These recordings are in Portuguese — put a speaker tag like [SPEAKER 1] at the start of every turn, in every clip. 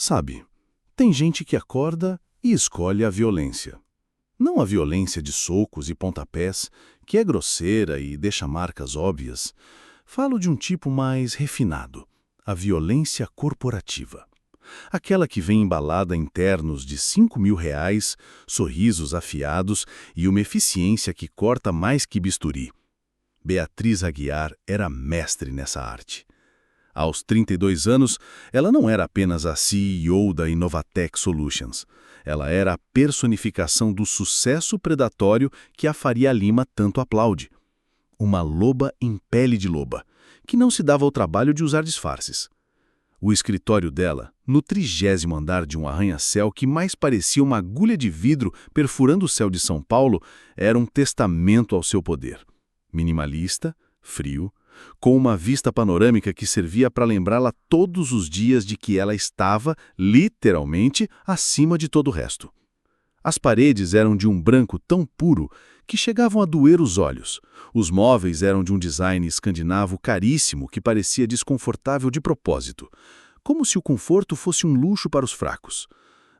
[SPEAKER 1] Sabe, tem gente que acorda e escolhe a violência. Não a violência de socos e pontapés, que é grosseira e deixa marcas óbvias. Falo de um tipo mais refinado, a violência corporativa. Aquela que vem embalada em ternos de R$ 5.000, sorrisos afiados e uma eficiência que corta mais que bisturi. Beatriz Aguiar era mestre nessa arte. Aos 32 anos, ela não era apenas a CEO da Inovatec Solutions. Ela era a personificação do sucesso predatório que a Faria Lima tanto aplaude. Uma loba em pele de loba, que não se dava ao trabalho de usar disfarces. O escritório dela, no 30º andar de um arranha-céu que mais parecia uma agulha de vidro perfurando o céu de São Paulo, era um testamento ao seu poder. Minimalista, frio, com uma vista panorâmica que servia para lembrá-la todos os dias de que ela estava, literalmente, acima de todo o resto. As paredes eram de um branco tão puro que chegavam a doer os olhos. Os móveis eram de um design escandinavo caríssimo que parecia desconfortável de propósito, como se o conforto fosse um luxo para os fracos.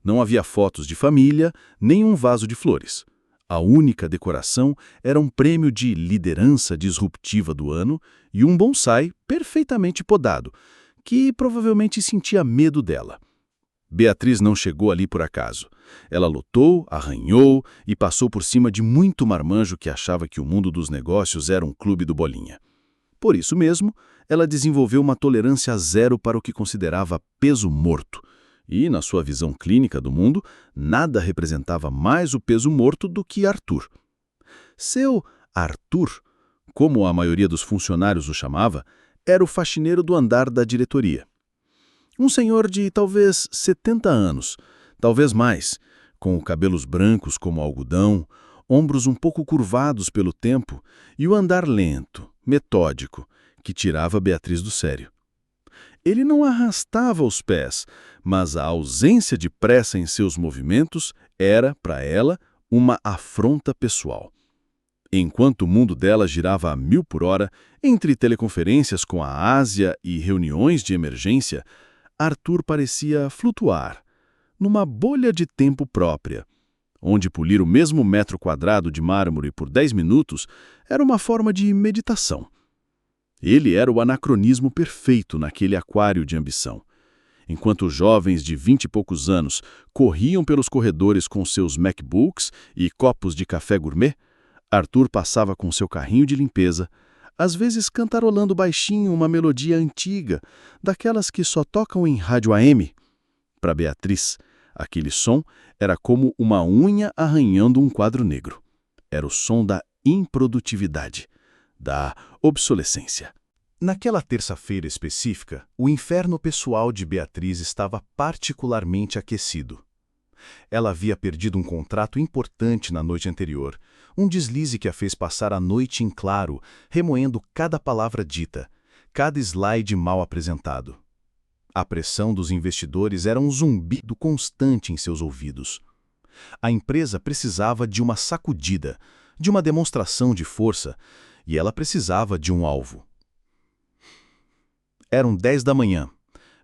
[SPEAKER 1] Não havia fotos de família, nem um vaso de flores. A única decoração era um prêmio de liderança disruptiva do ano e um bonsai perfeitamente podado, que provavelmente sentia medo dela. Beatriz não chegou ali por acaso. Ela lutou, arranhou e passou por cima de muito marmanjo que achava que o mundo dos negócios era um clube do Bolinha. Por isso mesmo, ela desenvolveu uma tolerância zero para o que considerava peso morto. E, na sua visão clínica do mundo, nada representava mais o peso morto do que Arthur. Seu Arthur, como a maioria dos funcionários o chamava, era o faxineiro do andar da diretoria. Um senhor de talvez 70 anos, talvez mais, com cabelos brancos como algodão, ombros um pouco curvados pelo tempo e o andar lento, metódico, que tirava Beatriz do sério. Ele não arrastava os pés, mas a ausência de pressa em seus movimentos era, para ela, uma afronta pessoal. Enquanto o mundo dela girava a 1000 por hora, entre teleconferências com a Ásia e reuniões de emergência, Arthur parecia flutuar, numa bolha de tempo própria, onde polir o mesmo metro quadrado de mármore por 10 minutos era uma forma de meditação. Ele era o anacronismo perfeito naquele aquário de ambição. Enquanto os jovens de 20 e poucos anos corriam pelos corredores com seus MacBooks e copos de café gourmet, Arthur passava com seu carrinho de limpeza, às vezes cantarolando baixinho uma melodia antiga, daquelas que só tocam em rádio AM. Para Beatriz, aquele som era como uma unha arranhando um quadro negro. Era o som da improdutividade, da obsolescência. Naquela terça-feira específica, o inferno pessoal de Beatriz estava particularmente aquecido. Ela havia perdido um contrato importante na noite anterior, um deslize que a fez passar a noite em claro, remoendo cada palavra dita, cada slide mal apresentado. A pressão dos investidores era um zumbido constante em seus ouvidos. A empresa precisava de uma sacudida, de uma demonstração de força, e ela precisava de um alvo. Eram 10 da manhã.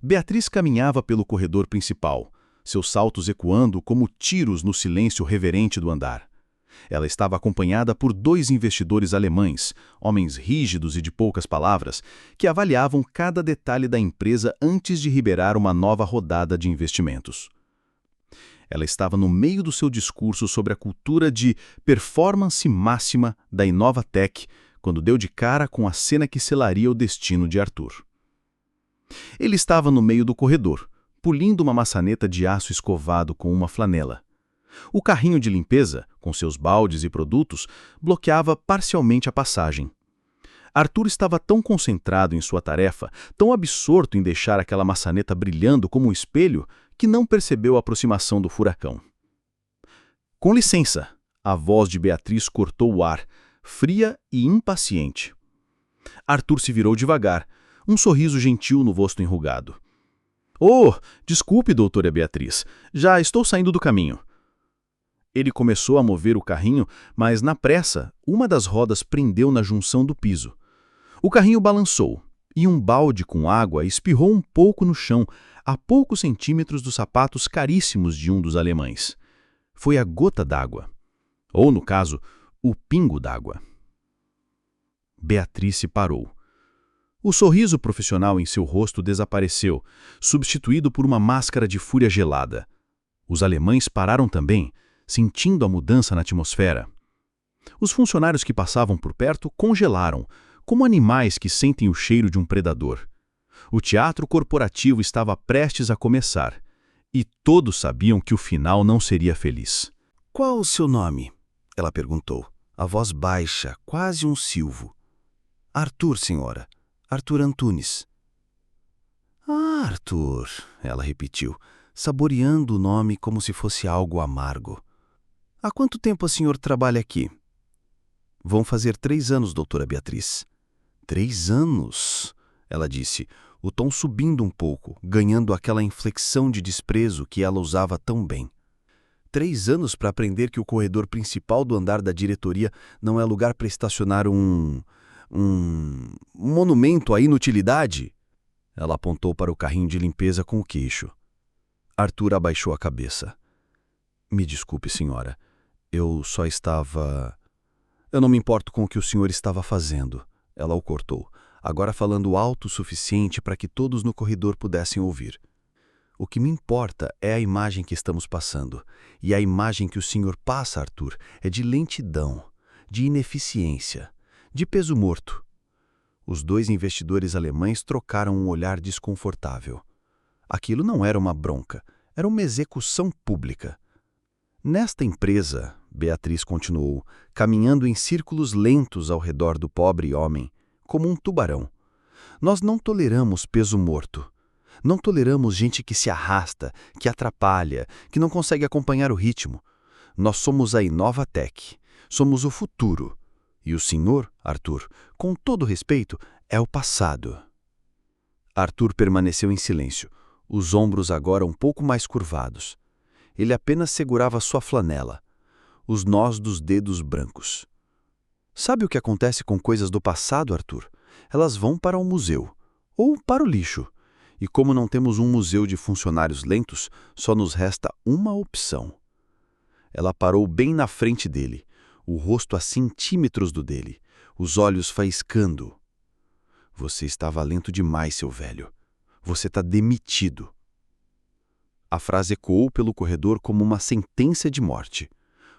[SPEAKER 1] Beatriz caminhava pelo corredor principal, seus saltos ecoando como tiros no silêncio reverente do andar. Ela estava acompanhada por 2 investidores alemães, homens rígidos e de poucas palavras, que avaliavam cada detalhe da empresa antes de liberar uma nova rodada de investimentos. Ela estava no meio do seu discurso sobre a cultura de performance máxima da Inovatec, quando deu de cara com a cena que selaria o destino de Arthur. Ele estava no meio do corredor, pulindo uma maçaneta de aço escovado com uma flanela. O carrinho de limpeza, com seus baldes e produtos, bloqueava parcialmente a passagem. Arthur estava tão concentrado em sua tarefa, tão absorto em deixar aquela maçaneta brilhando como um espelho, que não percebeu a aproximação do furacão. Com licença, a voz de Beatriz cortou o ar, fria e impaciente. Arthur se virou devagar, um sorriso gentil no rosto enrugado. Oh, desculpe, doutora Beatriz, já estou saindo do caminho. Ele começou a mover o carrinho, mas, na pressa, uma das rodas prendeu na junção do piso. O carrinho balançou, e um balde com água espirrou um pouco no chão, a poucos centímetros dos sapatos caríssimos de um dos alemães. Foi a gota d'água. Ou, no caso, o pingo d'água. Beatriz se parou. O sorriso profissional em seu rosto desapareceu, substituído por uma máscara de fúria gelada. Os alemães pararam também, sentindo a mudança na atmosfera. Os funcionários que passavam por perto congelaram, como animais que sentem o cheiro de um predador. O teatro corporativo estava prestes a começar, e todos sabiam que o final não seria feliz.
[SPEAKER 2] "Qual o seu nome?" ela perguntou, a voz baixa, quase um silvo. "Arthur, senhora. Arthur Antunes." "Ah, Arthur", ela repetiu, saboreando o nome como se fosse algo amargo. "Há quanto tempo o senhor trabalha aqui?" "Vão fazer 3 anos, doutora Beatriz." "3 anos?" ela disse, o tom subindo um pouco, ganhando aquela inflexão de desprezo que ela usava tão bem. 3 anos para aprender que o corredor principal do andar da diretoria não é lugar para estacionar um monumento à inutilidade? Ela apontou para o carrinho de limpeza com o queixo. Arthur abaixou a cabeça. "Me desculpe, senhora. Eu só estava... Eu não me importo com o que o senhor estava fazendo." Ela o cortou, agora falando alto o suficiente para que todos no corredor pudessem ouvir. "O que me importa é a imagem que estamos passando. E a imagem que o senhor passa, Arthur, é de lentidão, de ineficiência, de peso morto." Os 2 investidores alemães trocaram um olhar desconfortável. Aquilo não era uma bronca, era uma execução pública. "Nesta empresa", Beatriz continuou, caminhando em círculos lentos ao redor do pobre homem, como um tubarão, "nós não toleramos peso morto. Não toleramos gente que se arrasta, que atrapalha, que não consegue acompanhar o ritmo. Nós somos a Inovatec, somos o futuro. E o senhor, Arthur, com todo respeito, é o passado." Arthur permaneceu em silêncio, os ombros agora um pouco mais curvados. Ele apenas segurava sua flanela, os nós dos dedos brancos. "Sabe o que acontece com coisas do passado, Arthur? Elas vão para o museu, ou para o lixo. E como não temos um museu de funcionários lentos, só nos resta uma opção." Ela parou bem na frente dele, o rosto a centímetros do dele, os olhos faiscando. "Você estava lento demais, seu velho. Você está demitido." A frase ecoou pelo corredor como uma sentença de morte.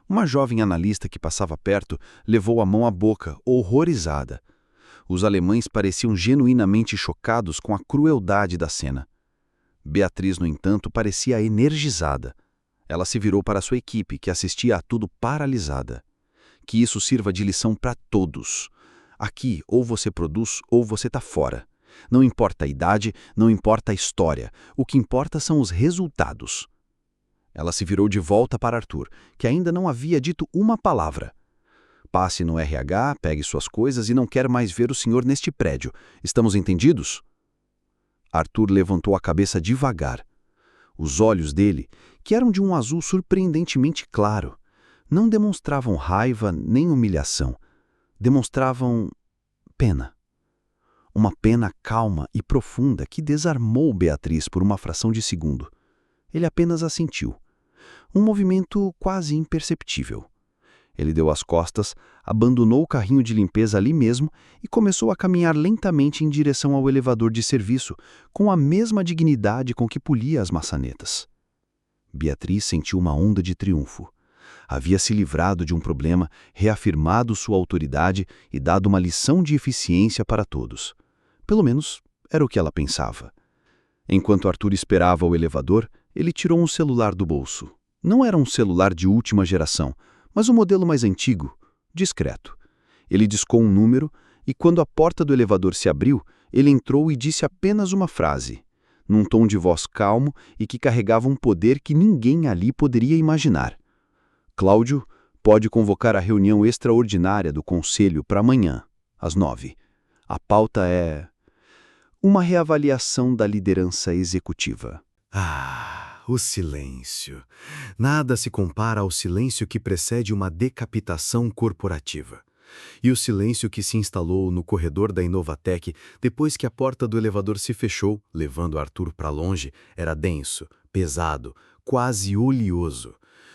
[SPEAKER 2] Uma jovem analista que passava perto levou a mão à boca, horrorizada. Os alemães pareciam genuinamente chocados com a crueldade da cena. Beatriz, no entanto, parecia energizada. Ela se virou para sua equipe, que assistia a tudo paralisada. "Que isso sirva de lição para todos. Aqui, ou você produz, ou você está fora. Não importa a idade, não importa a história. O que importa são os resultados." Ela se virou de volta para Arthur, que ainda não havia dito uma palavra. "Passe no RH, pegue suas coisas e não quero mais ver o senhor neste prédio. Estamos entendidos?" Arthur levantou a cabeça devagar. Os olhos dele, que eram de um azul surpreendentemente claro, não demonstravam raiva nem humilhação. Demonstravam pena. Uma pena calma e profunda que desarmou Beatriz por uma fração de segundo. Ele apenas assentiu. Um movimento quase imperceptível. Ele deu as costas, abandonou o carrinho de limpeza ali mesmo e começou a caminhar lentamente em direção ao elevador de serviço, com a mesma dignidade com que polia as maçanetas. Beatriz sentiu uma onda de triunfo. Havia se livrado de um problema, reafirmado sua autoridade e dado uma lição de eficiência para todos. Pelo menos, era o que ela pensava. Enquanto Arthur esperava o elevador, ele tirou um celular do bolso. Não era um celular de última geração, mas um modelo mais antigo, discreto. Ele discou um número e, quando a porta do elevador se abriu, ele entrou e disse apenas uma frase, num tom de voz calmo e que carregava um poder que ninguém ali poderia imaginar. "Cláudio, pode convocar a reunião extraordinária do Conselho para amanhã, às 9. A pauta é uma reavaliação da liderança executiva." Ah, o silêncio. Nada se compara ao silêncio que precede uma decapitação corporativa. E o silêncio que se instalou no corredor da Inovatec depois que a porta do elevador se fechou, levando Arthur para longe, era denso, pesado, quase oleoso.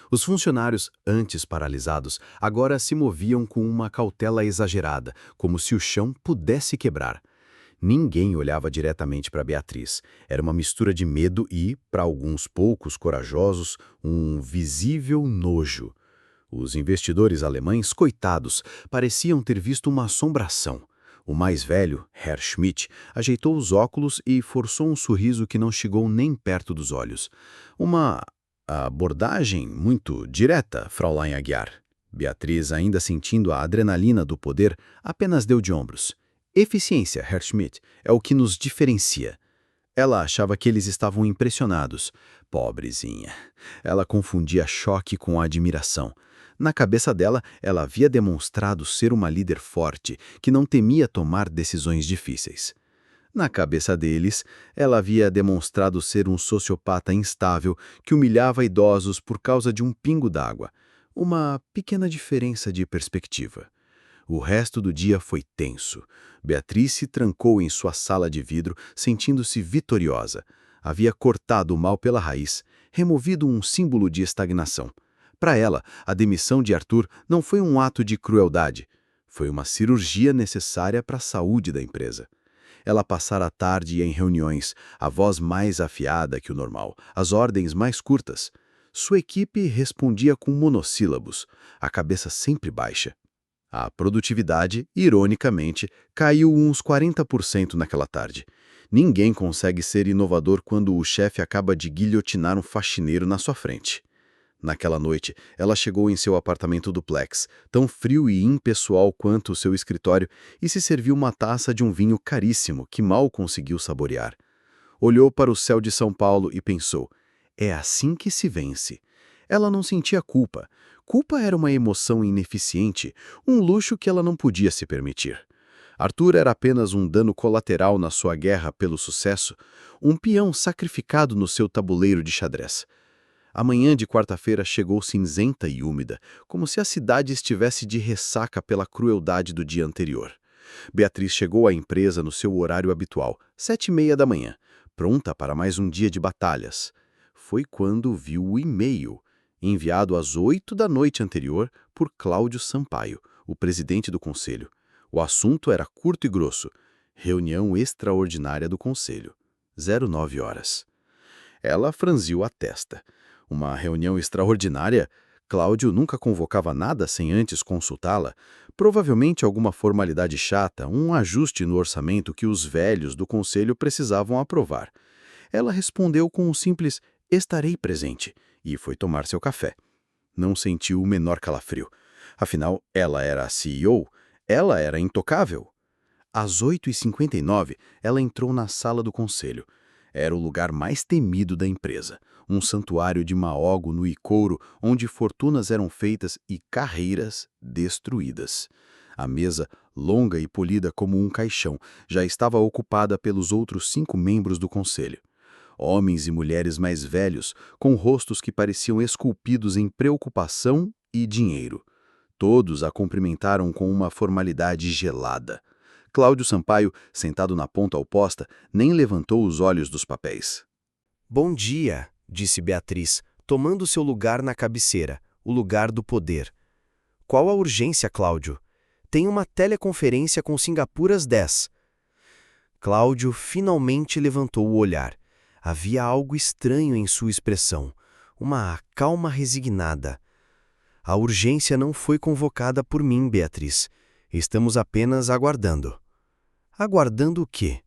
[SPEAKER 2] Os funcionários, antes paralisados, agora se moviam com uma cautela exagerada, como se o chão pudesse quebrar. Ninguém olhava diretamente para Beatriz. Era uma mistura de medo e, para alguns poucos corajosos, um visível nojo. Os investidores alemães, coitados, pareciam ter visto uma assombração. O mais velho, Herr Schmidt, ajeitou os óculos e forçou um sorriso que não chegou nem perto dos olhos. Uma abordagem muito direta, Fräulein Aguiar. Beatriz, ainda sentindo a adrenalina do poder, apenas deu de ombros. Eficiência, Herr Schmidt, é o que nos diferencia. Ela achava que eles estavam impressionados. Pobrezinha. Ela confundia choque com admiração. Na cabeça dela, ela havia demonstrado ser uma líder forte, que não temia tomar decisões difíceis. Na cabeça deles, ela havia demonstrado ser um sociopata instável que humilhava idosos por causa de um pingo d'água. Uma pequena diferença de perspectiva. O resto do dia foi tenso. Beatriz se trancou em sua sala de vidro, sentindo-se vitoriosa. Havia cortado o mal pela raiz, removido um símbolo de estagnação. Para ela, a demissão de Arthur não foi um ato de crueldade. Foi uma cirurgia necessária para a saúde da empresa. Ela passara a tarde em reuniões, a voz mais afiada que o normal, as ordens mais curtas. Sua equipe respondia com monossílabos, a cabeça sempre baixa. A produtividade, ironicamente, caiu uns 40% naquela tarde. Ninguém consegue ser inovador quando o chefe acaba de guilhotinar um faxineiro na sua frente. Naquela noite, ela chegou em seu apartamento duplex, tão frio e impessoal quanto o seu escritório, e se serviu uma taça de um vinho caríssimo que mal conseguiu saborear. Olhou para o céu de São Paulo e pensou, é assim que se vence. Ela não sentia culpa. Culpa era uma emoção ineficiente, um luxo que ela não podia se permitir. Arthur era apenas um dano colateral na sua guerra pelo sucesso, um peão sacrificado no seu tabuleiro de xadrez. A manhã de quarta-feira chegou cinzenta e úmida, como se a cidade estivesse de ressaca pela crueldade do dia anterior. Beatriz chegou à empresa no seu horário habitual, 7h30 da manhã, pronta para mais um dia de batalhas. Foi quando viu o e-mail, enviado às 8 da noite anterior por Cláudio Sampaio, o presidente do conselho. O assunto era curto e grosso. Reunião extraordinária do conselho. 09 horas. Ela franziu a testa. Uma reunião extraordinária? Cláudio nunca convocava nada sem antes consultá-la. Provavelmente alguma formalidade chata, um ajuste no orçamento que os velhos do conselho precisavam aprovar. Ela respondeu com um simples "estarei presente" e foi tomar seu café. Não sentiu o menor calafrio. Afinal, ela era a CEO, ela era intocável. Às 8h59, ela entrou na sala do conselho. Era o lugar mais temido da empresa, um santuário de mahógono e couro onde fortunas eram feitas e carreiras destruídas. A mesa, longa e polida como um caixão, já estava ocupada pelos outros 5 membros do conselho. Homens e mulheres mais velhos, com rostos que pareciam esculpidos em preocupação e dinheiro. Todos a cumprimentaram com uma formalidade gelada. Cláudio Sampaio, sentado na ponta oposta, nem levantou os olhos dos papéis.
[SPEAKER 3] Bom dia, disse Beatriz, tomando seu lugar na cabeceira, o lugar do poder. Qual a urgência, Cláudio? Tem uma teleconferência com Singapura às 10. Cláudio finalmente levantou o olhar. Havia algo estranho em sua expressão, uma calma resignada. A urgência não foi convocada por mim, Beatriz. Estamos apenas aguardando. Aguardando o quê?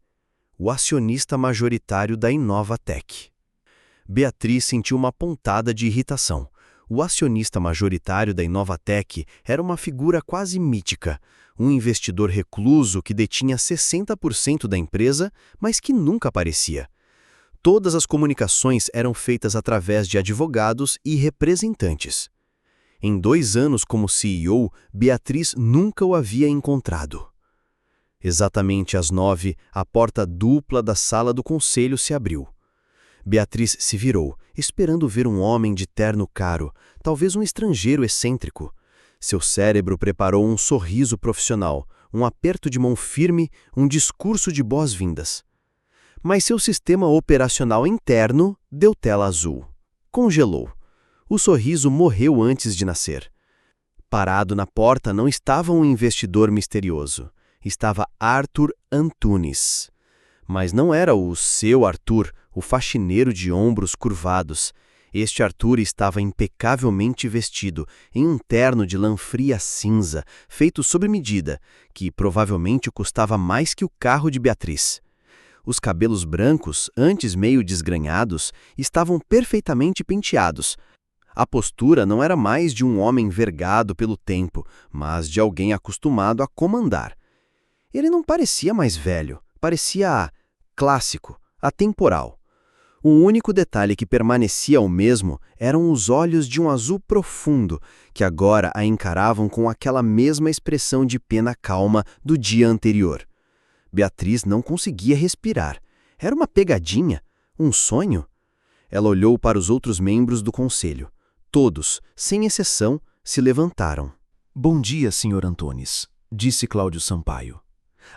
[SPEAKER 3] O acionista majoritário da Inovatec. Beatriz sentiu uma pontada de irritação. O acionista majoritário da Inovatec era uma figura quase mítica, um investidor recluso que detinha 60% da empresa, mas que nunca aparecia. Todas as comunicações eram feitas através de advogados e representantes. Em 2 anos como CEO, Beatriz nunca o havia encontrado. Exatamente às 9, a porta dupla da sala do conselho se abriu. Beatriz se virou, esperando ver um homem de terno caro, talvez um estrangeiro excêntrico. Seu cérebro preparou um sorriso profissional, um aperto de mão firme, um discurso de boas-vindas. Mas seu sistema operacional interno deu tela azul. Congelou. O sorriso morreu antes de nascer. Parado na porta não estava um investidor misterioso. Estava Arthur Antunes. Mas não era o seu Arthur, o faxineiro de ombros curvados. Este Arthur estava impecavelmente vestido, em um terno de lã fria cinza, feito sob medida, que provavelmente custava mais que o carro de Beatriz. Os cabelos brancos, antes meio desgrenhados, estavam perfeitamente penteados. A postura não era mais de um homem vergado pelo tempo, mas de alguém acostumado a comandar. Ele não parecia mais velho, parecia clássico, atemporal. O único detalhe que permanecia o mesmo eram os olhos de um azul profundo, que agora a encaravam com aquela mesma expressão de pena calma do dia anterior. Beatriz não conseguia respirar. Era uma pegadinha? Um sonho? Ela olhou para os outros membros do conselho. Todos, sem exceção, se levantaram.
[SPEAKER 2] Bom dia, Sr. Antunes, disse Cláudio Sampaio.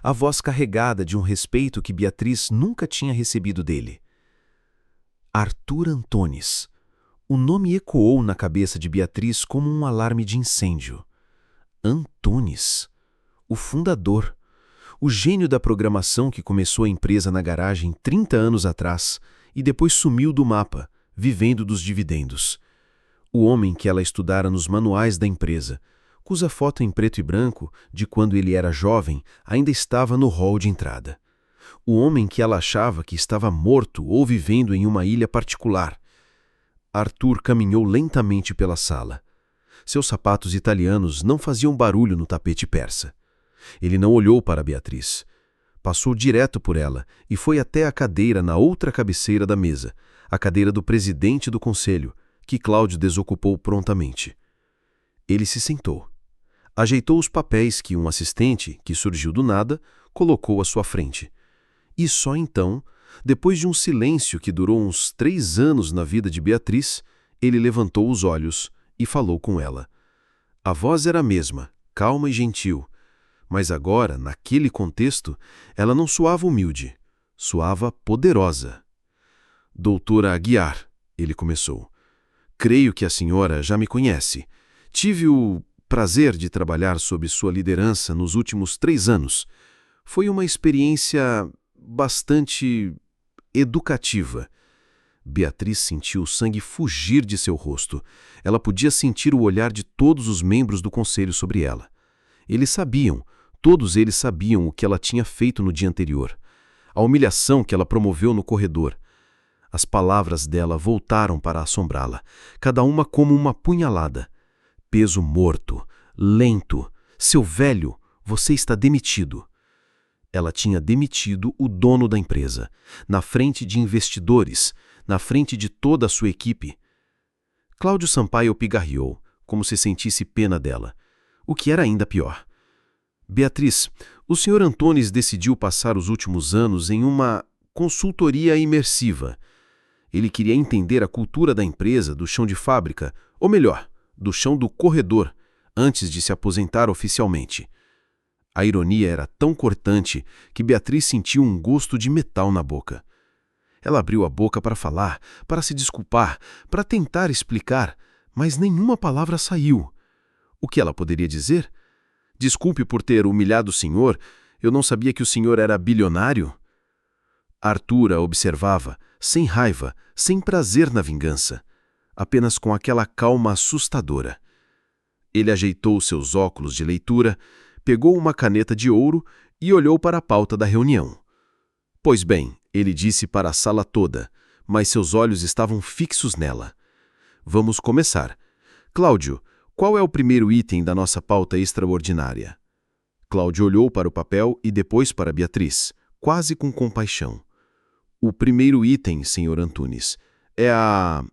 [SPEAKER 2] A voz carregada de um respeito que Beatriz nunca tinha recebido dele. Arthur Antunes. O nome ecoou na cabeça de Beatriz como um alarme de incêndio. Antunes. O fundador. O gênio da programação que começou a empresa na garagem 30 anos atrás e depois sumiu do mapa, vivendo dos dividendos. O homem que ela estudara nos manuais da empresa, cuja foto em preto e branco, de quando ele era jovem, ainda estava no hall de entrada. O homem que ela achava que estava morto ou vivendo em uma ilha particular. Arthur caminhou lentamente pela sala. Seus sapatos italianos não faziam barulho no tapete persa. Ele não olhou para Beatriz. Passou direto por ela e foi até a cadeira na outra cabeceira da mesa, a cadeira do presidente do conselho, que Cláudio desocupou prontamente. Ele se sentou. Ajeitou os papéis que um assistente, que surgiu do nada, colocou à sua frente. E só então, depois de um silêncio que durou uns 3 anos na vida de Beatriz, ele levantou os olhos e falou com ela. A voz era a mesma, calma e gentil, mas agora, naquele contexto, ela não soava humilde, soava poderosa. Doutora Aguiar, ele começou. Creio que a senhora já me conhece. Tive o prazer de trabalhar sob sua liderança nos últimos 3 anos. Foi uma experiência bastante educativa. Beatriz sentiu o sangue fugir de seu rosto. Ela podia sentir o olhar de todos os membros do conselho sobre ela. Todos eles sabiam o que ela tinha feito no dia anterior. A humilhação que ela promoveu no corredor. As palavras dela voltaram para assombrá-la, cada uma como uma punhalada. Peso morto, lento. Seu velho, você está demitido. Ela tinha demitido o dono da empresa, na frente de investidores, na frente de toda a sua equipe. Cláudio Sampaio pigarreou, como se sentisse pena dela, o que era ainda pior. Beatriz, o Sr. Antunes decidiu passar os últimos anos em uma consultoria imersiva. Ele queria entender a cultura da empresa, do chão de fábrica, ou melhor, do chão do corredor, antes de se aposentar oficialmente. A ironia era tão cortante que Beatriz sentiu um gosto de metal na boca. Ela abriu a boca para falar, para se desculpar, para tentar explicar, mas nenhuma palavra saiu. O que ela poderia dizer? Desculpe por ter humilhado o senhor, eu não sabia que o senhor era bilionário. Arthur a observava, sem raiva, sem prazer na vingança, apenas com aquela calma assustadora. Ele ajeitou seus óculos de leitura, pegou uma caneta de ouro e olhou para a pauta da reunião. Pois bem, ele disse para a sala toda, mas seus olhos estavam fixos nela. Vamos começar. Cláudio, qual é o primeiro item da nossa pauta extraordinária? Cláudio olhou para o papel e depois para Beatriz, quase com compaixão. O primeiro item, Sr. Antunes, é a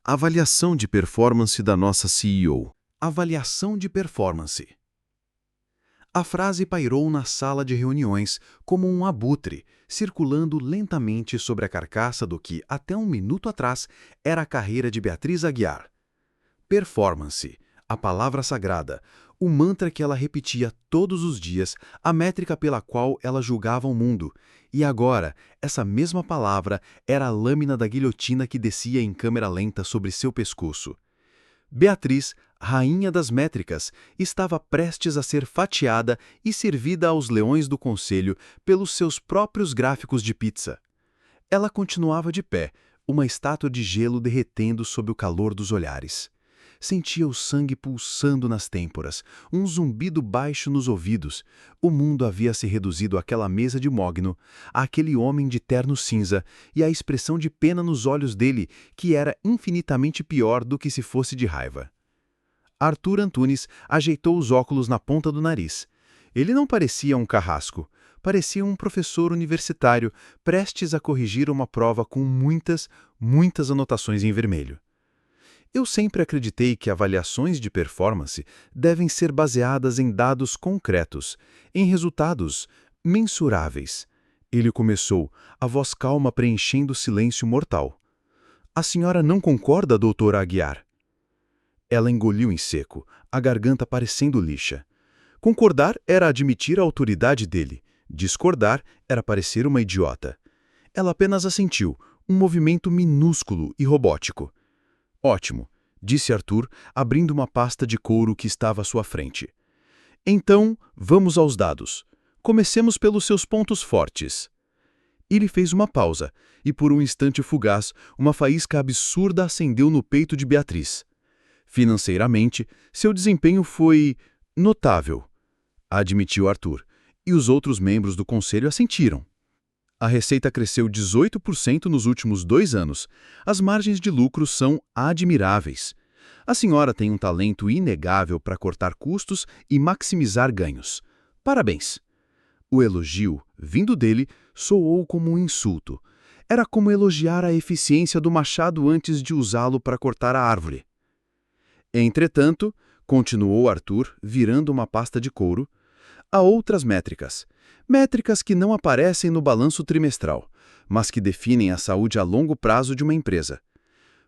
[SPEAKER 2] avaliação de performance da nossa CEO.
[SPEAKER 4] Avaliação de performance. A frase pairou na sala de reuniões como um abutre, circulando lentamente sobre a carcaça do que, até um minuto atrás, era a carreira de Beatriz Aguiar. Performance, A palavra sagrada, o mantra que ela repetia todos os dias, a métrica pela qual ela julgava o mundo. E agora, essa mesma palavra era a lâmina da guilhotina que descia em câmera lenta sobre seu pescoço. Beatriz, rainha das métricas, estava prestes a ser fatiada e servida aos leões do conselho pelos seus próprios gráficos de pizza. Ela continuava de pé, uma estátua de gelo derretendo sob o calor dos olhares. Sentia o sangue pulsando nas têmporas, um zumbido baixo nos ouvidos. O mundo havia se reduzido àquela mesa de mogno, àquele homem de terno cinza e à expressão de pena nos olhos dele, que era infinitamente pior do que se fosse de raiva. Arthur Antunes ajeitou os óculos na ponta do nariz. Ele não parecia um carrasco. Parecia um professor universitário prestes a corrigir uma prova com muitas anotações em vermelho. Eu sempre acreditei que avaliações de performance devem ser baseadas em dados concretos, em resultados mensuráveis. Ele começou, a voz calma preenchendo o silêncio mortal. A senhora não concorda, doutora Aguiar? Ela engoliu em seco, a garganta parecendo lixa. Concordar era admitir a autoridade dele. Discordar era parecer uma idiota. Ela apenas assentiu, um movimento minúsculo e robótico. Ótimo, disse Arthur, abrindo uma pasta de couro que estava à sua frente. Então, vamos aos dados. Comecemos pelos seus pontos fortes. Ele fez uma pausa, e por um instante fugaz, uma faísca absurda acendeu no peito de Beatriz. Financeiramente, seu desempenho foi notável, admitiu Arthur, e os outros membros do conselho assentiram. A receita cresceu 18% nos últimos 2 anos. As margens de lucro são admiráveis. A senhora tem um talento inegável para cortar custos e maximizar ganhos. Parabéns! O elogio, vindo dele, soou como um insulto. Era como elogiar a eficiência do machado antes de usá-lo para cortar a árvore. Entretanto, continuou Arthur, virando uma pasta de couro, há outras métricas. Métricas que não aparecem no balanço trimestral, mas que definem a saúde a longo prazo de uma empresa.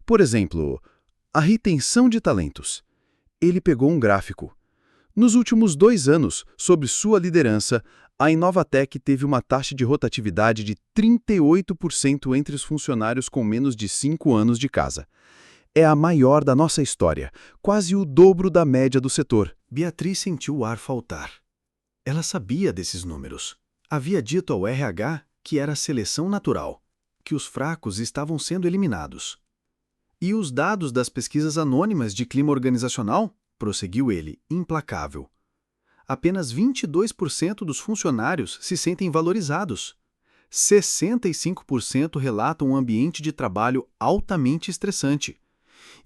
[SPEAKER 4] Por exemplo, a retenção de talentos. Ele pegou um gráfico. Nos últimos 2 anos, sob sua liderança, a Inovatec teve uma taxa de rotatividade de 38% entre os funcionários com menos de 5 anos de casa. É a maior da nossa história, quase o dobro da média do setor.
[SPEAKER 3] Beatriz sentiu o ar faltar. Ela sabia desses números. Havia dito ao RH que era seleção natural, que os fracos estavam sendo eliminados. E os dados das pesquisas anônimas de clima organizacional? Prosseguiu ele, implacável. Apenas 22% dos funcionários se sentem valorizados. 65% relatam um ambiente de trabalho altamente estressante.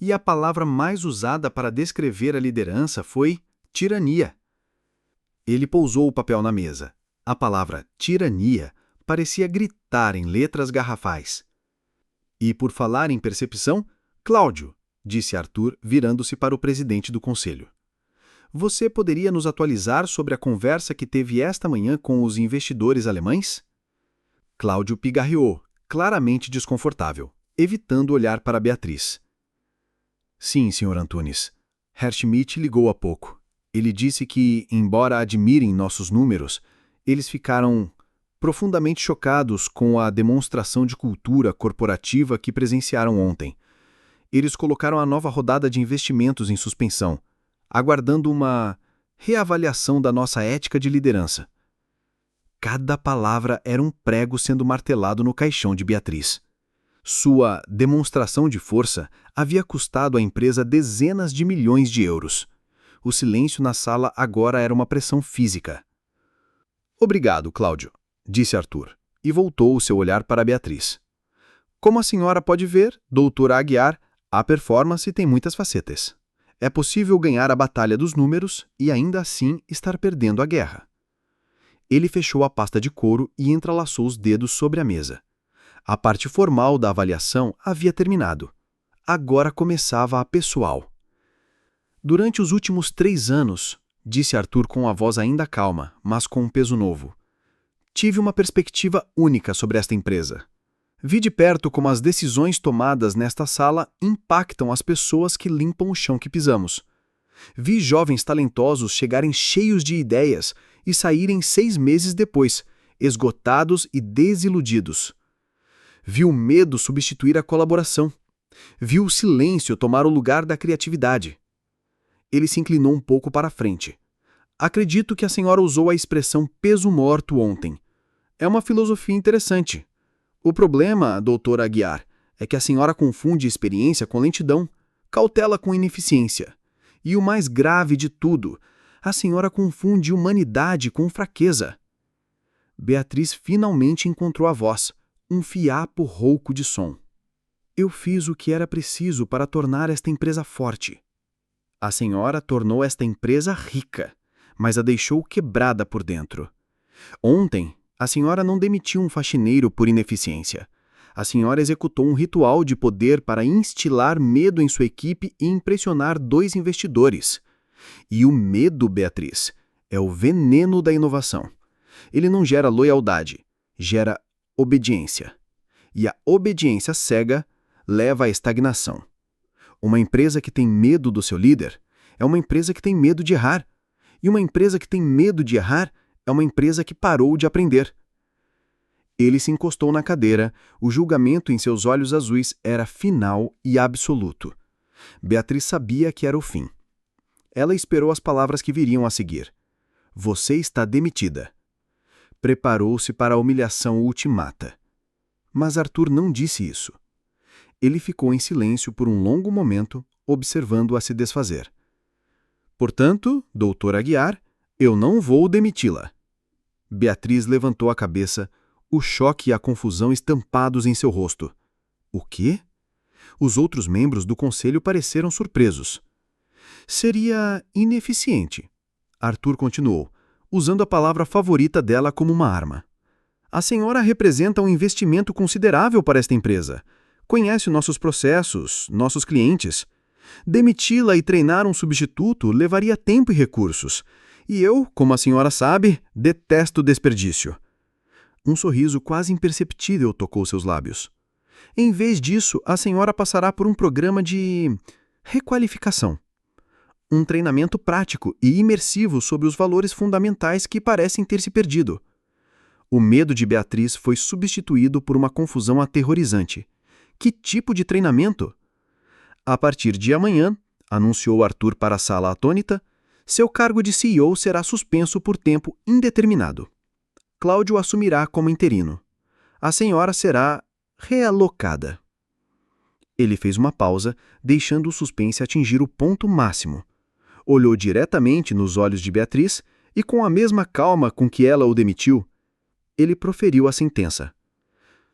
[SPEAKER 3] E a palavra mais usada para descrever a liderança foi tirania. Ele pousou o papel na mesa. A palavra tirania parecia gritar em letras garrafais. E por falar em percepção, Cláudio, disse Arthur, virando-se para o presidente do conselho. Você poderia nos atualizar sobre a conversa que teve esta manhã com os investidores alemães? Cláudio pigarreou, claramente desconfortável, evitando olhar para Beatriz. Sim, Sr. Antunes. Herr Schmidt ligou há pouco. Ele disse que, embora admirem nossos números, eles ficaram profundamente chocados com a demonstração de cultura corporativa que presenciaram ontem. Eles colocaram a nova rodada de investimentos em suspensão, aguardando uma reavaliação da nossa ética de liderança. Cada palavra era um prego sendo martelado no caixão de Beatriz. Sua demonstração de força havia custado à empresa dezenas de milhões de euros. O silêncio na sala agora era uma pressão física. Obrigado, Cláudio, disse Arthur, e voltou o seu olhar para Beatriz. Como a senhora pode ver, doutora Aguiar, a performance tem muitas facetas. É possível ganhar a batalha dos números e ainda assim estar perdendo a guerra. Ele fechou a pasta de couro e entrelaçou os dedos sobre a mesa. A parte formal da avaliação havia terminado. Agora começava a pessoal. Durante os últimos 3 anos, disse Arthur com a voz ainda calma, mas com um peso novo, tive uma perspectiva única sobre esta empresa. Vi de perto como as decisões tomadas nesta sala impactam as pessoas que limpam o chão que pisamos. Vi jovens talentosos chegarem cheios de ideias e saírem 6 meses depois, esgotados e desiludidos. Vi o medo substituir a colaboração. Vi o silêncio tomar o lugar da criatividade. Ele se inclinou um pouco para a frente. Acredito que a senhora usou a expressão peso morto ontem. É uma filosofia interessante. O problema, doutora Aguiar, é que a senhora confunde experiência com lentidão, cautela com ineficiência. E o mais grave de tudo, a senhora confunde humanidade com fraqueza. Beatriz finalmente encontrou a voz, um fiapo rouco de som. Eu fiz o que era preciso para tornar esta empresa forte. A senhora tornou esta empresa rica, mas a deixou quebrada por dentro. Ontem, a senhora não demitiu um faxineiro por ineficiência. A senhora executou um ritual de poder para instilar medo em sua equipe e impressionar 2 investidores. E o medo, Beatriz, é o veneno da inovação. Ele não gera loyaldade, gera obediência. E a obediência cega leva à estagnação. Uma empresa que tem medo do seu líder é uma empresa que tem medo de errar. E uma empresa que tem medo de errar é uma empresa que parou de aprender. Ele se encostou na cadeira, o julgamento em seus olhos azuis era final e absoluto. Beatriz sabia que era o fim. Ela esperou as palavras que viriam a seguir. Você está demitida. Preparou-se para a humilhação ultimata. Mas Arthur não disse isso. Ele ficou em silêncio por um longo momento, observando-a se desfazer. Portanto, doutor Aguiar, eu não vou demiti-la. Beatriz levantou a cabeça, o choque e a confusão estampados em seu rosto. O quê? Os outros membros do conselho pareceram surpresos. Seria ineficiente. Arthur continuou, usando a palavra favorita dela como uma arma. A senhora representa um investimento considerável para esta empresa. Conhece nossos processos, nossos clientes. Demiti-la e treinar um substituto levaria tempo e recursos. E eu, como a senhora sabe, detesto desperdício. Um sorriso quase imperceptível tocou seus lábios. Em vez disso, a senhora passará por um programa de requalificação. Um treinamento prático e imersivo sobre os valores fundamentais que parecem ter se perdido. O medo de Beatriz foi substituído por uma confusão aterrorizante. Que tipo de treinamento? A partir de amanhã, anunciou Arthur para a sala atônita, seu cargo de CEO será suspenso por tempo indeterminado. Cláudio assumirá como interino. A senhora será realocada. Ele fez uma pausa, deixando o suspense atingir o ponto máximo. Olhou diretamente nos olhos de Beatriz e, com a mesma calma com que ela o demitiu, ele proferiu a sentença.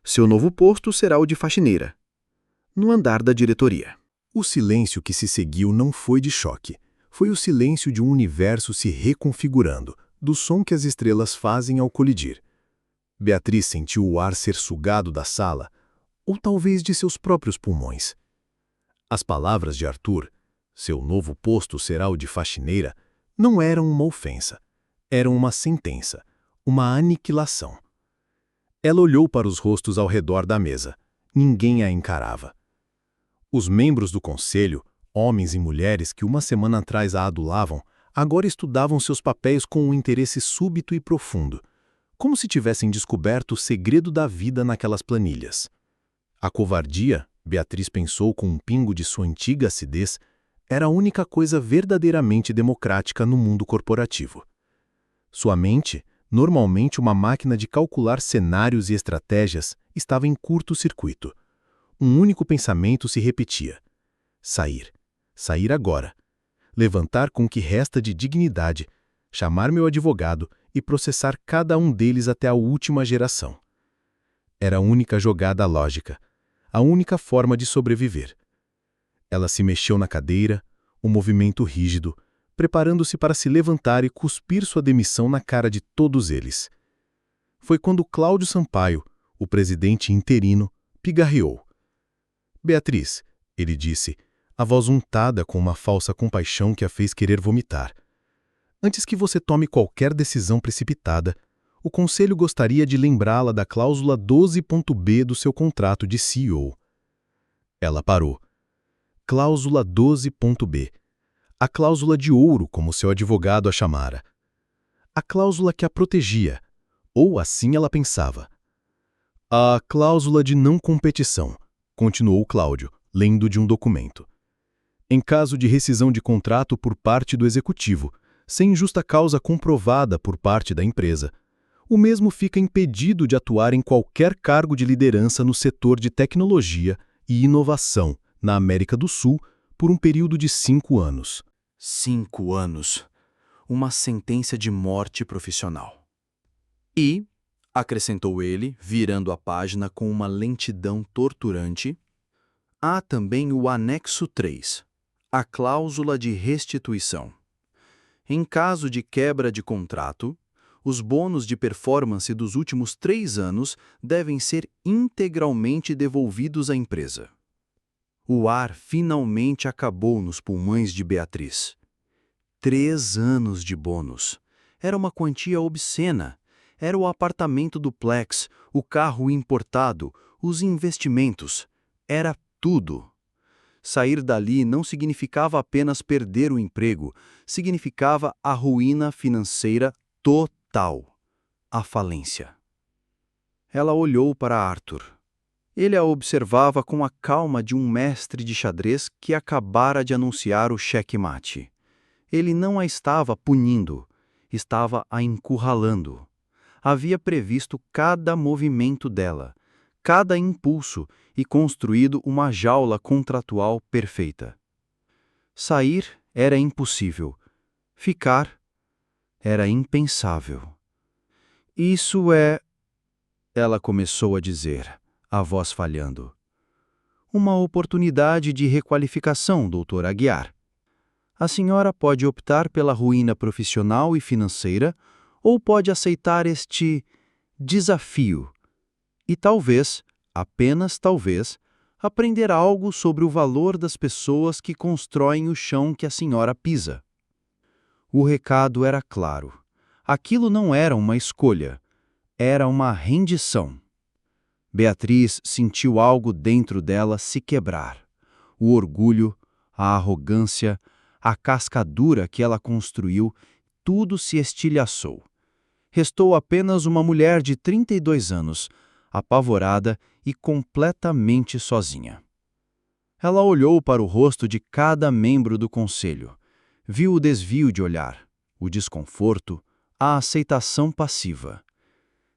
[SPEAKER 3] Seu novo posto será o de faxineira, no andar da diretoria.
[SPEAKER 1] O silêncio que se seguiu não foi de choque. Foi o silêncio de um universo se reconfigurando, do som que as estrelas fazem ao colidir. Beatriz sentiu o ar ser sugado da sala, ou talvez de seus próprios pulmões. As palavras de Arthur, seu novo posto será o de faxineira, não eram uma ofensa. Eram uma sentença, uma aniquilação. Ela olhou para os rostos ao redor da mesa. Ninguém a encarava. Os membros do conselho, homens e mulheres que uma semana atrás a adulavam, agora estudavam seus papéis com um interesse súbito e profundo, como se tivessem descoberto o segredo da vida naquelas planilhas. A covardia, Beatriz pensou com um pingo de sua antiga acidez, era a única coisa verdadeiramente democrática no mundo corporativo. Sua mente, normalmente uma máquina de calcular cenários e estratégias, estava em curto-circuito. Um único pensamento se repetia. Sair. Sair agora. Levantar com o que resta de dignidade, chamar meu advogado e processar cada um deles até a última geração. Era a única jogada lógica, a única forma de sobreviver. Ela se mexeu na cadeira, um movimento rígido, preparando-se para se levantar e cuspir sua demissão na cara de todos eles. Foi quando Cláudio Sampaio, o presidente interino, pigarreou. Beatriz, ele disse, a voz untada com uma falsa compaixão que a fez querer vomitar. Antes que você tome qualquer decisão precipitada, o Conselho gostaria de lembrá-la da cláusula 12.b do seu contrato de CEO. Ela parou. Cláusula 12.b.
[SPEAKER 4] A cláusula de ouro, como seu advogado a chamara. A cláusula que a protegia, ou assim ela pensava. A cláusula de não competição, continuou Cláudio, lendo de um documento. Em caso de rescisão de contrato por parte do executivo, sem justa causa comprovada por parte da empresa, o mesmo fica impedido de atuar em qualquer cargo de liderança no setor de tecnologia e inovação na América do Sul por um período de 5 anos.
[SPEAKER 3] 5 anos. Uma sentença de morte profissional. E, acrescentou ele, virando a página com uma lentidão torturante, há também o anexo 3, a cláusula de restituição. Em caso de quebra de contrato, os bônus de performance dos últimos 3 anos devem ser integralmente devolvidos à empresa. O ar finalmente acabou nos pulmões de Beatriz. 3 anos de bônus. Era uma quantia obscena. Era o apartamento duplex, o carro importado, os investimentos. Era tudo. Sair dali não significava apenas perder o emprego, significava a ruína financeira total, a falência. Ela olhou para Arthur. Ele a observava com a calma de um mestre de xadrez que acabara de anunciar o xeque-mate. Ele não a estava punindo, estava a encurralando. Havia previsto cada movimento dela, cada impulso e construído uma jaula contratual perfeita. Sair era impossível. Ficar era impensável. Isso é... Ela começou a dizer, a voz falhando. Uma oportunidade de requalificação, Dr. Aguiar. A senhora pode optar pela ruína profissional e financeira ou pode aceitar este desafio e talvez, apenas talvez, aprender algo sobre o valor das pessoas que constroem o chão que a senhora pisa. O recado era claro. Aquilo não era uma escolha, era uma rendição. Beatriz sentiu algo dentro dela se quebrar. O orgulho, a arrogância, a cascadura que ela construiu, tudo se estilhaçou. Restou apenas uma mulher de 32 anos, apavorada e completamente sozinha. Ela olhou para o rosto de cada membro do conselho. Viu o desvio de olhar, o desconforto, a aceitação passiva.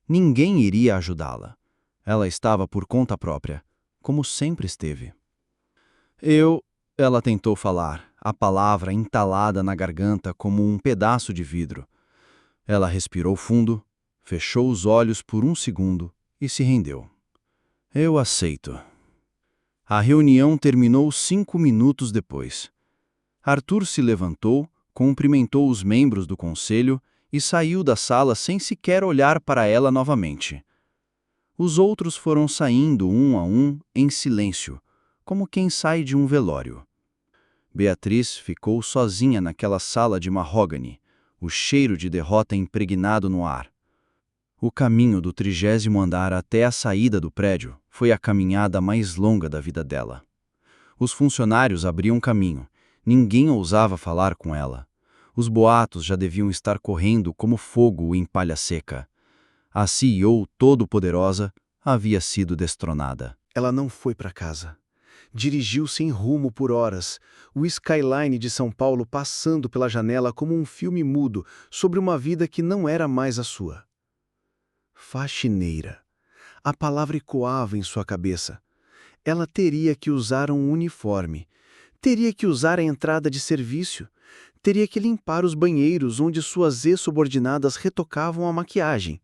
[SPEAKER 3] Ninguém iria ajudá-la. Ela estava por conta própria, como sempre esteve. Ela tentou falar, a palavra entalada na garganta como um pedaço de vidro. Ela respirou fundo, fechou os olhos por um segundo e se rendeu. Eu aceito. A reunião terminou 5 minutos depois. Arthur se levantou, cumprimentou os membros do conselho e saiu da sala sem sequer olhar para ela novamente. Os outros foram saindo um a um, em silêncio, como quem sai de um velório. Beatriz ficou sozinha naquela sala de mahógani, o cheiro de derrota impregnado no ar. O caminho do 30º andar até a saída do prédio foi a caminhada mais longa da vida dela. Os funcionários abriam caminho, ninguém ousava falar com ela. Os boatos já deviam estar correndo como fogo em palha seca. A CEO todo-poderosa havia sido destronada.
[SPEAKER 4] Ela não foi para casa. Dirigiu sem rumo por horas, o skyline de São Paulo passando pela janela como um filme mudo sobre uma vida que não era mais a sua. Faxineira. A palavra ecoava em sua cabeça. Ela teria que usar um uniforme, teria que usar a entrada de serviço, teria que limpar os banheiros onde suas ex-subordinadas retocavam a maquiagem.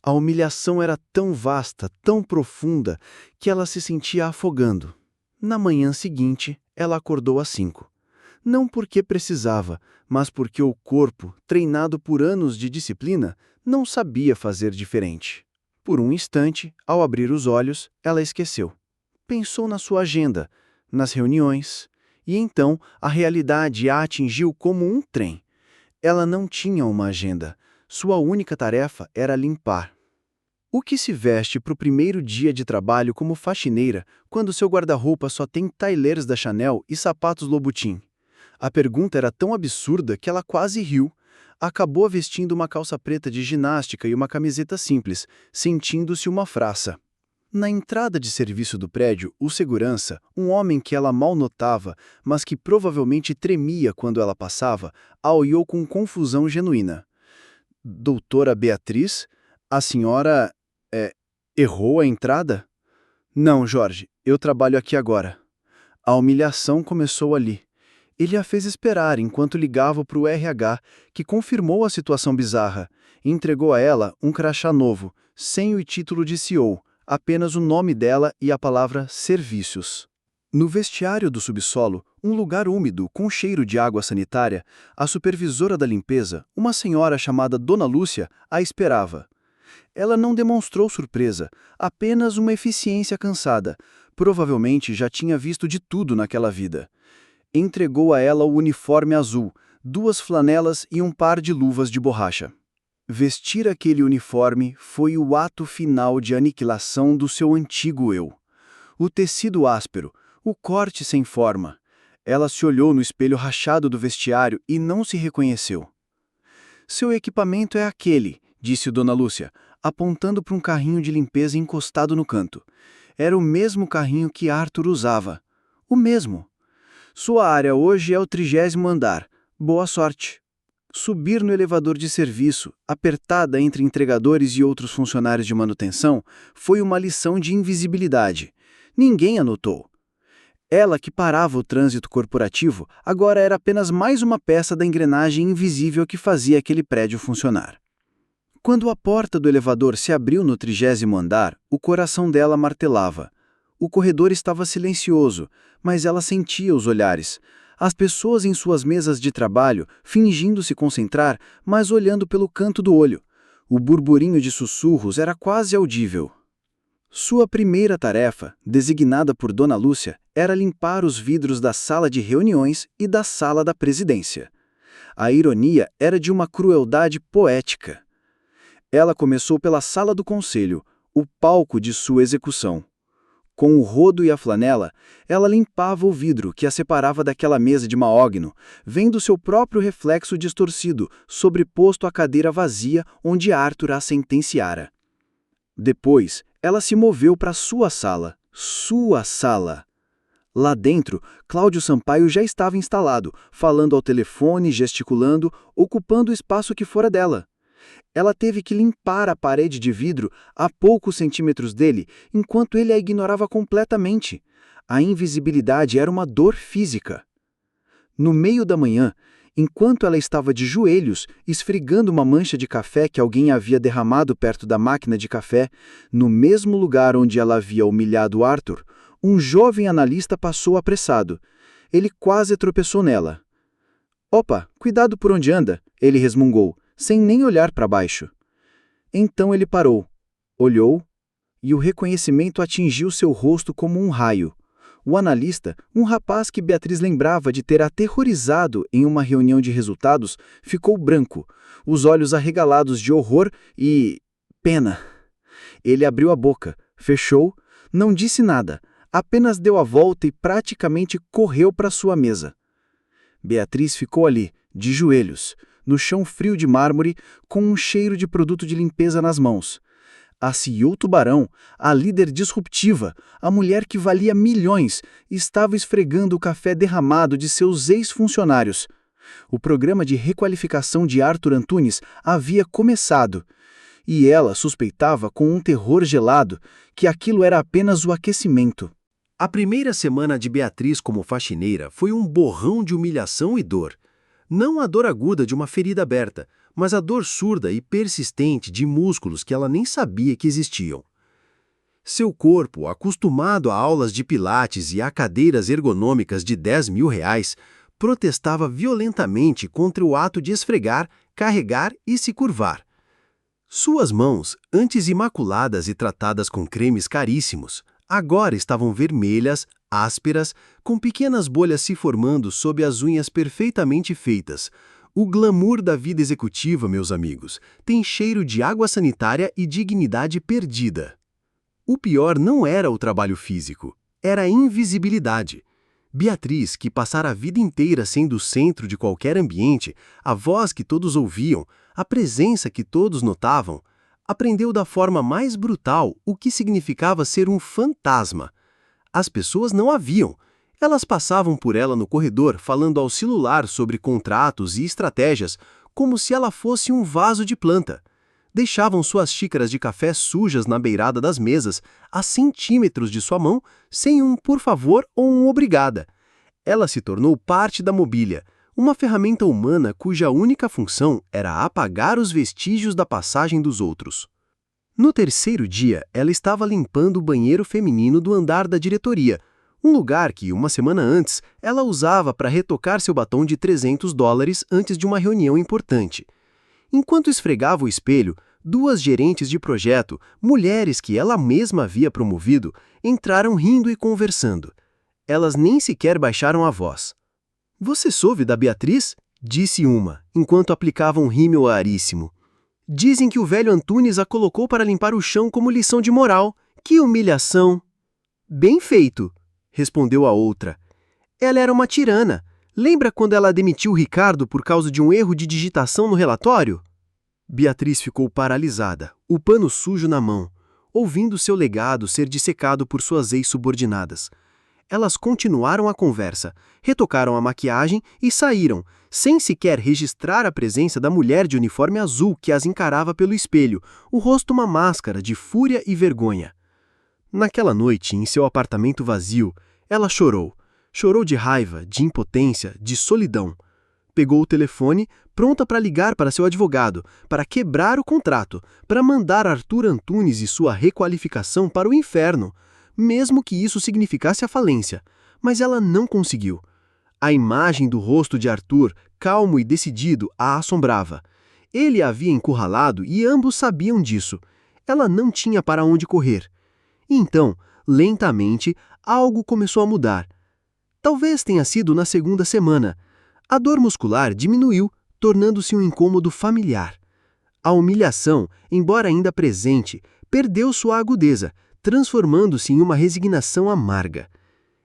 [SPEAKER 4] A humilhação era tão vasta, tão profunda, que ela se sentia afogando. Na manhã seguinte, ela acordou às 5. Não porque precisava, mas porque o corpo, treinado por anos de disciplina, não sabia fazer diferente. Por um instante, ao abrir os olhos, ela esqueceu. Pensou na sua agenda, nas reuniões, e então a realidade a atingiu como um trem. Ela não tinha uma agenda. Sua única tarefa era limpar. O que se veste para o primeiro dia de trabalho como faxineira quando seu guarda-roupa só tem tailers da Chanel e sapatos Louboutin?
[SPEAKER 3] A pergunta era tão absurda que ela quase riu. Acabou vestindo uma calça preta de ginástica e uma camiseta simples, sentindo-se uma frassa. Na entrada de serviço do prédio, o segurança, um homem que ela mal notava, mas que provavelmente tremia quando ela passava, a olhou com confusão genuína. Doutora Beatriz, a senhora, errou a entrada? Não, Jorge, eu trabalho aqui agora. A humilhação começou ali. Ele a fez esperar enquanto ligava para o RH, que confirmou a situação bizarra, e entregou a ela um crachá novo, sem o título de CEO, apenas o nome dela e a palavra serviços. No vestiário do subsolo, um lugar úmido com cheiro de água sanitária, a supervisora da limpeza, uma senhora chamada Dona Lúcia, a esperava. Ela não demonstrou surpresa, apenas uma eficiência cansada. Provavelmente já tinha visto de tudo naquela vida. Entregou a ela o uniforme azul, 2 flanelas e um par de luvas de borracha. Vestir aquele uniforme foi o ato final de aniquilação do seu antigo eu. O tecido áspero, o corte sem forma. Ela se olhou no espelho rachado do vestiário e não se reconheceu. Seu equipamento é aquele, disse Dona Lúcia, apontando para um carrinho de limpeza encostado no canto. Era o mesmo carrinho que Arthur usava. O mesmo. Sua área hoje é o 30º andar. Boa sorte. Subir no elevador de serviço, apertada entre entregadores e outros funcionários de manutenção, foi uma lição de invisibilidade. Ninguém a notou. Ela, que parava o trânsito corporativo, agora era apenas mais uma peça da engrenagem invisível que fazia aquele prédio funcionar. Quando a porta do elevador se abriu no 30º andar, o coração dela martelava. O corredor estava silencioso, mas ela sentia os olhares. As pessoas em suas mesas de trabalho, fingindo se concentrar, mas olhando pelo canto do olho. O burburinho de sussurros era quase audível. Sua primeira tarefa, designada por Dona Lúcia, era limpar os vidros da sala de reuniões e da sala da presidência. A ironia era de uma crueldade poética. Ela começou pela sala do conselho, o palco de sua execução. Com o rodo e a flanela, ela limpava o vidro que a separava daquela mesa de maógno, vendo seu próprio reflexo distorcido, sobreposto à cadeira vazia onde Arthur a sentenciara. Depois, ela se moveu para sua sala. Sua sala! Lá dentro, Cláudio Sampaio já estava instalado, falando ao telefone, gesticulando, ocupando o espaço que fora dela. Ela teve que limpar a parede de vidro a poucos centímetros dele, enquanto ele a ignorava completamente. A invisibilidade era uma dor física. No meio da manhã, enquanto ela estava de joelhos, esfregando uma mancha de café que alguém havia derramado perto da máquina de café, no mesmo lugar onde ela havia humilhado Arthur, um jovem analista passou apressado. Ele quase tropeçou nela. Opa, cuidado por onde anda, ele resmungou, sem nem olhar para baixo. Então ele parou, olhou, e o reconhecimento atingiu seu rosto como um raio. O analista, um rapaz que Beatriz lembrava de ter aterrorizado em uma reunião de resultados, ficou branco, os olhos arregalados de horror e pena. Ele abriu a boca, fechou, não disse nada, apenas deu a volta e praticamente correu para sua mesa. Beatriz ficou ali, de joelhos, no chão frio de mármore, com um cheiro de produto de limpeza nas mãos. A CEO Tubarão, a líder disruptiva, a mulher que valia milhões, estava esfregando o café derramado de seus ex-funcionários. O programa de requalificação de Arthur Antunes havia começado, e ela suspeitava com um terror gelado que aquilo era apenas o aquecimento.
[SPEAKER 2] A primeira semana de Beatriz como faxineira foi um borrão de humilhação e dor. Não a dor aguda de uma ferida aberta, mas a dor surda e persistente de músculos que ela nem sabia que existiam. Seu corpo, acostumado a aulas de pilates e a cadeiras ergonômicas de R$10.000, protestava violentamente contra o ato de esfregar, carregar e se curvar. Suas mãos, antes imaculadas e tratadas com cremes caríssimos, agora estavam vermelhas, ásperas, com pequenas bolhas se formando sob as unhas perfeitamente feitas. O glamour da vida executiva, meus amigos, tem cheiro de água sanitária e dignidade perdida. O pior não era o trabalho físico, era a invisibilidade.
[SPEAKER 3] Beatriz, que passara a vida inteira sendo o centro de qualquer ambiente, a voz que todos ouviam, a presença que todos notavam, aprendeu da forma mais brutal o que significava ser um fantasma. As pessoas não a viam. Elas passavam por ela no corredor falando ao celular sobre contratos e estratégias, como se ela fosse um vaso de planta. Deixavam suas xícaras de café sujas na beirada das mesas, a centímetros de sua mão, sem um por favor ou um obrigada. Ela se tornou parte da mobília, uma ferramenta humana cuja única função era apagar os vestígios da passagem dos outros. No terceiro dia, ela estava limpando o banheiro feminino do andar da diretoria, um lugar que, uma semana antes, ela usava para retocar seu batom de $300 antes de uma reunião importante. Enquanto esfregava o espelho, duas gerentes de projeto, mulheres que ela mesma havia promovido, entraram rindo e conversando. Elas nem sequer baixaram a voz. "Você soube da Beatriz?" disse uma, enquanto aplicava um rímel aríssimo. "Dizem que o velho Antunes a colocou para limpar o chão como lição de moral. Que humilhação!" "Bem feito!" respondeu a outra. "Ela era uma tirana. Lembra quando ela demitiu o Ricardo por causa de um erro de digitação no relatório?" Beatriz ficou paralisada, o pano sujo na mão, ouvindo seu legado ser dissecado por suas ex-subordinadas. Elas continuaram a conversa, retocaram a maquiagem e saíram, sem sequer registrar a presença da mulher de uniforme azul que as encarava pelo espelho, o rosto uma máscara de fúria e vergonha. Naquela noite, em seu apartamento vazio, ela chorou. Chorou de raiva, de impotência, de solidão. Pegou o telefone, pronta para ligar para seu advogado, para quebrar o contrato, para mandar Arthur Antunes e sua requalificação para o inferno, mesmo que isso significasse a falência. Mas ela não conseguiu. A imagem do rosto de Arthur, calmo e decidido, a assombrava. Ele a havia encurralado e ambos sabiam disso. Ela não tinha para onde correr. Então, lentamente, algo começou a mudar. Talvez tenha sido na segunda semana. A dor muscular diminuiu, tornando-se um incômodo familiar. A humilhação, embora ainda presente, perdeu sua agudeza, transformando-se em uma resignação amarga.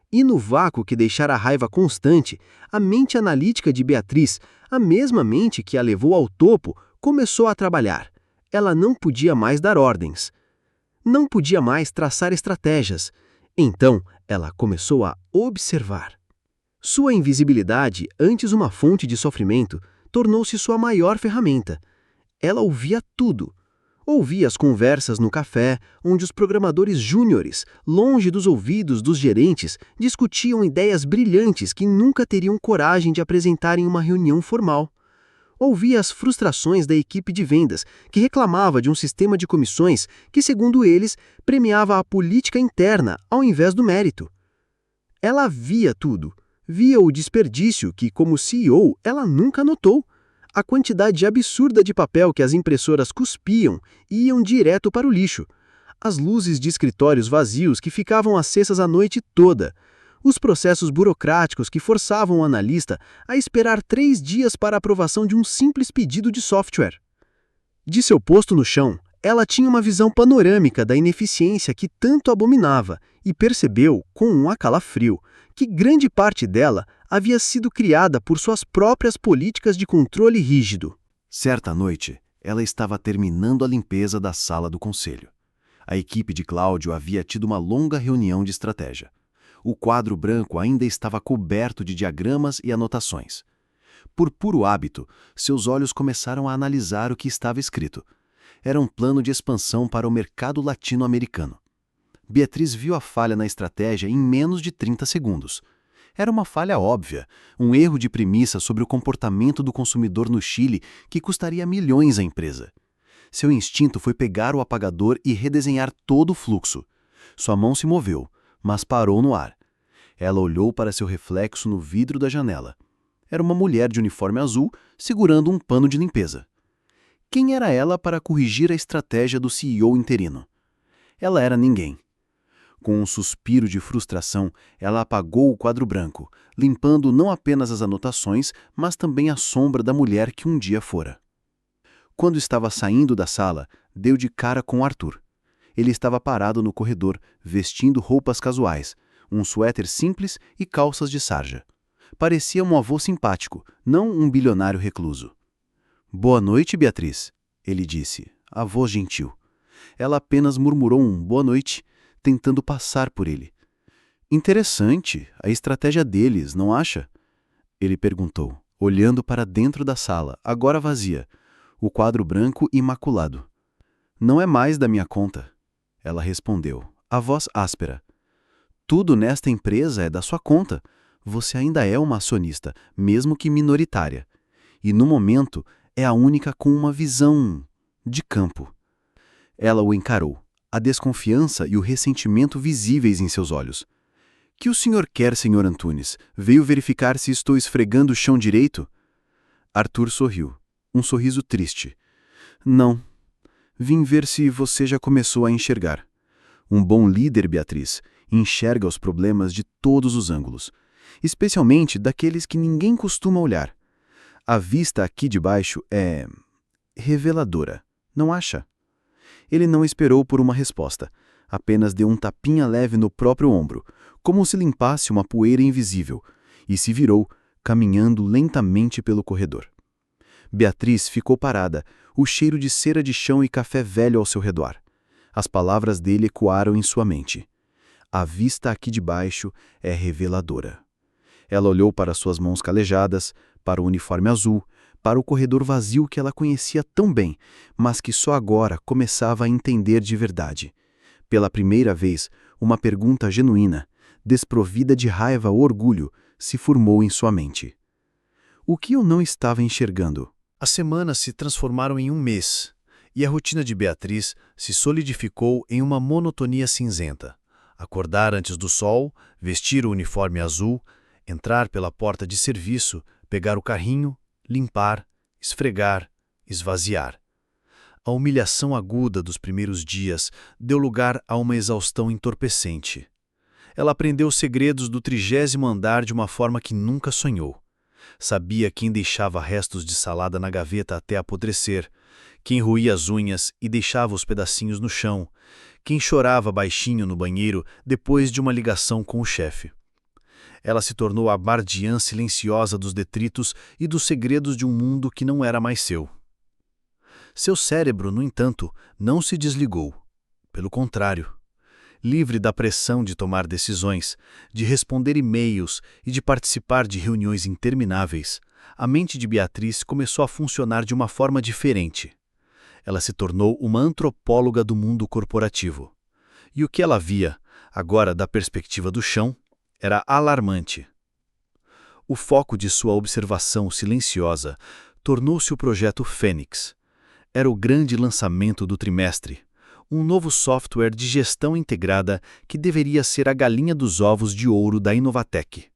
[SPEAKER 3] E no vácuo que deixara a raiva constante, a mente analítica de Beatriz, a mesma mente que a levou ao topo, começou a trabalhar. Ela não podia mais dar ordens. Não podia mais traçar estratégias. Então, ela começou a observar. Sua invisibilidade, antes uma fonte de sofrimento, tornou-se sua maior ferramenta. Ela ouvia tudo. Ouvia as conversas no café, onde os programadores júniores, longe dos ouvidos dos gerentes, discutiam ideias brilhantes que nunca teriam coragem de apresentar em uma reunião formal. Ouvia as frustrações da equipe de vendas, que reclamava de um sistema de comissões que, segundo eles, premiava a política interna ao invés do mérito. Ela via tudo. Via o desperdício que, como CEO, ela nunca notou. A quantidade absurda de papel que as impressoras cuspiam e iam direto para o lixo. As luzes de escritórios vazios que ficavam acesas a noite toda. Os processos burocráticos que forçavam o analista a esperar 3 dias para a aprovação de um simples pedido de software. De seu posto no chão, ela tinha uma visão panorâmica da ineficiência que tanto abominava e percebeu, com um acalafrio, que grande parte dela havia sido criada por suas próprias políticas de controle rígido.
[SPEAKER 4] Certa noite, ela estava terminando a limpeza da sala do conselho. A equipe de Cláudio havia tido uma longa reunião de estratégia. O quadro branco ainda estava coberto de diagramas e anotações. Por puro hábito, seus olhos começaram a analisar o que estava escrito. Era um plano de expansão para o mercado latino-americano. Beatriz viu a falha na estratégia em menos de 30 segundos. Era uma falha óbvia, um erro de premissa sobre o comportamento do consumidor no Chile que custaria milhões à empresa. Seu instinto foi pegar o apagador e redesenhar todo o fluxo. Sua mão se moveu, mas parou no ar. Ela olhou para seu reflexo no vidro da janela. Era uma mulher de uniforme azul segurando um pano de limpeza. Quem era ela para corrigir a estratégia do CEO interino? Ela era ninguém. Com um suspiro de frustração, ela apagou o quadro branco, limpando não apenas as anotações, mas também a sombra da mulher que um dia fora. Quando estava saindo da sala, deu de cara com Arthur. Ele estava parado no corredor, vestindo roupas casuais, um suéter simples e calças de sarja. Parecia um avô simpático, não um bilionário recluso. "Boa noite, Beatriz", ele disse, a voz gentil. Ela apenas murmurou um boa noite, tentando passar por ele. "Interessante a estratégia deles, não acha?" Ele perguntou, olhando para dentro da sala, agora vazia, o quadro branco imaculado. "Não é mais da minha conta", ela respondeu, a voz áspera. "Tudo nesta empresa é da sua conta. Você ainda é uma acionista, mesmo que minoritária. E no momento é a única com uma visão de campo." Ela o encarou, a desconfiança e o ressentimento visíveis em seus olhos. "Que o senhor quer, Sr. Antunes? Veio verificar se estou esfregando o chão direito?" Arthur sorriu, um sorriso triste. "Não. Vim ver se você já começou a enxergar. Um bom líder, Beatriz, enxerga os problemas de todos os ângulos, especialmente daqueles que ninguém costuma olhar. A vista aqui de baixo é reveladora, não acha?" Ele não esperou por uma resposta, apenas deu um tapinha leve no próprio ombro, como se limpasse uma poeira invisível, e se virou, caminhando lentamente pelo corredor. Beatriz ficou parada, o cheiro de cera de chão e café velho ao seu redor. As palavras dele ecoaram em sua mente. "A vista aqui de baixo é reveladora." Ela olhou para suas mãos calejadas, para o uniforme azul, para o corredor vazio que ela conhecia tão bem, mas que só agora começava a entender de verdade. Pela primeira vez, uma pergunta genuína, desprovida de raiva ou orgulho, se formou em sua mente. O que eu não estava enxergando?
[SPEAKER 3] As semanas se transformaram em um mês, e a rotina de Beatriz se solidificou em uma monotonia cinzenta. Acordar antes do sol, vestir o uniforme azul, entrar pela porta de serviço, pegar o carrinho, limpar, esfregar, esvaziar. A humilhação aguda dos primeiros dias deu lugar a uma exaustão entorpecente. Ela aprendeu os segredos do 30º andar de uma forma que nunca sonhou. Sabia quem deixava restos de salada na gaveta até apodrecer, quem roía as unhas e deixava os pedacinhos no chão, quem chorava baixinho no banheiro depois de uma ligação com o chefe. Ela se tornou a guardiã silenciosa dos detritos e dos segredos de um mundo que não era mais seu. Seu cérebro, no entanto, não se desligou. Pelo contrário. Livre da pressão de tomar decisões, de responder e-mails e de participar de reuniões intermináveis, a mente de Beatriz começou a funcionar de uma forma diferente. Ela se tornou uma antropóloga do mundo corporativo. E o que ela via, agora da perspectiva do chão, era alarmante. O foco de sua observação silenciosa tornou-se o projeto Fênix. Era o grande lançamento do trimestre, um novo software de gestão integrada que deveria ser a galinha dos ovos de ouro da Inovatec.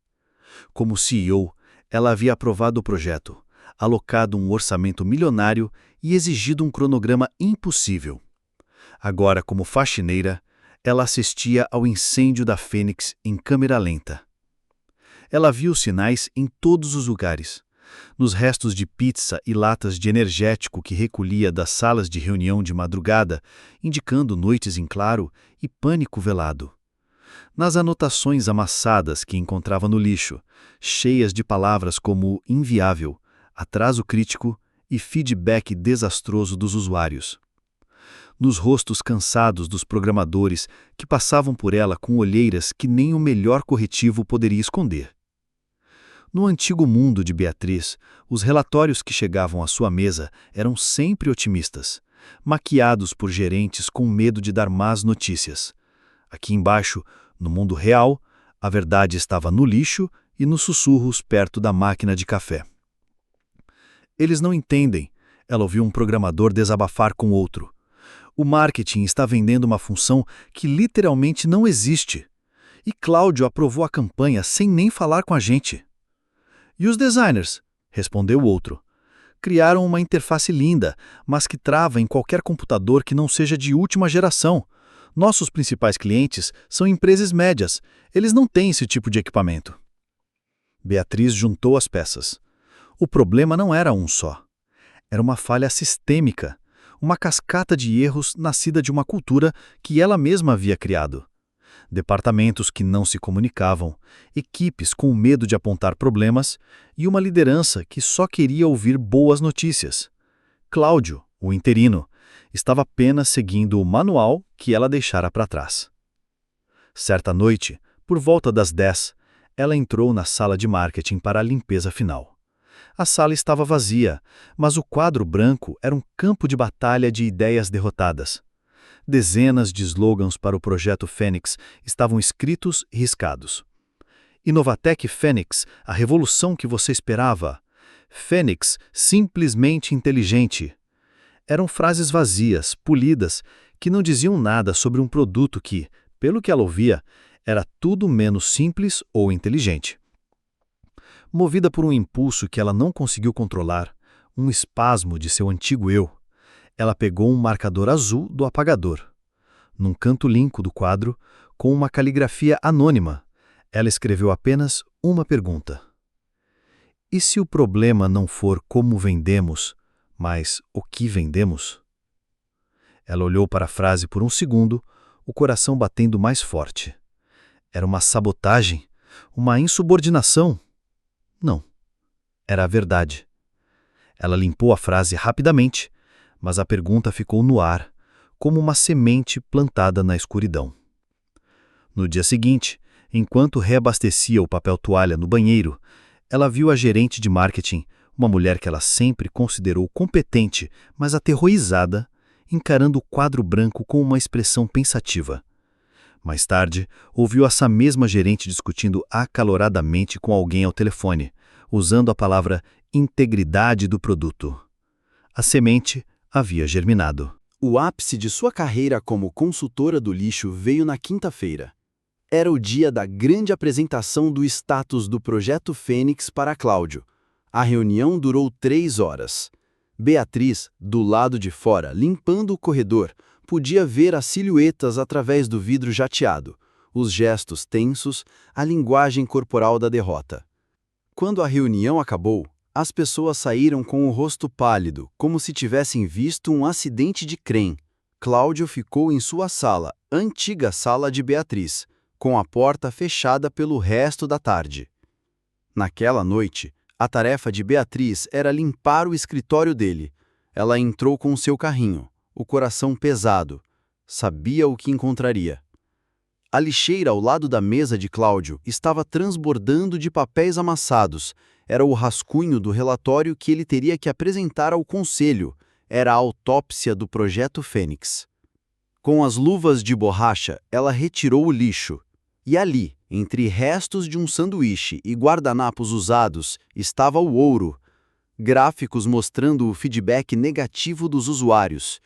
[SPEAKER 3] Como CEO, ela havia aprovado o projeto, alocado um orçamento milionário e exigido um cronograma impossível. Agora, como faxineira, ela assistia ao incêndio da Fênix em câmera lenta. Ela viu sinais em todos os lugares. Nos restos de pizza e latas de energético que recolhia das salas de reunião de madrugada, indicando noites em claro e pânico velado. Nas anotações amassadas que encontrava no lixo, cheias de palavras como inviável, atraso crítico e feedback desastroso dos usuários. Nos rostos cansados dos programadores que passavam por ela com olheiras que nem o melhor corretivo poderia esconder. No antigo mundo de Beatriz, os relatórios que chegavam à sua mesa eram sempre otimistas, maquiados por gerentes com medo de dar más notícias. Aqui embaixo, no mundo real, a verdade estava no lixo e nos sussurros perto da máquina de café. Eles não entendem, ela ouviu um programador desabafar com outro. O marketing está vendendo uma função que literalmente não existe. E Cláudio aprovou a campanha sem nem falar com a gente. E os designers? Respondeu o outro. Criaram uma interface linda, mas que trava em qualquer computador que não seja de última geração. Nossos principais clientes são empresas médias. Eles não têm esse tipo de equipamento. Beatriz juntou as peças. O problema não era um só. Era uma falha sistêmica, uma cascata de erros nascida de uma cultura que ela mesma havia criado.
[SPEAKER 2] departamentos que não se comunicavam, equipes com medo de apontar problemas e uma liderança que só queria ouvir boas notícias. Cláudio, o interino, estava apenas seguindo o manual que ela deixara para trás. Certa noite, por volta das 10, ela entrou na sala de marketing para a limpeza final. A sala estava vazia, mas o quadro branco era um campo de batalha de ideias derrotadas. Dezenas de slogans para o projeto Fênix estavam escritos e riscados. Inovatec Fênix, a revolução que você esperava. Fênix, simplesmente inteligente. Eram frases vazias, polidas, que não diziam nada sobre um produto que, pelo que ela ouvia, era tudo menos simples ou inteligente. Movida por um impulso que ela não conseguiu controlar, um espasmo de seu antigo eu, ela pegou um marcador azul do apagador. Num canto limpo do quadro, com uma caligrafia anônima, ela escreveu apenas uma pergunta. E se o problema não for como vendemos, mas o que vendemos? Ela olhou para a frase por um segundo, o coração batendo mais forte. Era uma sabotagem? Uma insubordinação? Não. Era a verdade. Ela limpou a frase rapidamente, mas a pergunta ficou no ar, como uma semente plantada na escuridão. No dia seguinte, enquanto reabastecia o papel toalha no banheiro, ela viu a gerente de marketing, uma mulher que ela sempre considerou competente, mas aterrorizada, encarando o quadro branco com uma expressão pensativa. Mais tarde, ouviu essa mesma gerente discutindo acaloradamente com alguém ao telefone, usando a palavra integridade do produto. A semente havia germinado.
[SPEAKER 3] O ápice de sua carreira como consultora do lixo veio na quinta-feira. Era o dia da grande apresentação do status do Projeto Fênix para Cláudio. A reunião durou 3 horas. Beatriz, do lado de fora, limpando o corredor, podia ver as silhuetas através do vidro jateado, os gestos tensos, a linguagem corporal da derrota. Quando a reunião acabou, as pessoas saíram com o rosto pálido, como se tivessem visto um acidente de trem. Cláudio ficou em sua sala, antiga sala de Beatriz, com a porta fechada pelo resto da tarde. Naquela noite, a tarefa de Beatriz era limpar o escritório dele. Ela entrou com seu carrinho, o coração pesado. Sabia o que encontraria. A lixeira ao lado da mesa de Cláudio estava transbordando de papéis amassados. Era o rascunho do relatório que ele teria que apresentar ao conselho. Era a autópsia do Projeto Fênix. Com as luvas de borracha, ela retirou o lixo. E ali, entre restos de um sanduíche e guardanapos usados, estava o ouro. Gráficos mostrando o feedback negativo dos usuários.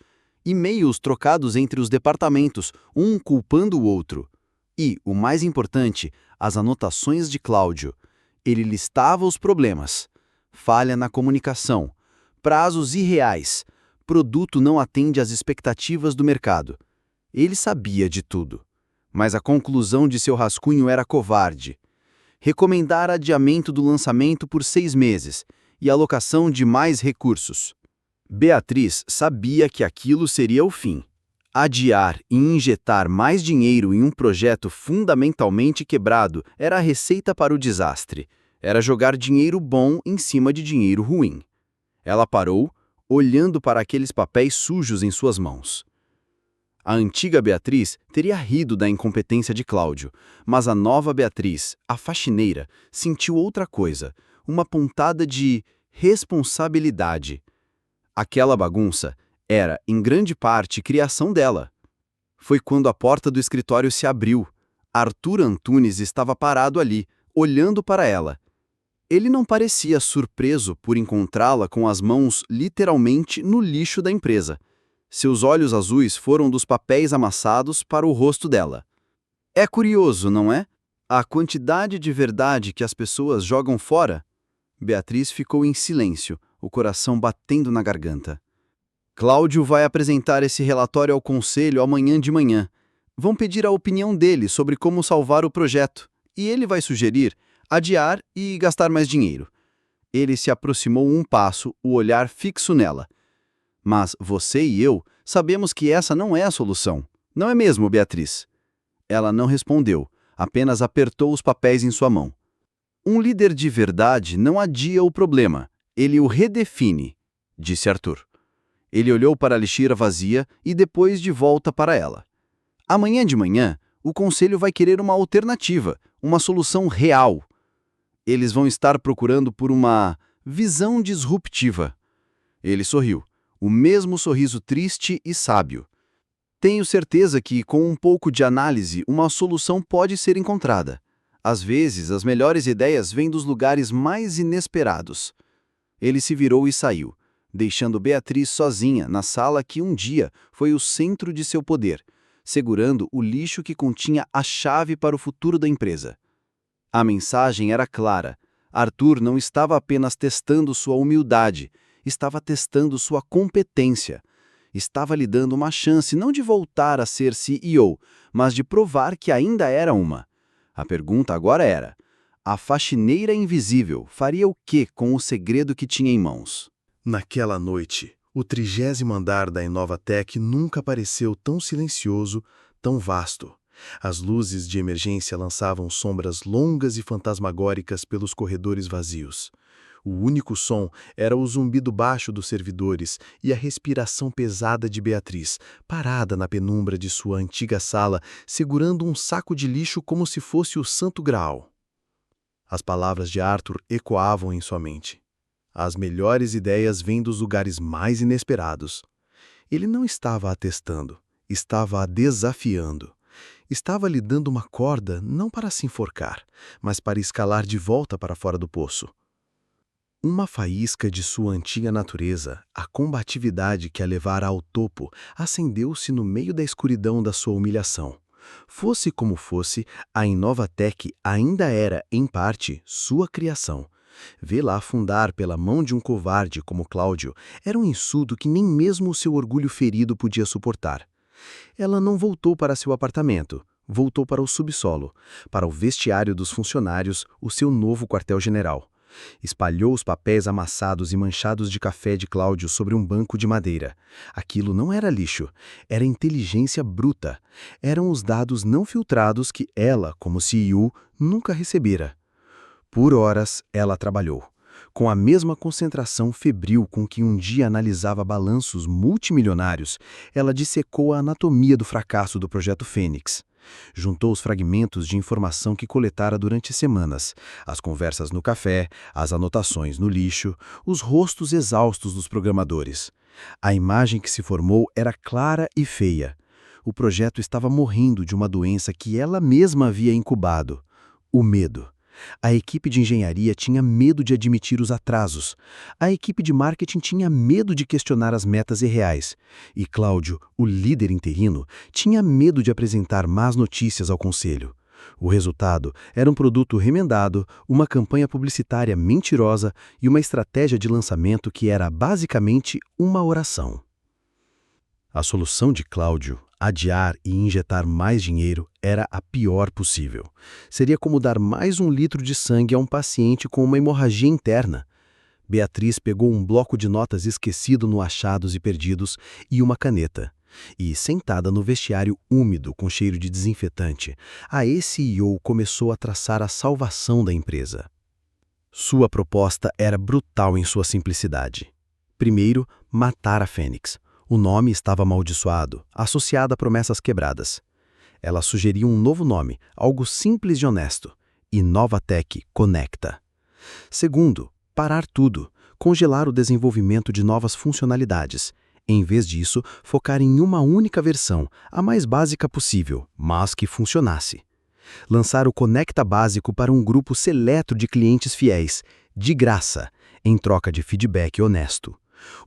[SPEAKER 3] E-mails trocados entre os departamentos, um culpando o outro. E, o mais importante, as anotações de Cláudio. Ele listava os problemas. Falha na comunicação. Prazos irreais. Produto não atende às expectativas do mercado. Ele sabia de tudo. Mas a conclusão de seu rascunho era covarde. Recomendar adiamento do lançamento por 6 meses e alocação de mais recursos. Beatriz sabia que aquilo seria o fim. Adiar e injetar mais dinheiro em um projeto fundamentalmente quebrado era a receita para o desastre. Era jogar dinheiro bom em cima de dinheiro ruim. Ela parou, olhando para aqueles papéis sujos em suas mãos. A antiga Beatriz teria rido da incompetência de Cláudio, mas a nova Beatriz, a faxineira, sentiu outra coisa, uma pontada de responsabilidade. Aquela bagunça era, em grande parte, criação dela. Foi quando a porta do escritório se abriu. Arthur Antunes estava parado ali, olhando para ela. Ele não parecia surpreso por encontrá-la com as mãos literalmente no lixo da empresa. Seus olhos azuis foram dos papéis amassados para o rosto dela. É curioso, não é? A quantidade de verdade que as pessoas jogam fora. Beatriz ficou em silêncio, o coração batendo na garganta. Cláudio vai apresentar esse relatório ao conselho amanhã de manhã. Vão pedir a opinião dele sobre como salvar o projeto, e ele vai sugerir adiar e gastar mais dinheiro. Ele se aproximou um passo, o olhar fixo nela. Mas você e eu sabemos que essa não é a solução. Não é mesmo, Beatriz?
[SPEAKER 2] Ela não respondeu, apenas apertou os papéis em sua mão. Um líder de verdade não adia o problema, ele o redefine, disse Arthur. Ele olhou para a lixeira vazia e depois de volta para ela. Amanhã de manhã, o conselho vai querer uma alternativa, uma solução real. Eles vão estar procurando por uma visão disruptiva. Ele sorriu, o mesmo sorriso triste e sábio. Tenho certeza que, com um pouco de análise, uma solução pode ser encontrada. Às vezes, as melhores ideias vêm dos lugares mais inesperados. Ele se virou e saiu, deixando Beatriz sozinha na sala que um dia foi o centro de seu poder, segurando o lixo que continha a chave para o futuro da empresa. A mensagem era clara. Arthur não estava apenas testando sua humildade, estava testando sua competência. Estava lhe dando uma chance não de voltar a ser CEO, mas de provar que ainda era uma. A pergunta agora era: a faxineira invisível faria o quê com o segredo que tinha em mãos?
[SPEAKER 1] Naquela noite, o 30º andar da Inovatec nunca pareceu tão silencioso, tão vasto. As luzes de emergência lançavam sombras longas e fantasmagóricas pelos corredores vazios. O único som era o zumbido baixo dos servidores e a respiração pesada de Beatriz, parada na penumbra de sua antiga sala, segurando um saco de lixo como se fosse o Santo Graal. As palavras de Arthur ecoavam em sua mente. As melhores ideias vêm dos lugares mais inesperados. Ele não estava a testando, estava a desafiando. Estava lhe dando uma corda não para se enforcar, mas para escalar de volta para fora do poço. Uma faísca de sua antiga natureza, a combatividade que a levara ao topo, acendeu-se no meio da escuridão da sua humilhação. Fosse como fosse, a Inovatec ainda era, em parte, sua criação. Vê-la afundar pela mão de um covarde como Cláudio era um insulto que nem mesmo o seu orgulho ferido podia suportar. Ela não voltou para seu apartamento, voltou para o subsolo, para o vestiário dos funcionários, o seu novo quartel-general. Espalhou os papéis amassados e manchados de café de Cláudio sobre um banco de madeira. Aquilo não era lixo, era inteligência bruta. Eram os dados não filtrados que ela, como CEO, nunca recebera. Por horas, ela trabalhou, com a mesma concentração febril com que um dia analisava balanços multimilionários. Ela dissecou a anatomia do fracasso do Projeto Fênix. Juntou os fragmentos de informação que coletara durante semanas, as conversas no café, as anotações no lixo, os rostos exaustos dos programadores. A imagem que se formou era clara e feia. O projeto estava morrendo de uma doença que ela mesma havia incubado: o medo. A equipe de engenharia tinha medo de admitir os atrasos. A equipe de marketing tinha medo de questionar as metas irreais. E Cláudio, o líder interino, tinha medo de apresentar más notícias ao conselho. O resultado era um produto remendado, uma campanha publicitária mentirosa e uma estratégia de lançamento que era basicamente uma oração. A solução de Cláudio, adiar e injetar mais dinheiro, era a pior possível. Seria como dar mais 1 litro de sangue a um paciente com uma hemorragia interna. Beatriz pegou um bloco de notas esquecido no Achados e Perdidos e uma caneta. E, sentada no vestiário úmido com cheiro de desinfetante, a ex-CEO começou a traçar a salvação da empresa. Sua proposta era brutal em sua simplicidade. Primeiro, matar a Fênix. O nome estava amaldiçoado, associado a promessas quebradas. Ela sugeriu um novo nome, algo simples e honesto: Inovatec Conecta. Segundo, parar tudo, congelar o desenvolvimento de novas funcionalidades. Em vez disso, focar em uma única versão, a mais básica possível, mas que funcionasse. Lançar o Conecta básico para um grupo seleto de clientes fiéis, de graça, em troca de feedback honesto.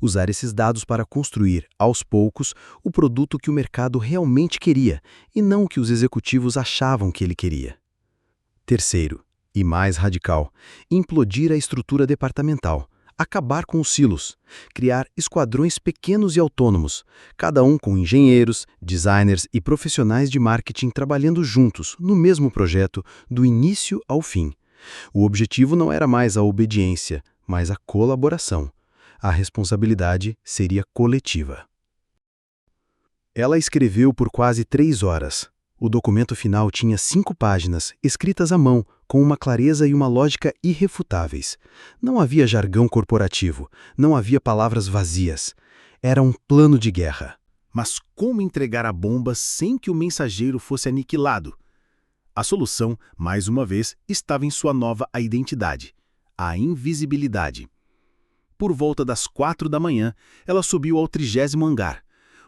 [SPEAKER 1] Usar esses dados para construir, aos poucos, o produto que o mercado realmente queria e não o que os executivos achavam que ele queria. Terceiro, e mais radical, implodir a estrutura departamental, acabar com os silos, criar esquadrões pequenos e autônomos, cada um com engenheiros, designers e profissionais de marketing trabalhando juntos no mesmo projeto, do início ao fim. O objetivo não era mais a obediência, mas a colaboração. A responsabilidade seria coletiva. Ela escreveu por quase 3 horas.
[SPEAKER 4] O documento final tinha 5 páginas, escritas à mão, com uma clareza e uma lógica irrefutáveis. Não havia jargão corporativo, não havia palavras vazias. Era um plano de guerra.
[SPEAKER 1] Mas como entregar a bomba sem que o mensageiro fosse aniquilado? A solução, mais uma vez, estava em sua nova identidade, a invisibilidade. Por volta das 4 da manhã, ela subiu ao 30º andar.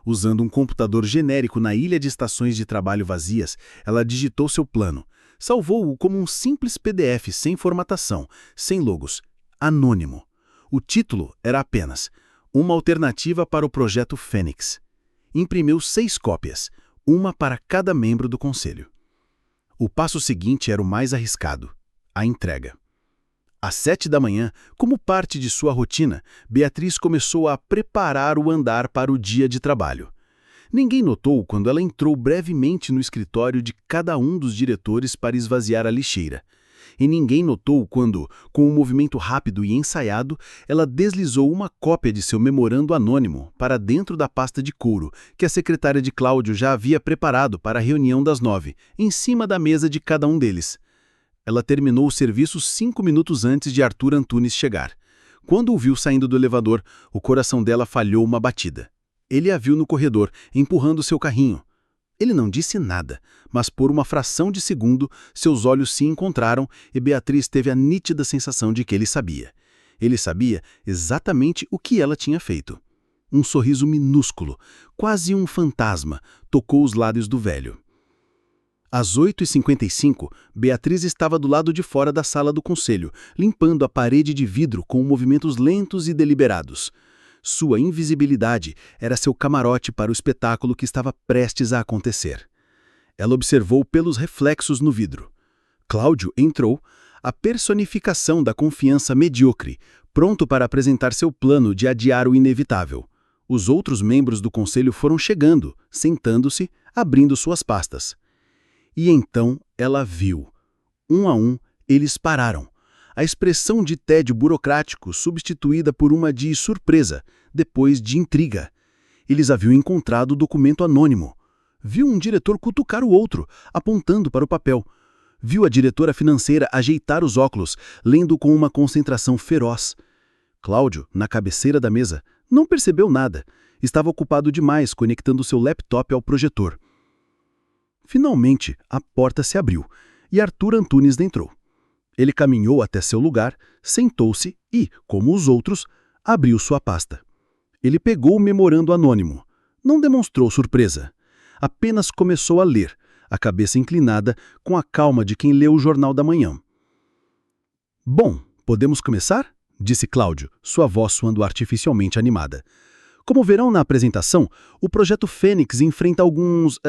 [SPEAKER 1] Usando um computador genérico na ilha de estações de trabalho vazias, ela digitou seu plano. Salvou-o como um simples PDF sem formatação, sem logos, anônimo. O título era apenas Uma Alternativa para o Projeto Fênix. Imprimiu 6 cópias, uma para cada membro do conselho. O passo seguinte era o mais arriscado, a entrega. Às 7 da manhã, como parte de sua rotina, Beatriz começou a preparar o andar para o dia de trabalho. Ninguém notou quando ela entrou brevemente no escritório de cada um dos diretores para esvaziar a lixeira. E ninguém notou quando, com um movimento rápido e ensaiado, ela deslizou uma cópia de seu memorando anônimo para dentro da pasta de couro que a secretária de Cláudio já havia preparado para a reunião das 9, em cima da mesa de cada um deles. Ela terminou o serviço 5 minutos antes de Arthur Antunes chegar. Quando o viu saindo do elevador, o coração dela falhou uma batida. Ele a viu no corredor, empurrando seu carrinho. Ele não disse nada, mas por uma fração de segundo, seus olhos se encontraram e Beatriz teve a nítida sensação de que ele sabia. Ele sabia exatamente o que ela tinha feito. Um sorriso minúsculo, quase um fantasma, tocou os lábios do velho. Às 8h55, Beatriz estava do lado de fora da sala do conselho, limpando a parede de vidro com movimentos lentos e deliberados. Sua invisibilidade era seu camarote para o espetáculo que estava prestes a acontecer. Ela observou pelos reflexos no vidro. Cláudio entrou, a personificação da confiança medíocre, pronto para apresentar seu plano de adiar o inevitável. Os outros membros do conselho foram chegando, sentando-se, abrindo suas pastas. E então ela viu. Um a um, eles pararam. A expressão de tédio burocrático substituída por uma de surpresa, depois de intriga. Eles haviam encontrado o documento anônimo. Viu um diretor cutucar o outro, apontando para o papel. Viu a diretora financeira ajeitar os óculos, lendo com uma concentração feroz. Cláudio, na cabeceira da mesa, não percebeu nada. Estava ocupado demais conectando seu laptop ao projetor. Finalmente, a porta se abriu e Arthur Antunes entrou. Ele caminhou até seu lugar, sentou-se e, como os outros, abriu sua pasta. Ele pegou o memorando anônimo. Não demonstrou surpresa. Apenas começou a ler, a cabeça inclinada, com a calma de quem lê o jornal da manhã. Bom, podemos começar? Disse Cláudio, sua voz soando artificialmente animada. Como verão na apresentação, o projeto Fênix enfrenta alguns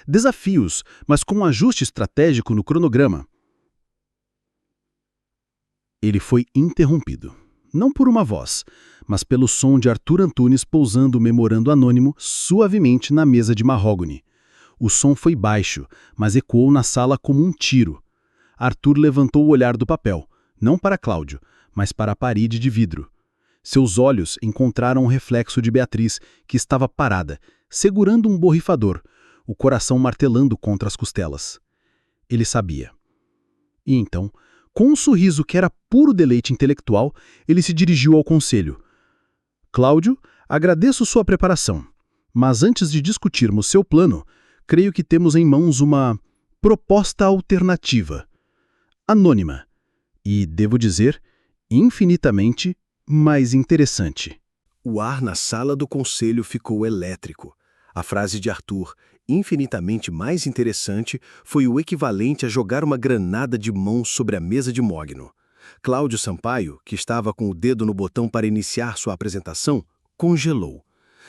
[SPEAKER 1] desafios, mas com um ajuste estratégico no cronograma. Ele foi interrompido, não por uma voz, mas pelo som de Arthur Antunes pousando o memorando anônimo suavemente na mesa de mahógani. O som foi baixo, mas ecoou na sala como um tiro. Arthur levantou o olhar do papel, não para Cláudio, mas para a parede de vidro. Seus olhos encontraram o reflexo de Beatriz, que estava parada, segurando um borrifador, o coração martelando contra as costelas. Ele sabia. E então, com um sorriso que era puro deleite intelectual, ele se dirigiu ao conselho. Cláudio, agradeço sua preparação, mas antes de discutirmos seu plano, creio que temos em mãos uma proposta alternativa, anônima, e, devo dizer, infinitamente mais interessante.
[SPEAKER 3] O ar na sala do conselho ficou elétrico. A frase de Arthur, infinitamente mais interessante, foi o equivalente a jogar uma granada de mão sobre a mesa de mogno. Cláudio Sampaio, que estava com o dedo no botão para iniciar sua apresentação, congelou.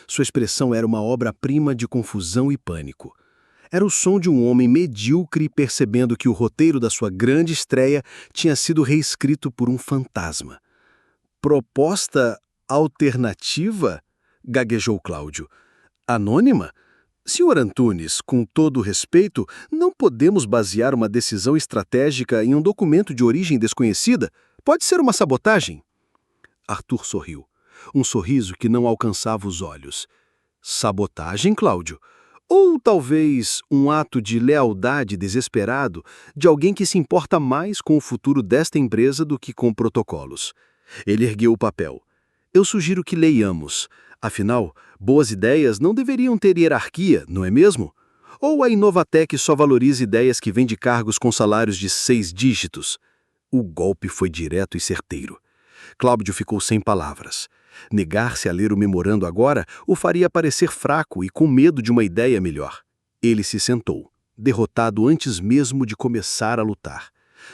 [SPEAKER 3] Sua expressão era uma obra-prima de confusão e pânico. Era o som de um homem medíocre percebendo que o roteiro da sua grande estreia tinha sido reescrito por um fantasma. Proposta alternativa? Gaguejou Cláudio. Anônima? Senhor Antunes, com todo o respeito, não podemos basear uma decisão estratégica em um documento de origem desconhecida? Pode ser uma sabotagem? Arthur sorriu. Um sorriso que não alcançava os olhos. Sabotagem, Cláudio? Ou talvez um ato de lealdade desesperado de alguém que se importa mais com o futuro desta empresa do que com protocolos. Ele ergueu o papel. Eu sugiro que leiamos. Afinal, boas ideias não deveriam ter hierarquia, não é mesmo? Ou a Inovatec só valoriza ideias que vêm de cargos com salários de 6 dígitos? O golpe foi direto e certeiro. Cláudio ficou sem palavras. Negar-se a ler o memorando agora o faria parecer fraco e com medo de uma ideia melhor. Ele se sentou, derrotado antes mesmo de começar a lutar.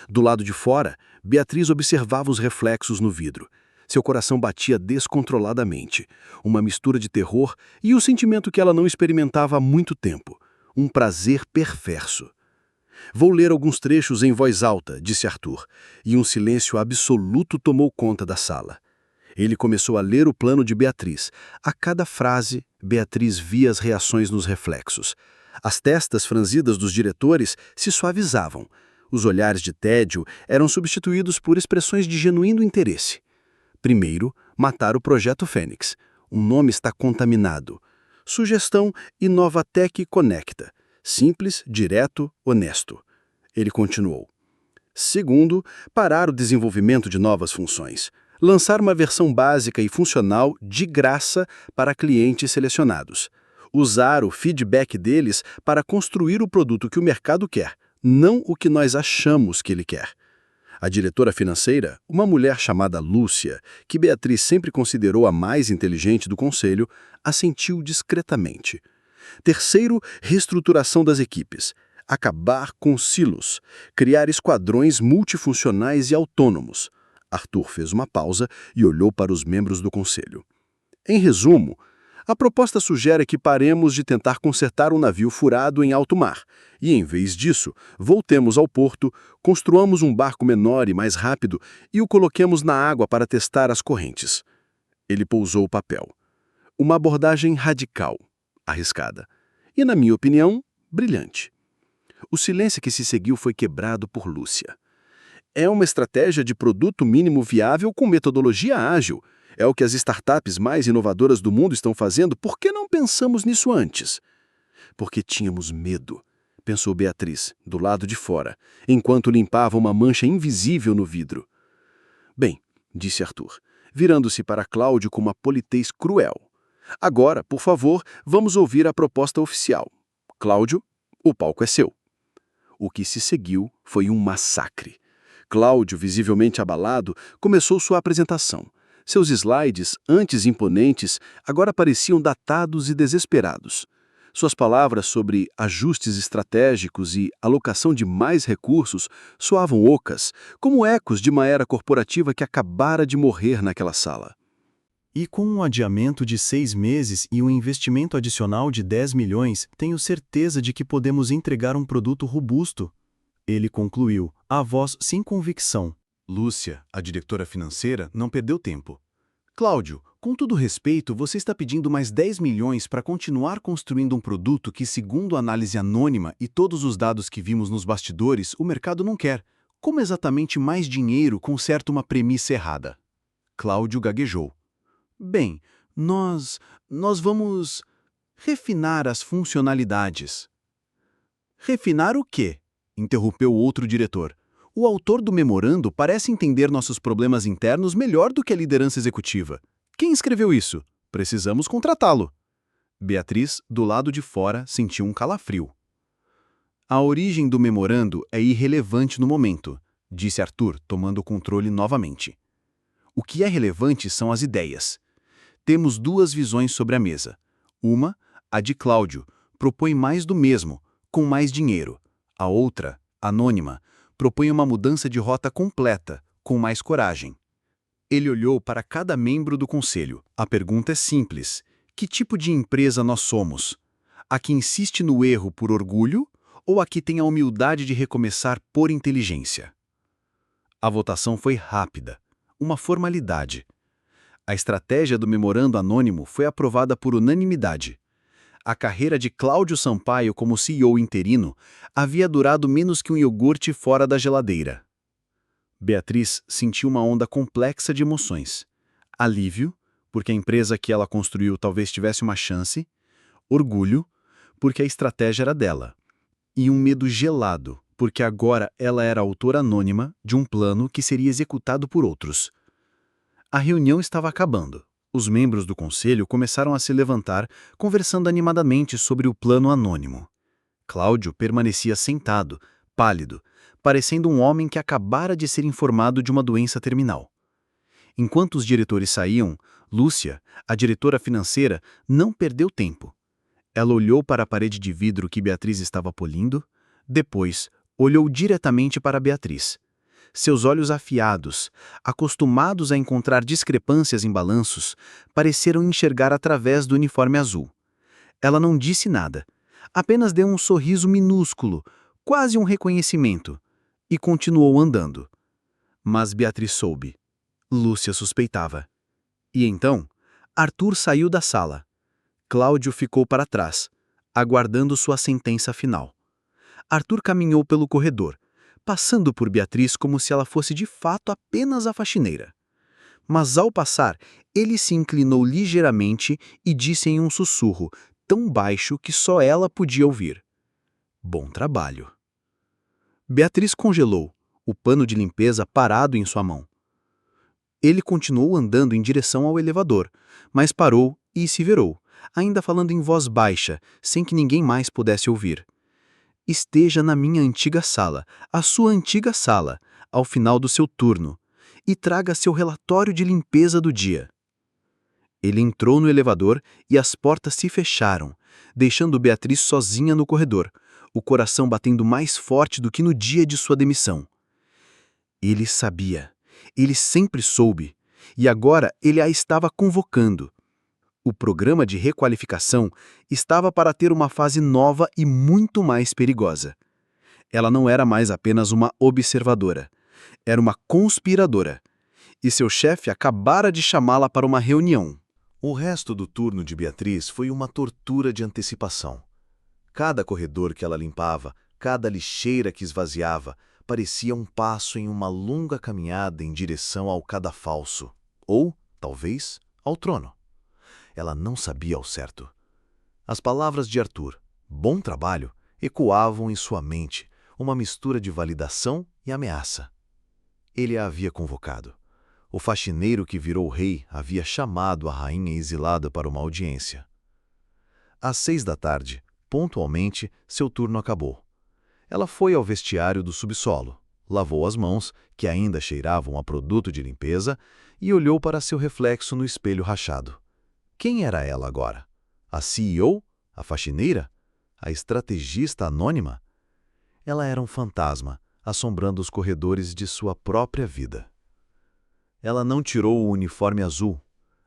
[SPEAKER 3] Do lado de fora, Beatriz observava os reflexos no vidro. Seu coração batia descontroladamente, uma mistura de terror e o sentimento que ela não experimentava há muito tempo, um prazer perverso. Vou ler alguns trechos em voz alta, disse Arthur, e um silêncio absoluto tomou conta da sala. Ele começou a ler o plano de Beatriz. A cada frase, Beatriz via as reações nos reflexos. As testas franzidas dos diretores se suavizavam. Os olhares de tédio eram substituídos por expressões de genuíno interesse. Primeiro, matar o Projeto Fênix. O nome está contaminado. Sugestão Inovatec Conecta. Simples, direto, honesto. Ele continuou. Segundo, parar o desenvolvimento de novas funções. Lançar uma versão básica e funcional de graça para clientes selecionados. Usar o feedback deles para construir o produto que o mercado quer, não o que nós achamos que ele quer. A diretora financeira, uma mulher chamada Lúcia, que Beatriz sempre considerou a mais inteligente do conselho, assentiu discretamente. Terceiro, reestruturação das equipes. Acabar com silos. Criar esquadrões multifuncionais e autônomos. Arthur fez uma pausa e olhou para os membros do conselho. Em resumo, a proposta sugere que paremos de tentar consertar um navio furado em alto mar e, em vez disso, voltemos ao porto, construamos um barco menor e mais rápido e o coloquemos na água para testar as correntes. Ele pousou o papel. Uma abordagem radical, arriscada e, na minha opinião, brilhante. O silêncio que se seguiu foi quebrado por Lúcia. É uma estratégia de produto mínimo viável com metodologia ágil. É o que as startups mais inovadoras do mundo estão fazendo. Por que não pensamos nisso antes? Porque tínhamos medo, pensou Beatriz, do lado de fora, enquanto limpava uma mancha invisível no vidro. Bem, disse Arthur, virando-se para Cláudio com uma politez cruel. Agora, por favor, vamos ouvir a proposta oficial. Cláudio, o palco é seu. O que se seguiu foi um massacre. Cláudio, visivelmente abalado, começou sua apresentação. Seus slides, antes imponentes, agora pareciam datados e desesperados. Suas palavras sobre ajustes estratégicos e alocação de mais recursos soavam ocas, como ecos de uma era corporativa que acabara de morrer naquela sala.
[SPEAKER 2] E com um adiamento de 6 meses e um investimento adicional de 10 milhões, tenho certeza de que podemos entregar um produto robusto. Ele concluiu, a voz sem convicção.
[SPEAKER 4] Lúcia, a diretora financeira, não perdeu tempo. Cláudio, com todo respeito, você está pedindo mais 10 milhões para continuar construindo um produto que, segundo a análise anônima e todos os dados que vimos nos bastidores, o mercado não quer. Como exatamente mais dinheiro conserta uma premissa errada? Cláudio gaguejou. Bem, nós vamos refinar as funcionalidades. Refinar o quê? Interrompeu outro diretor. O autor do memorando parece entender nossos problemas internos melhor do que a liderança executiva. Quem escreveu isso? Precisamos contratá-lo. Beatriz, do lado de fora, sentiu um calafrio. A origem do memorando é irrelevante no momento, disse Arthur, tomando o controle novamente. O que é relevante são as ideias. Temos 2 visões sobre a mesa. Uma, a de Cláudio, propõe mais do mesmo, com mais dinheiro. A outra, anônima, propõe uma mudança de rota completa, com mais coragem. Ele olhou para cada membro do conselho. A pergunta é simples. Que tipo de empresa nós somos? A que insiste no erro por orgulho ou a que tem a humildade de recomeçar por inteligência? A votação foi rápida, uma formalidade. A estratégia do memorando anônimo foi aprovada por unanimidade. A carreira de Cláudio Sampaio como CEO interino havia durado menos que um iogurte fora da geladeira. Beatriz sentiu uma onda complexa de emoções. Alívio, porque a empresa que ela construiu talvez tivesse uma chance. Orgulho, porque a estratégia era dela. E um medo gelado, porque agora ela era autora anônima de um plano que seria executado por outros. A reunião estava acabando. Os membros do conselho começaram a se levantar, conversando animadamente sobre o plano anônimo. Cláudio permanecia sentado, pálido, parecendo um homem que acabara de ser informado de uma doença terminal. Enquanto os diretores saíam, Lúcia, a diretora financeira, não perdeu tempo. Ela olhou para a parede de vidro que Beatriz estava polindo, depois olhou diretamente para Beatriz. Seus olhos afiados, acostumados a encontrar discrepâncias em balanços, pareceram enxergar através do uniforme azul. Ela não disse nada, apenas deu um sorriso minúsculo, quase um reconhecimento, e continuou andando. Mas Beatriz soube. Lúcia suspeitava. E então, Arthur saiu da sala. Cláudio ficou para trás, aguardando sua sentença final. Arthur caminhou pelo corredor, passando por Beatriz como se ela fosse de fato apenas a faxineira. Mas ao passar, ele se inclinou ligeiramente e disse em um sussurro, tão baixo que só ela podia ouvir: "Bom trabalho." Beatriz congelou, o pano de limpeza parado em sua mão. Ele continuou andando em direção ao elevador, mas parou e se virou, ainda falando em voz baixa, sem que ninguém mais pudesse ouvir. "Esteja na minha antiga sala, a sua antiga sala, ao final do seu turno, e traga seu relatório de limpeza do dia." Ele entrou no elevador e as portas se fecharam, deixando Beatriz sozinha no corredor, o coração batendo mais forte do que no dia de sua demissão. Ele sabia, ele sempre soube, e agora ele a estava convocando. O programa de requalificação estava para ter uma fase nova e muito mais perigosa. Ela não era mais apenas uma observadora, era uma conspiradora, e seu chefe acabara de chamá-la para uma reunião.
[SPEAKER 1] O resto do turno de Beatriz foi uma tortura de antecipação. Cada corredor que ela limpava, cada lixeira que esvaziava, parecia um passo em uma longa caminhada em direção ao cadafalso, ou, talvez, ao trono. Ela não sabia ao certo. As palavras de Arthur, "bom trabalho", ecoavam em sua mente, uma mistura de validação e ameaça. Ele a havia convocado. O faxineiro que virou rei havia chamado a rainha exilada para uma audiência. Às 6 da tarde, pontualmente, seu turno acabou. Ela foi ao vestiário do subsolo, lavou as mãos, que ainda cheiravam a produto de limpeza, e olhou para seu reflexo no espelho rachado. Quem era ela agora? A CEO? A faxineira? A estrategista anônima? Ela era um fantasma, assombrando os corredores de sua própria vida. Ela não tirou o uniforme azul.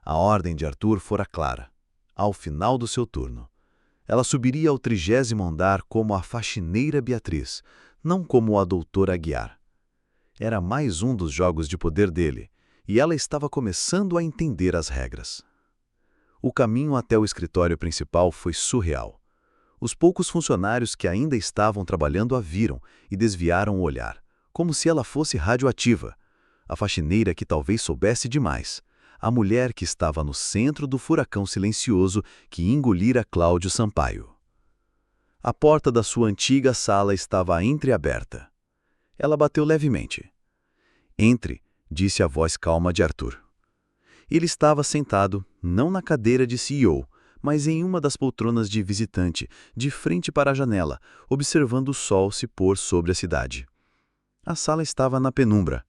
[SPEAKER 1] A ordem de Arthur fora clara. Ao final do seu turno, ela subiria ao 30º andar como a faxineira Beatriz, não como a doutora Aguiar. Era mais um dos jogos de poder dele, e ela estava começando a entender as regras. O caminho até o escritório principal foi surreal. Os poucos funcionários que ainda estavam trabalhando a viram e desviaram o olhar, como se ela fosse radioativa. A faxineira que talvez soubesse demais. A mulher que estava no centro do furacão silencioso que engolira Cláudio Sampaio. A porta da sua antiga sala estava entreaberta. Ela bateu levemente. "Entre", disse a voz calma de Arthur. Ele estava sentado, não na cadeira de CEO, mas em uma das poltronas de visitante, de frente para a janela, observando o sol se pôr sobre a cidade. A sala estava na penumbra.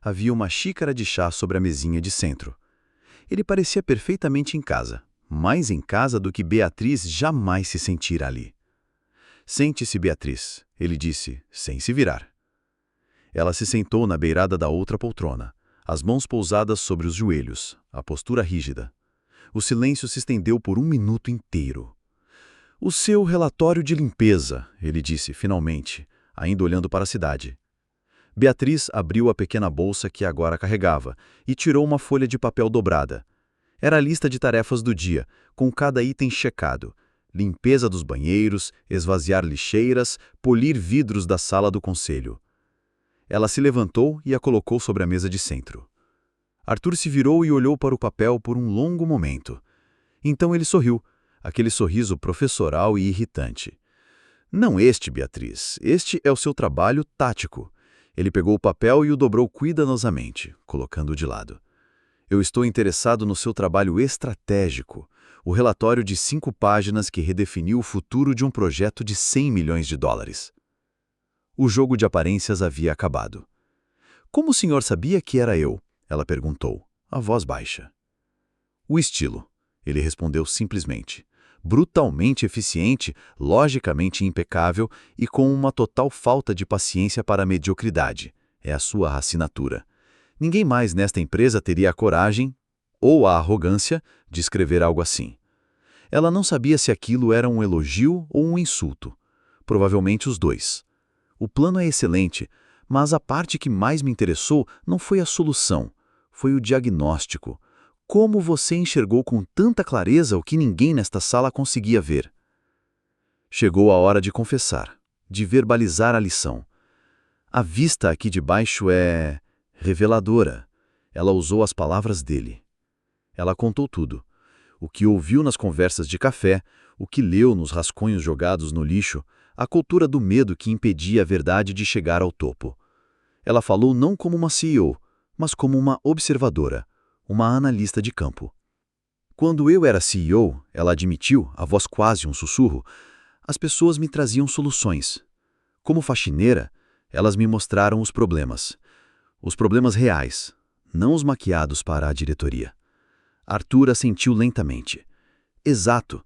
[SPEAKER 1] Havia uma xícara de chá sobre a mesinha de centro. Ele parecia perfeitamente em casa, mais em casa do que Beatriz jamais se sentira ali. "Sente-se, Beatriz", ele disse, sem se virar. Ela se sentou na beirada da outra poltrona, as mãos pousadas sobre os joelhos, a postura rígida. O silêncio se estendeu por um minuto inteiro. "O seu relatório de limpeza", ele disse, finalmente, ainda olhando para a cidade. Beatriz abriu a pequena bolsa que agora carregava e tirou uma folha de papel dobrada. Era a lista de tarefas do dia, com cada item checado. Limpeza dos banheiros, esvaziar lixeiras, polir vidros da sala do conselho. Ela se levantou e a colocou sobre a mesa de centro. Arthur se virou e olhou para o papel por um longo momento. Então ele sorriu,
[SPEAKER 2] aquele sorriso professoral e irritante. Não este, Beatriz. Este é o seu trabalho tático. Ele pegou o papel e o dobrou cuidadosamente, colocando-o de lado. Eu estou interessado no seu trabalho estratégico, o relatório de 5 páginas que redefiniu o futuro de um projeto de 100 milhões de dólares. O jogo de aparências havia acabado. Como o senhor sabia que era eu? Ela perguntou, a voz baixa. O estilo, ele respondeu simplesmente. Brutalmente eficiente, logicamente impecável e com uma total falta de paciência para a mediocridade. É a sua assinatura. Ninguém mais nesta empresa teria a coragem, ou a arrogância, de escrever algo assim. Ela não sabia se aquilo era um elogio ou um insulto. Provavelmente os dois. O plano é excelente, mas a parte que mais me interessou não foi a solução, foi o diagnóstico. Como você enxergou com tanta clareza o que ninguém nesta sala conseguia ver? Chegou a hora de confessar, de verbalizar a lição. A vista aqui de baixo é reveladora. Ela usou as palavras dele. Ela contou tudo. O que ouviu nas conversas de café, o que leu nos rascunhos jogados no lixo, a cultura do medo que impedia a verdade de chegar ao topo. Ela falou não como uma CEO, mas como uma observadora, uma analista de campo. Quando eu era CEO, ela admitiu, a voz quase um sussurro, as pessoas me traziam soluções. Como faxineira, elas me mostraram os problemas reais, não os maquiados para a diretoria. Arthur assentiu lentamente. Exato.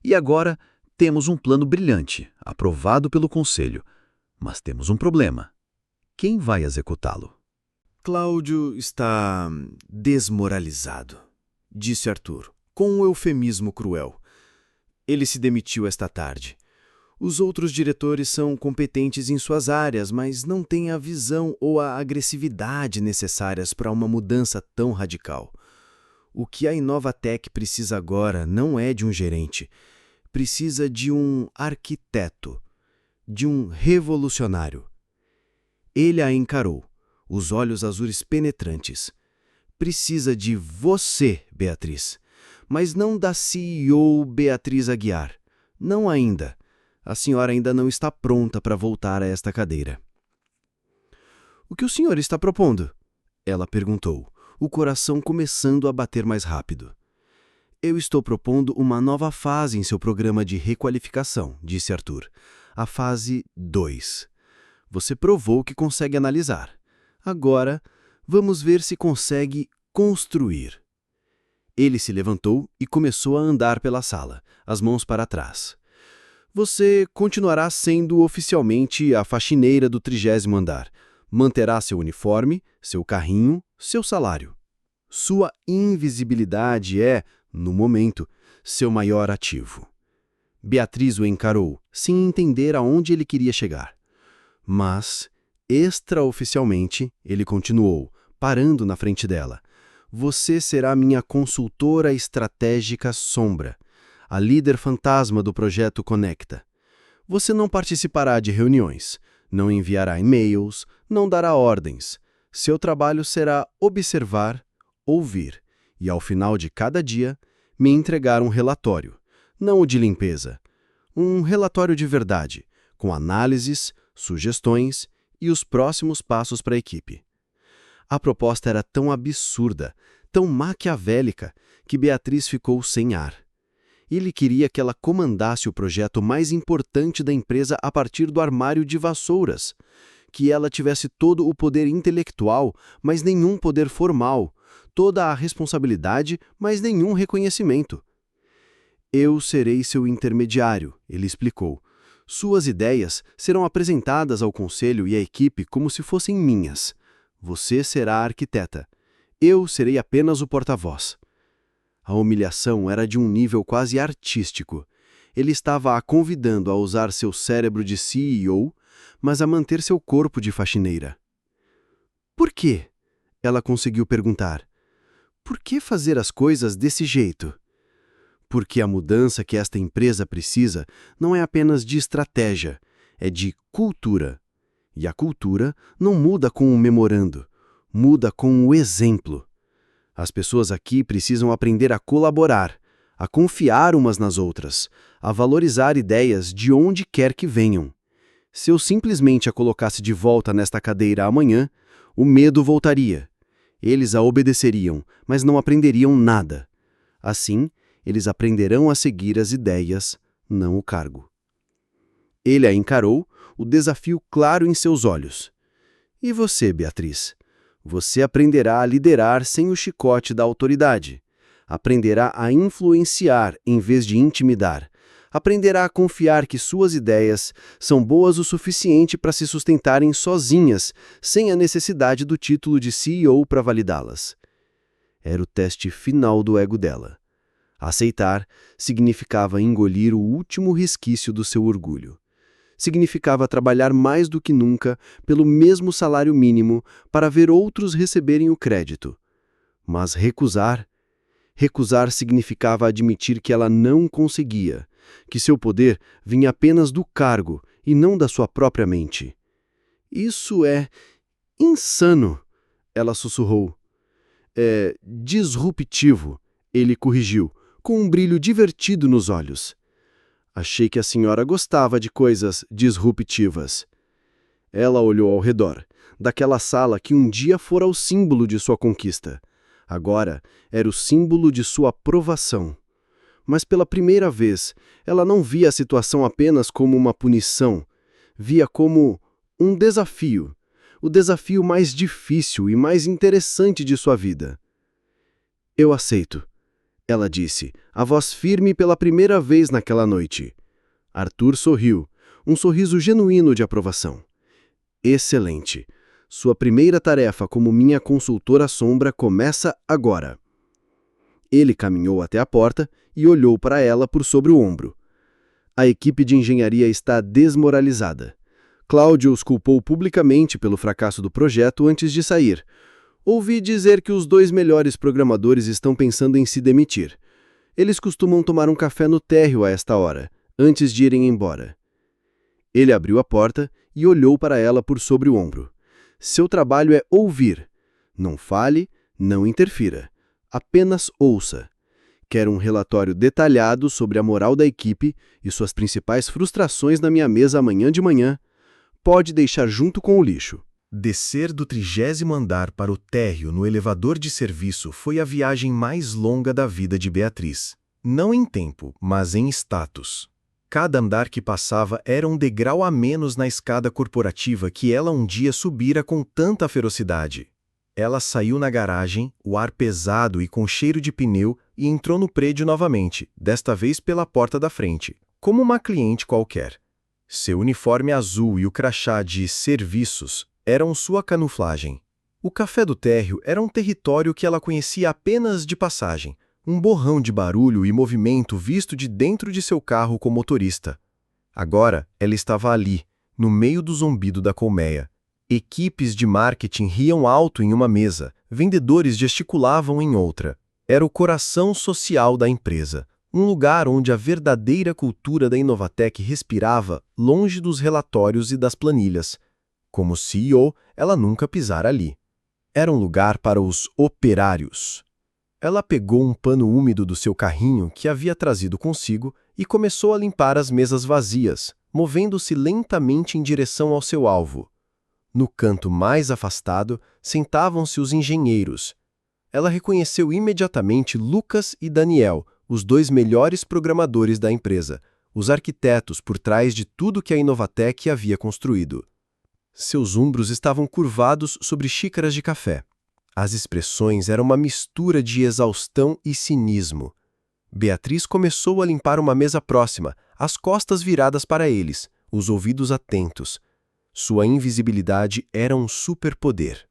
[SPEAKER 2] E agora temos um plano brilhante, aprovado pelo conselho. Mas temos um problema. Quem vai executá-lo?
[SPEAKER 3] Cláudio está desmoralizado, disse Arthur, com um eufemismo cruel. Ele se demitiu esta tarde. Os outros diretores são competentes em suas áreas, mas não têm a visão ou a agressividade necessárias para uma mudança tão radical. O que a Inovatec precisa agora não é de um gerente. Precisa de um arquiteto, de um revolucionário. Ele a encarou, os olhos azuis penetrantes. Precisa de você, Beatriz, mas não da CEO Beatriz Aguiar. Não ainda. A senhora ainda não está pronta para voltar a esta cadeira. O que o senhor está propondo? Ela perguntou, o coração começando a bater mais rápido. Eu estou propondo uma nova fase em seu programa de requalificação, disse Arthur. A fase 2. Você provou que consegue analisar. Agora, vamos ver se consegue construir. Ele se levantou e começou a andar pela sala, as mãos para trás. Você continuará sendo oficialmente a faxineira do 30º andar. Manterá seu uniforme, seu carrinho, seu salário. Sua invisibilidade é, no momento, seu maior ativo. Beatriz o encarou, sem entender aonde ele queria chegar. Mas, extraoficialmente, ele continuou, parando na frente dela. Você será minha consultora estratégica sombra, a líder fantasma do projeto Conecta. Você não participará de reuniões, não enviará e-mails, não dará ordens. Seu trabalho será observar, ouvir e, ao final de cada dia, me entregar um relatório, não o de limpeza, um relatório de verdade, com análises, sugestões e os próximos passos para a equipe. A proposta era tão absurda, tão maquiavélica, que Beatriz ficou sem ar. Ele queria que ela comandasse o projeto mais importante da empresa a partir do armário de vassouras, que ela tivesse todo o poder intelectual, mas nenhum poder formal, toda a responsabilidade, mas nenhum reconhecimento. Eu serei seu intermediário, ele explicou. Suas ideias serão apresentadas ao conselho e à equipe como se fossem minhas. Você será a arquiteta. Eu serei apenas o porta-voz. A humilhação era de um nível quase artístico. Ele estava a convidando a usar seu cérebro de CEO, mas a manter seu corpo de faxineira. Por quê? Ela conseguiu perguntar. Por que fazer as coisas desse jeito? Porque a mudança que esta empresa precisa não é apenas de estratégia, é de cultura. E a cultura não muda com um memorando, muda com o exemplo. As pessoas aqui precisam aprender a colaborar, a confiar umas nas outras, a valorizar ideias de onde quer que venham. Se eu simplesmente a colocasse de volta nesta cadeira amanhã, o medo voltaria. Eles a obedeceriam, mas não aprenderiam nada. Assim, eles aprenderão a seguir as ideias, não o cargo. Ele a encarou, o desafio claro em seus olhos. E você, Beatriz? Você aprenderá a liderar sem o chicote da autoridade. Aprenderá a influenciar em vez de intimidar. Aprenderá a confiar que suas ideias são boas o suficiente para se sustentarem sozinhas, sem a necessidade do título de CEO para validá-las. Era o teste final do ego dela. Aceitar significava engolir o último resquício do seu orgulho. Significava trabalhar mais do que nunca pelo mesmo salário mínimo para ver outros receberem o crédito. Mas recusar significava admitir que ela não conseguia, que seu poder vinha apenas do cargo e não da sua própria mente. Isso é insano, ela sussurrou. É disruptivo, ele corrigiu, com um brilho divertido nos olhos. Achei que a senhora gostava de coisas disruptivas. Ela olhou ao redor, daquela sala que um dia fora o símbolo de sua conquista. Agora era o símbolo de sua aprovação. Mas pela primeira vez, ela não via a situação apenas como uma punição. Via como um desafio. O desafio mais difícil e mais interessante de sua vida. Eu aceito, ela disse, a voz firme pela primeira vez naquela noite. Arthur sorriu, um sorriso genuíno de aprovação. Excelente. Sua primeira tarefa como minha consultora sombra começa agora. Ele caminhou até a porta e olhou para ela por sobre o ombro. A equipe de engenharia está desmoralizada. Cláudio os culpou publicamente pelo fracasso do projeto antes de sair. Ouvi dizer que os 2 melhores programadores estão pensando em se demitir. Eles costumam tomar um café no térreo a esta hora, antes de irem embora. Ele abriu a porta e olhou para ela por sobre o ombro. Seu trabalho é ouvir. Não fale, não interfira. Apenas ouça. Quero um relatório detalhado sobre a moral da equipe e suas principais frustrações na minha mesa amanhã de manhã. Pode deixar junto com o lixo.
[SPEAKER 2] Descer do 30º andar para o térreo no elevador de serviço foi a viagem mais longa da vida de Beatriz. Não em tempo, mas em status. Cada andar que passava era um degrau a menos na escada corporativa que ela um dia subira com tanta ferocidade. Ela saiu na garagem, o ar pesado e com cheiro de pneu, e entrou no prédio novamente, desta vez pela porta da frente, como uma cliente qualquer. Seu uniforme azul e o crachá de serviços eram sua camuflagem. O café do térreo era um território que ela conhecia apenas de passagem, um borrão de barulho e movimento visto de dentro de seu carro com motorista. Agora, ela estava ali, no meio do zumbido da colmeia. Equipes de marketing riam alto em uma mesa, vendedores gesticulavam em outra. Era o coração social da empresa, um lugar onde a verdadeira cultura da Inovatec respirava longe dos relatórios e das planilhas. Como CEO, ela nunca pisara ali. Era um lugar para os operários. Ela pegou um pano úmido do seu carrinho que havia trazido consigo e começou a limpar as mesas vazias, movendo-se lentamente em direção ao seu alvo. No canto mais afastado, sentavam-se os engenheiros. Ela reconheceu imediatamente Lucas e Daniel, os 2 melhores programadores da empresa, os arquitetos por trás de tudo que a Inovatec havia construído. Seus ombros estavam curvados sobre xícaras de café. As expressões eram uma mistura de exaustão e cinismo. Beatriz começou a limpar uma mesa próxima, as costas viradas para eles, os ouvidos atentos. Sua invisibilidade era um superpoder.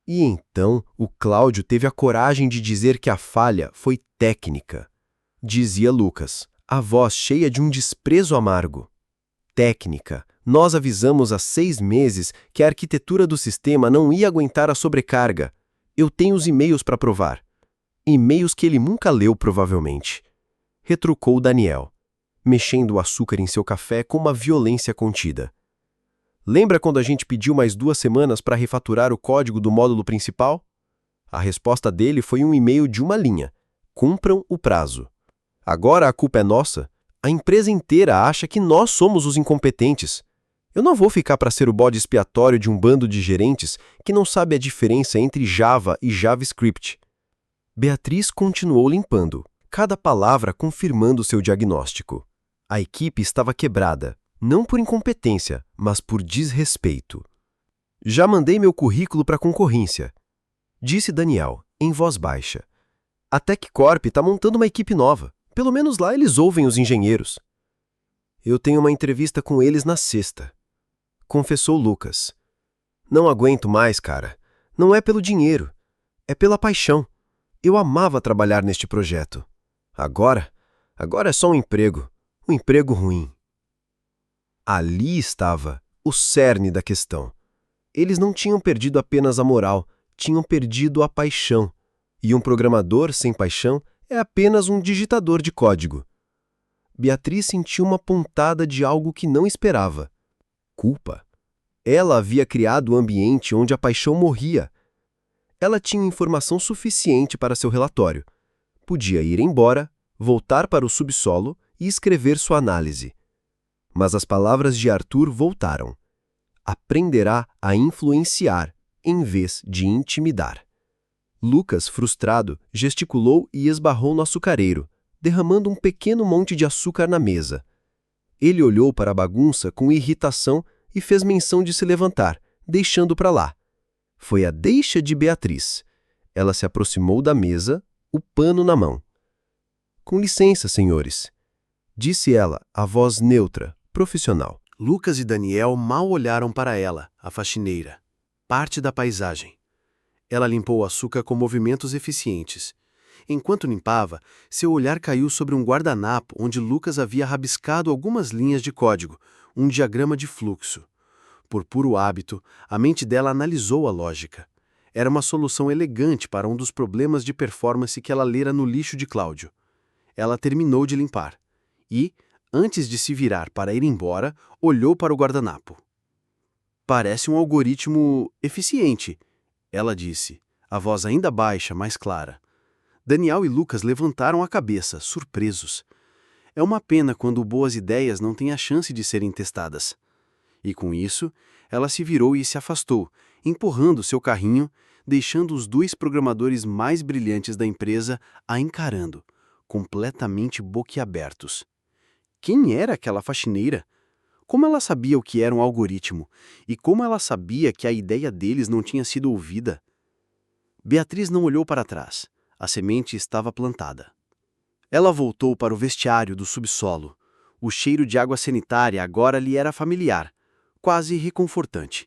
[SPEAKER 2] E então o Cláudio teve a coragem de dizer que a falha foi técnica. Dizia Lucas, a voz cheia de um desprezo amargo. Técnica. Nós avisamos há 6 meses que a arquitetura do sistema não ia aguentar a sobrecarga. Eu tenho os e-mails para provar. E-mails que ele nunca leu, provavelmente. Retrucou Daniel, mexendo o açúcar em seu café com uma violência contida. Lembra quando a gente pediu mais 2 semanas para refaturar o código do módulo principal? A resposta dele foi um e-mail de uma linha. Cumpram o prazo.
[SPEAKER 3] Agora a culpa é nossa. A empresa inteira acha que nós somos os incompetentes. Eu não vou ficar para ser o bode expiatório de um bando de gerentes que não sabe a diferença entre Java e JavaScript. Beatriz continuou limpando, cada palavra confirmando seu diagnóstico. A equipe estava quebrada, não por incompetência, mas por desrespeito. Já mandei meu currículo para a concorrência, disse Daniel, em voz baixa. A TechCorp está montando uma equipe nova. Pelo menos lá eles ouvem os engenheiros. Eu tenho uma entrevista com eles na sexta, confessou Lucas. Não aguento mais, cara. Não é pelo dinheiro. É pela paixão. Eu amava trabalhar neste projeto. Agora é só um emprego ruim. Ali estava o cerne da questão. Eles não tinham perdido apenas a moral, tinham perdido a paixão. E um programador sem paixão é apenas um digitador de código. Beatriz sentiu uma pontada de algo que não esperava. Culpa. Ela havia criado o ambiente onde a paixão morria. Ela tinha informação suficiente para seu relatório. Podia ir embora, voltar para o subsolo e escrever sua análise. Mas as palavras de Arthur voltaram. Aprenderá a influenciar, em vez de intimidar. Lucas, frustrado, gesticulou e esbarrou no açucareiro, derramando um pequeno monte de açúcar na mesa. Ele olhou para a bagunça com irritação e fez menção de se levantar, deixando para lá. Foi a deixa de Beatriz. Ela se aproximou da mesa, o pano na mão. Com licença, senhores, disse ela, a voz neutra, profissional.
[SPEAKER 5] Lucas e Daniel mal olharam para ela, a faxineira. Parte da paisagem. Ela limpou o açúcar com movimentos eficientes. Enquanto limpava, seu olhar caiu sobre um guardanapo onde Lucas havia rabiscado algumas linhas de código, um diagrama de fluxo. Por puro hábito, a mente dela analisou a lógica. Era uma solução elegante para um dos problemas de performance que ela lera no lixo de Cláudio. Ela terminou de limpar e, antes de se virar para ir embora, olhou para o guardanapo. Parece um algoritmo eficiente, ela disse, a voz ainda baixa, mais clara. Daniel e Lucas levantaram a cabeça, surpresos. É uma pena quando boas ideias não têm a chance de serem testadas. E com isso, ela se virou e se afastou, empurrando seu carrinho, deixando os dois programadores mais brilhantes da empresa a encarando, completamente boquiabertos. Quem era aquela faxineira? Como ela sabia o que era um algoritmo? E como ela sabia que a ideia deles não tinha sido ouvida? Beatriz não olhou para trás. A semente estava plantada. Ela voltou para o vestiário do subsolo. O cheiro de água sanitária agora lhe era familiar, quase reconfortante.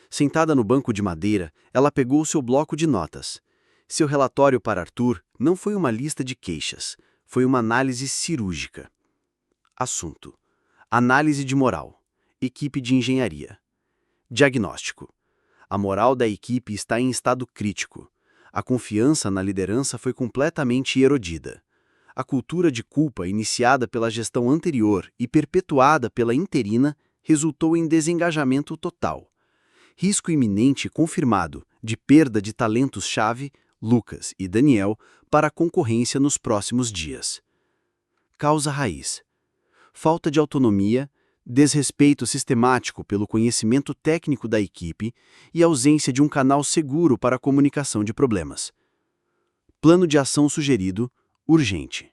[SPEAKER 5] Sentada no banco de madeira, ela pegou seu bloco de notas. Seu relatório para Arthur não foi uma lista de queixas, foi uma análise cirúrgica. Assunto: análise de moral. Equipe de engenharia. Diagnóstico: a moral da equipe está em estado crítico. A confiança na liderança foi completamente erodida. A cultura de culpa iniciada pela gestão anterior e perpetuada pela interina resultou em desengajamento total. Risco iminente confirmado de perda de talentos-chave, Lucas e Daniel, para a concorrência nos próximos dias. Causa raiz: falta de autonomia, desrespeito sistemático pelo conhecimento técnico da equipe e ausência de um canal seguro para a comunicação de problemas. Plano de ação sugerido, urgente.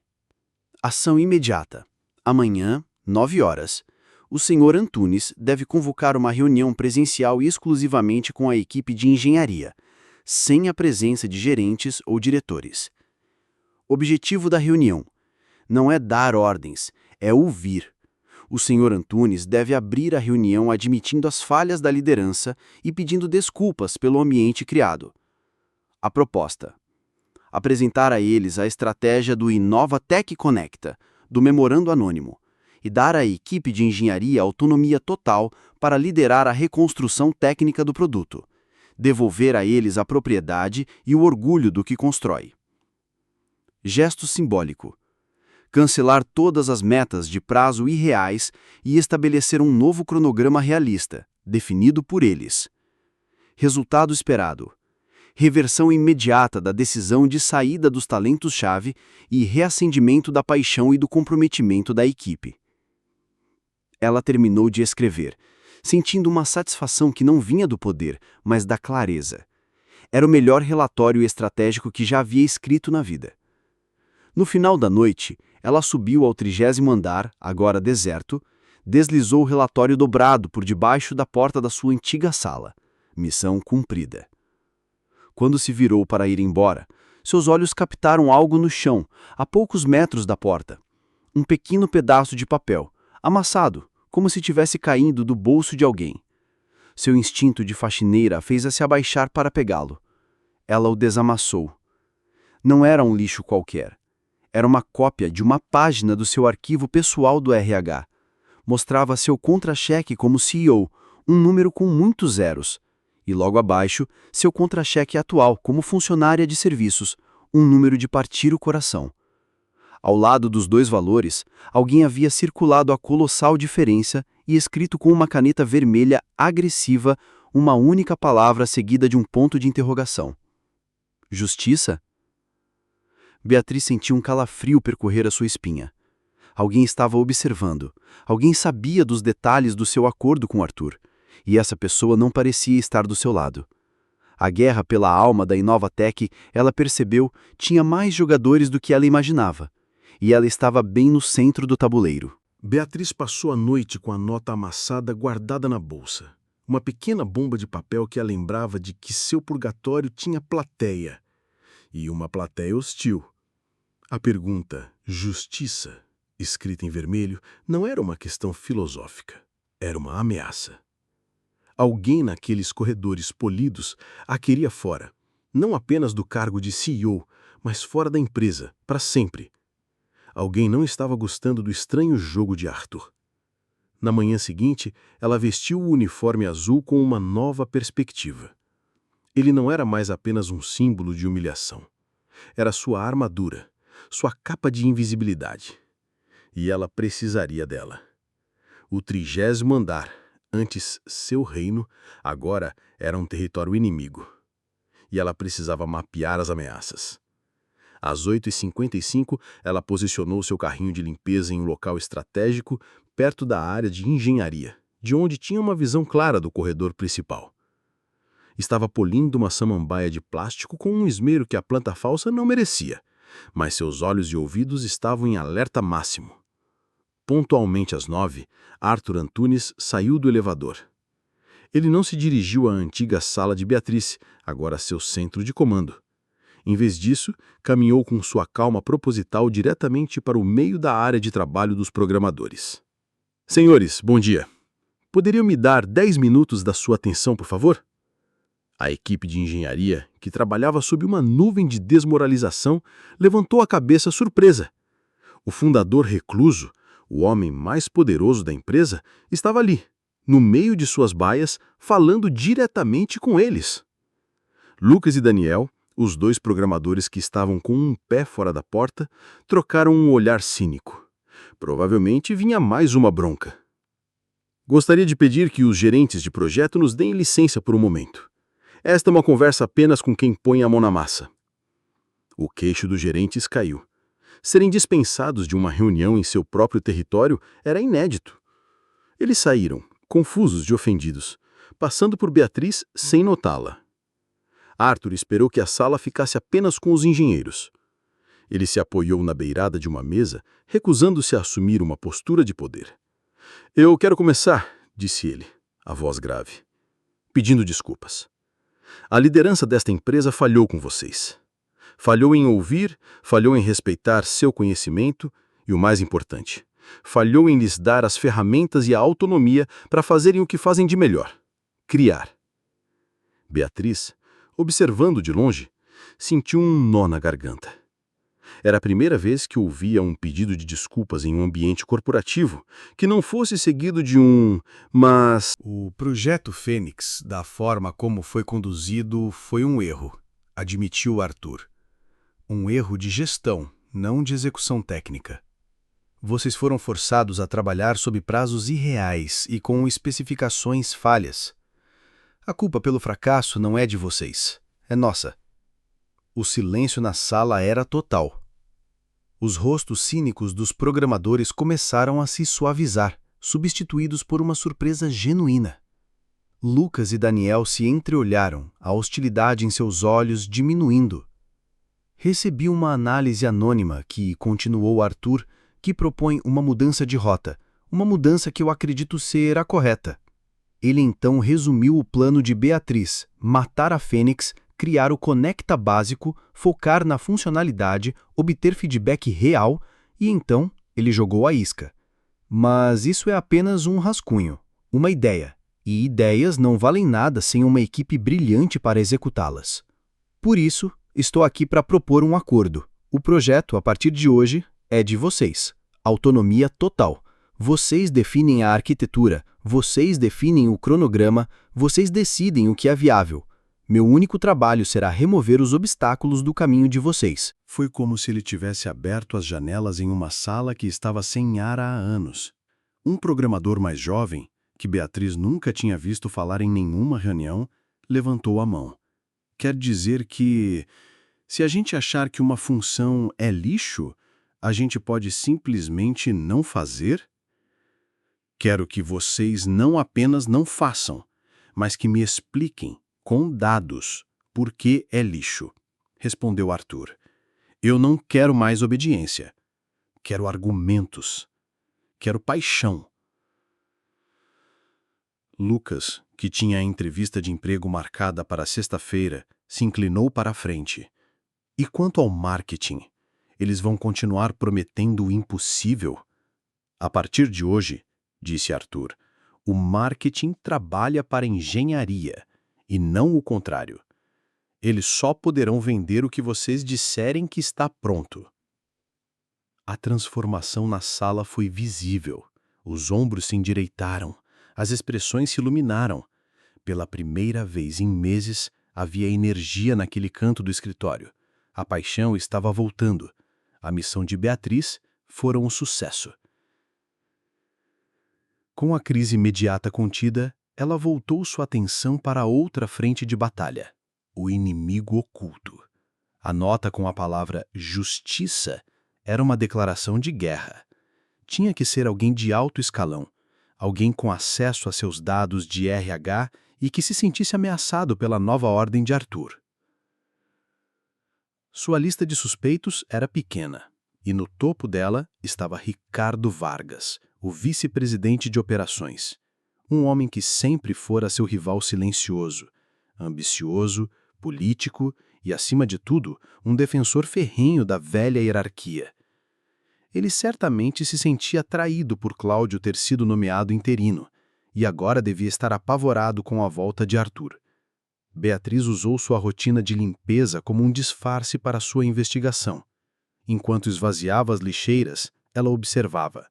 [SPEAKER 5] Ação imediata. Amanhã, 9 horas, o Sr. Antunes deve convocar uma reunião presencial exclusivamente com a equipe de engenharia, sem a presença de gerentes ou diretores. Objetivo da reunião: não é dar ordens, é ouvir. O Sr. Antunes deve abrir a reunião admitindo as falhas da liderança e pedindo desculpas pelo ambiente criado. A proposta: apresentar a eles a estratégia do Inova Tech Conecta, do Memorando Anônimo, e dar à equipe de engenharia autonomia total para liderar a reconstrução técnica do produto, devolver a eles a propriedade e o orgulho do que constrói. Gesto simbólico: cancelar todas as metas de prazo irreais e estabelecer um novo cronograma realista, definido por eles. Resultado esperado:
[SPEAKER 3] reversão imediata da decisão de saída dos talentos-chave e reacendimento da paixão e do comprometimento da equipe. Ela terminou de escrever, sentindo uma satisfação que não vinha do poder, mas da clareza. Era o melhor relatório estratégico que já havia escrito na vida. No final da noite, ela subiu ao 30º andar, agora deserto, deslizou o relatório dobrado por debaixo da porta da sua antiga sala. Missão cumprida. Quando se virou para ir embora, seus olhos captaram algo no chão, a poucos metros da porta. Um pequeno pedaço de papel, amassado, como se tivesse caído do bolso de alguém. Seu instinto de faxineira fez-a se abaixar para pegá-lo. Ela o desamassou. Não era um lixo qualquer. Era uma cópia de uma página do seu arquivo pessoal do RH. Mostrava seu contra-cheque como CEO, um número com muitos zeros. E logo abaixo, seu contra-cheque atual como funcionária de serviços, um número de partir o coração. Ao lado dos dois valores, alguém havia circulado a colossal diferença e escrito com uma caneta vermelha agressiva uma única palavra seguida de um ponto de interrogação. Justiça? Beatriz sentiu um calafrio percorrer a sua espinha. Alguém estava observando. Alguém sabia dos detalhes do seu acordo com Arthur. E essa pessoa não parecia estar do seu lado. A guerra pela alma da Inovatec, ela percebeu, tinha mais jogadores do que ela imaginava. E ela estava bem no centro do tabuleiro.
[SPEAKER 1] Beatriz passou a noite com a nota amassada guardada na bolsa. Uma pequena bomba de papel que a lembrava de que seu purgatório tinha plateia. E uma plateia hostil. A pergunta, justiça, escrita em vermelho, não era uma questão filosófica. Era uma ameaça. Alguém naqueles corredores polidos a queria fora. Não apenas do cargo de CEO, mas fora da empresa, para sempre. Alguém não estava gostando do estranho jogo de Arthur. Na manhã seguinte, ela vestiu o uniforme azul com uma nova perspectiva. Ele não era mais apenas um símbolo de humilhação. Era sua armadura, sua capa de invisibilidade. E ela precisaria dela. O 30º andar, antes seu reino, agora era um território inimigo. E ela precisava mapear as ameaças. Às 8h55, ela posicionou seu carrinho de limpeza em um local estratégico, perto da área de engenharia, de onde tinha uma visão clara do corredor principal. Estava polindo uma samambaia de plástico com um esmero que a planta falsa não merecia, mas seus olhos e ouvidos estavam em alerta máximo. Pontualmente às 9h, Arthur Antunes saiu do elevador. Ele não se dirigiu à antiga sala de Beatriz, agora seu centro de comando. Em vez disso, caminhou com sua calma proposital diretamente para o meio da área de trabalho dos programadores. Senhores, bom dia. Poderiam me dar 10 minutos da sua atenção, por favor? A equipe de engenharia, que trabalhava sob uma nuvem de desmoralização, levantou a cabeça surpresa. O fundador recluso, o homem mais poderoso da empresa, estava ali, no meio de suas baias, falando diretamente com eles. Lucas e Daniel, os dois programadores que estavam com um pé fora da porta, trocaram um olhar cínico. Provavelmente vinha mais uma bronca. Gostaria de pedir que os gerentes de projeto nos deem licença por um momento. Esta é uma conversa apenas com quem põe a mão na massa. O queixo dos gerentes caiu. Serem dispensados de uma reunião em seu próprio território era inédito. Eles saíram, confusos e ofendidos, passando por Beatriz sem notá-la. Arthur esperou que a sala ficasse apenas com os engenheiros. Ele se apoiou na beirada de uma mesa, recusando-se a assumir uma postura de poder. Eu quero começar, disse ele, a voz grave, pedindo desculpas. A liderança desta empresa falhou com vocês. Falhou em ouvir, falhou em respeitar seu conhecimento e, o mais importante, falhou em lhes dar as ferramentas e a autonomia para fazerem o que fazem de melhor: criar. Beatriz, observando de longe, sentiu um nó na garganta. Era a primeira vez que ouvia um pedido de desculpas em um ambiente corporativo que não fosse seguido de um "mas".
[SPEAKER 4] O projeto Fênix, da forma como foi conduzido, foi um erro, admitiu Arthur. Um erro de gestão, não de execução técnica. Vocês foram forçados a trabalhar sob prazos irreais e com especificações falhas. A culpa pelo fracasso não é de vocês, é nossa. O silêncio na sala era total. Os rostos cínicos dos programadores começaram a se suavizar, substituídos por uma surpresa genuína. Lucas e Daniel se entreolharam, a hostilidade em seus olhos diminuindo. Recebi uma análise anônima que, continuou Arthur, que propõe uma mudança de rota, uma mudança que eu acredito ser a correta. Ele então resumiu o plano de Beatriz, matar a Fênix, criar o Conecta básico, focar na funcionalidade, obter feedback real e então ele jogou a isca. Mas isso é apenas um rascunho, uma ideia, e ideias não valem nada sem uma equipe brilhante para executá-las. Por isso, estou aqui para propor um acordo. O projeto, a partir de hoje, é de vocês. Autonomia total. Vocês definem a arquitetura, vocês definem o cronograma, vocês decidem o que é viável. Meu único trabalho será remover os obstáculos do caminho de vocês.
[SPEAKER 1] Foi como se ele tivesse aberto as janelas em uma sala que estava sem ar há anos. Um programador mais jovem, que Beatriz nunca tinha visto falar em nenhuma reunião, levantou a mão. Quer dizer que, se a gente achar que uma função é lixo, a gente pode simplesmente não fazer? Quero que vocês não apenas não façam, mas que me expliquem, com dados, por que é lixo, respondeu Arthur. Eu não quero mais obediência. Quero argumentos. Quero paixão. Lucas, que tinha a entrevista de emprego marcada para sexta-feira, se inclinou para a frente. E quanto ao marketing? Eles vão continuar prometendo o impossível? A partir de hoje, disse Arthur, o marketing trabalha para a engenharia, e não o contrário. Eles só poderão vender o que vocês disserem que está pronto. A transformação na sala foi visível. Os ombros se endireitaram, as expressões se iluminaram. Pela primeira vez em meses, havia energia naquele canto do escritório. A paixão estava voltando. A missão de Beatriz fora um sucesso. Com a crise imediata contida, ela voltou sua atenção para outra frente de batalha, o inimigo oculto. A nota com a palavra justiça era uma declaração de guerra. Tinha que ser alguém de alto escalão, alguém com acesso a seus dados de RH e que se sentisse ameaçado pela nova ordem de Arthur. Sua lista de suspeitos era pequena, e no topo dela estava Ricardo Vargas, o vice-presidente de operações. Um homem que sempre fora seu rival silencioso, ambicioso, político e, acima de tudo, um defensor ferrenho da velha hierarquia. Ele certamente se sentia traído por Cláudio ter sido nomeado interino, e agora devia estar apavorado com a volta de Arthur. Beatriz usou sua rotina de limpeza como um disfarce para sua investigação. Enquanto esvaziava as lixeiras, ela observava.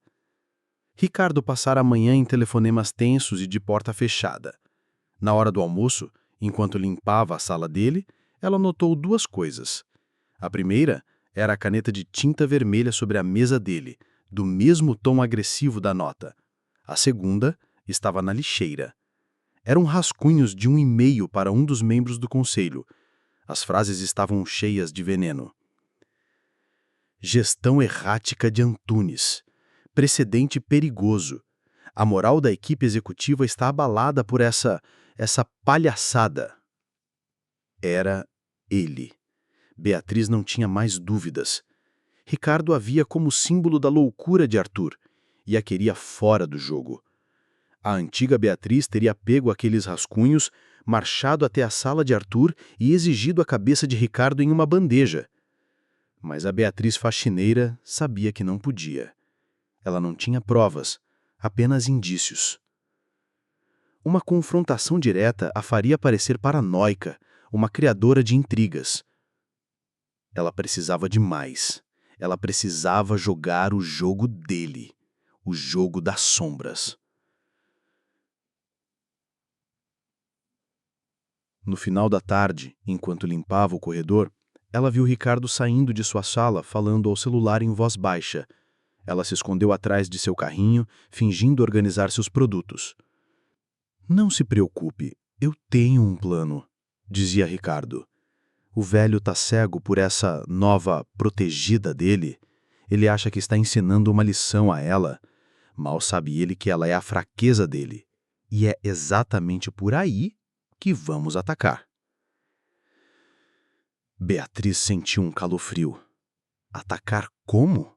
[SPEAKER 1] Ricardo passara a manhã em telefonemas tensos e de porta fechada. Na hora do almoço, enquanto limpava a sala dele, ela notou duas coisas. A primeira era a caneta de tinta vermelha sobre a mesa dele, do mesmo tom agressivo da nota. A segunda estava na lixeira. Eram rascunhos de um e-mail para um dos membros do conselho. As frases estavam cheias de veneno. Gestão errática de Antunes. Precedente perigoso. A moral da equipe executiva está abalada por essa palhaçada. Era ele. Beatriz não tinha mais dúvidas. Ricardo a via como símbolo da loucura de Arthur e a queria fora do jogo. A antiga Beatriz teria pego aqueles rascunhos, marchado até a sala de Arthur e exigido a cabeça de Ricardo em uma bandeja. Mas a Beatriz faxineira sabia que não podia. Ela não tinha provas, apenas indícios. Uma confrontação direta a faria parecer paranoica, uma criadora de intrigas. Ela precisava de mais. Ela precisava jogar o jogo dele, o jogo das sombras. No final da tarde, enquanto limpava o corredor, ela viu Ricardo saindo de sua sala falando ao celular em voz baixa. Ela se escondeu atrás de seu carrinho, fingindo organizar seus produtos. Não se preocupe, eu tenho um plano, dizia Ricardo.
[SPEAKER 4] O velho tá cego por essa nova protegida dele. Ele acha que está ensinando uma lição a ela. Mal sabe ele que ela é a fraqueza dele. E é exatamente por aí que vamos atacar. Beatriz sentiu um calafrio. Atacar como?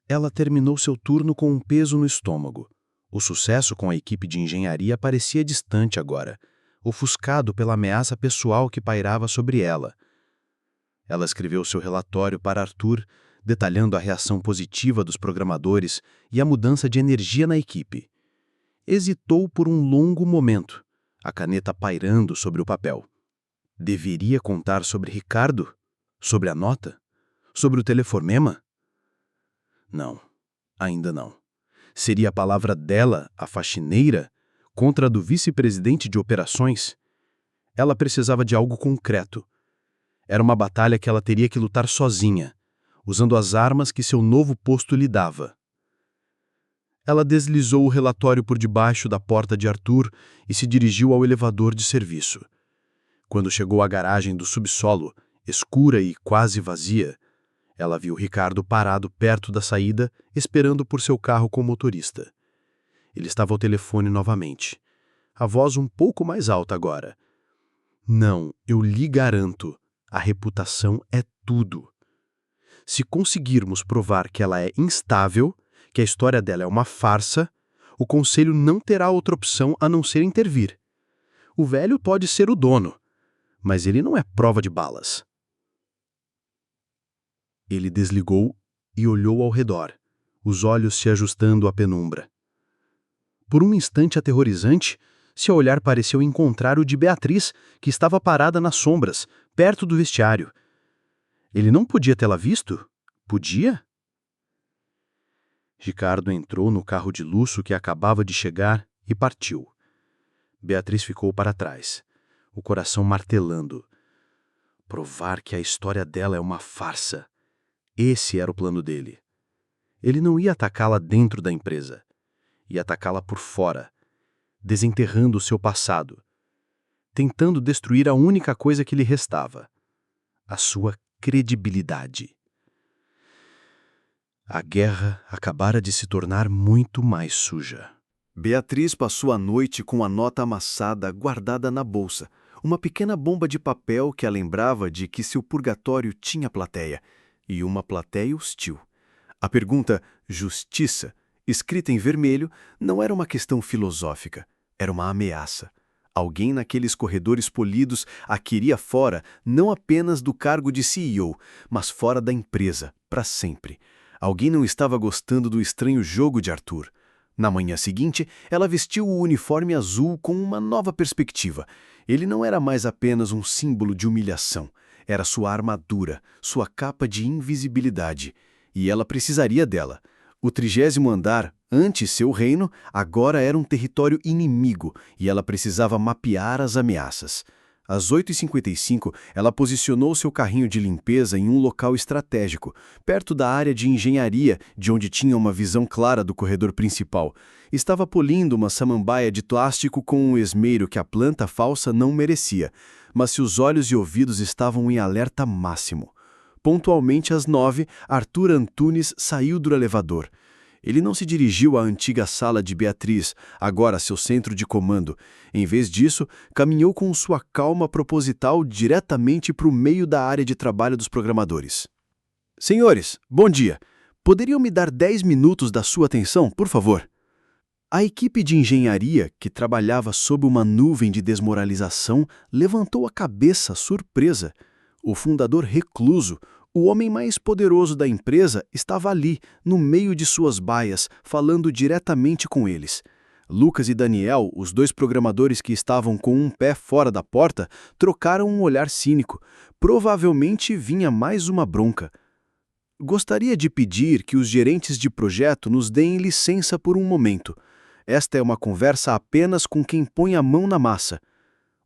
[SPEAKER 4] Ela terminou seu turno com um peso no estômago. O sucesso com a equipe de engenharia parecia distante agora, ofuscado pela ameaça pessoal que pairava sobre ela. Ela escreveu seu relatório para Arthur, detalhando a reação positiva dos programadores e a mudança de energia na equipe. Hesitou por um longo momento, a caneta pairando sobre o papel. Deveria contar sobre Ricardo? Sobre a nota? Sobre o telefonema? Não, ainda não. Seria a palavra dela, a faxineira, contra a do vice-presidente de operações? Ela precisava de algo concreto. Era uma batalha que ela teria que lutar sozinha, usando as armas que seu novo posto lhe dava. Ela deslizou o relatório por debaixo da porta de Arthur e se dirigiu ao elevador de serviço. Quando chegou à garagem do subsolo, escura e quase vazia, ela viu Ricardo parado perto da saída, esperando por seu carro com o motorista. Ele estava ao telefone novamente. A voz um pouco mais alta agora. Não, eu lhe garanto, a reputação é tudo. Se conseguirmos provar que ela é instável, que a história dela é uma farsa, o conselho não terá outra opção a não ser intervir. O velho pode ser o dono, mas ele não é prova de balas. Ele desligou e olhou ao redor, os olhos se ajustando à penumbra. Por um instante aterrorizante, seu olhar pareceu encontrar o de Beatriz, que estava parada nas sombras, perto do vestiário. Ele não podia tê-la visto? Podia? Ricardo entrou no carro de luxo que acabava de chegar e partiu. Beatriz ficou para trás, o coração martelando. Provar que a história dela é uma farsa. Esse era o plano dele. Ele não ia atacá-la dentro da empresa. Ia atacá-la por fora, desenterrando o seu passado, tentando destruir a única coisa que lhe restava, a sua credibilidade. A guerra acabara de se tornar muito mais suja.
[SPEAKER 5] Beatriz passou a noite com a nota amassada guardada na bolsa, uma pequena bomba de papel que a lembrava de que seu purgatório tinha plateia, e uma plateia hostil. A pergunta justiça, escrita em vermelho, não era uma questão filosófica, era uma ameaça. Alguém naqueles corredores polidos a queria fora, não apenas do cargo de CEO, mas fora da empresa, para sempre. Alguém não estava gostando do estranho jogo de Arthur. Na manhã seguinte, ela vestiu o uniforme azul com uma nova perspectiva. Ele não era mais apenas um símbolo de humilhação. Era sua armadura, sua capa de invisibilidade. E ela precisaria dela. O 30º andar, antes seu reino, agora era um território inimigo e ela precisava mapear as ameaças. Às 8h55, ela posicionou seu carrinho de limpeza em um local estratégico, perto da área de engenharia, de onde tinha uma visão clara do corredor principal. Estava polindo uma samambaia de plástico com um esmero que a planta falsa não merecia, mas seus olhos e ouvidos estavam em alerta máximo. Pontualmente às 9, Arthur Antunes saiu do elevador. Ele não se dirigiu à antiga sala de Beatriz, agora seu centro de comando. Em vez disso, caminhou com sua calma proposital diretamente para o meio da área de trabalho dos programadores. Senhores, bom dia. Poderiam me dar 10 minutos da sua atenção, por favor? A equipe de engenharia, que trabalhava sob uma nuvem de desmoralização, levantou a cabeça surpresa. O fundador recluso, o homem mais poderoso da empresa, estava ali, no meio de suas baias, falando diretamente com eles. Lucas e Daniel, os 2 programadores que estavam com um pé fora da porta, trocaram um olhar cínico. Provavelmente vinha mais uma bronca. Gostaria de pedir que os gerentes de projeto nos deem licença por um momento. Esta é uma conversa apenas com quem põe a mão na massa.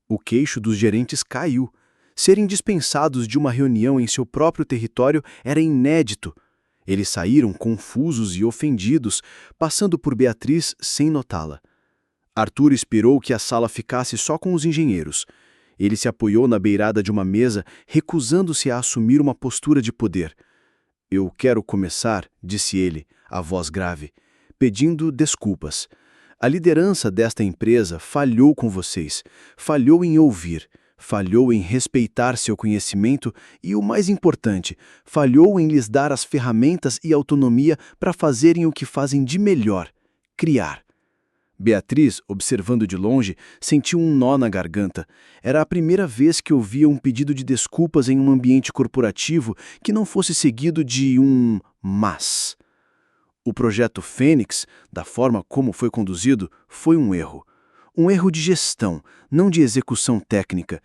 [SPEAKER 5] O queixo dos gerentes caiu. Serem dispensados de uma reunião em seu próprio território era inédito. Eles saíram confusos e ofendidos, passando por Beatriz sem notá-la. Arthur esperou que a sala ficasse só com os engenheiros. Ele se apoiou na beirada de uma mesa, recusando-se a assumir uma postura de poder. Eu quero começar, disse ele, a voz grave, pedindo desculpas. A liderança desta empresa falhou com vocês, falhou em ouvir, falhou em respeitar seu conhecimento e, o mais importante, falhou em lhes dar as ferramentas e autonomia para fazerem o que fazem de melhor: criar. Beatriz, observando de longe, sentiu um nó na garganta. Era a primeira vez que ouvia um pedido de desculpas em um ambiente corporativo que não fosse seguido de um mas. O projeto Fênix, da forma como foi conduzido, foi um erro. Um erro de gestão, não de execução técnica.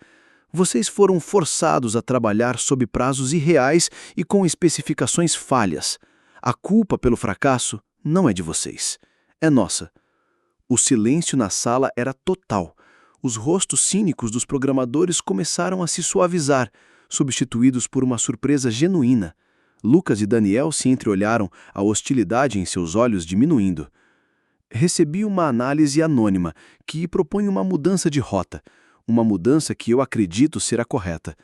[SPEAKER 5] Vocês foram forçados a trabalhar sob prazos irreais e com especificações falhas. A culpa pelo fracasso não é de vocês, é nossa. O silêncio na sala era total. Os rostos cínicos dos programadores começaram a se suavizar, substituídos por uma surpresa genuína. Lucas e Daniel se entreolharam, a hostilidade em seus olhos diminuindo. Recebi uma análise anônima que propõe uma mudança de rota, uma mudança que eu acredito ser a correta.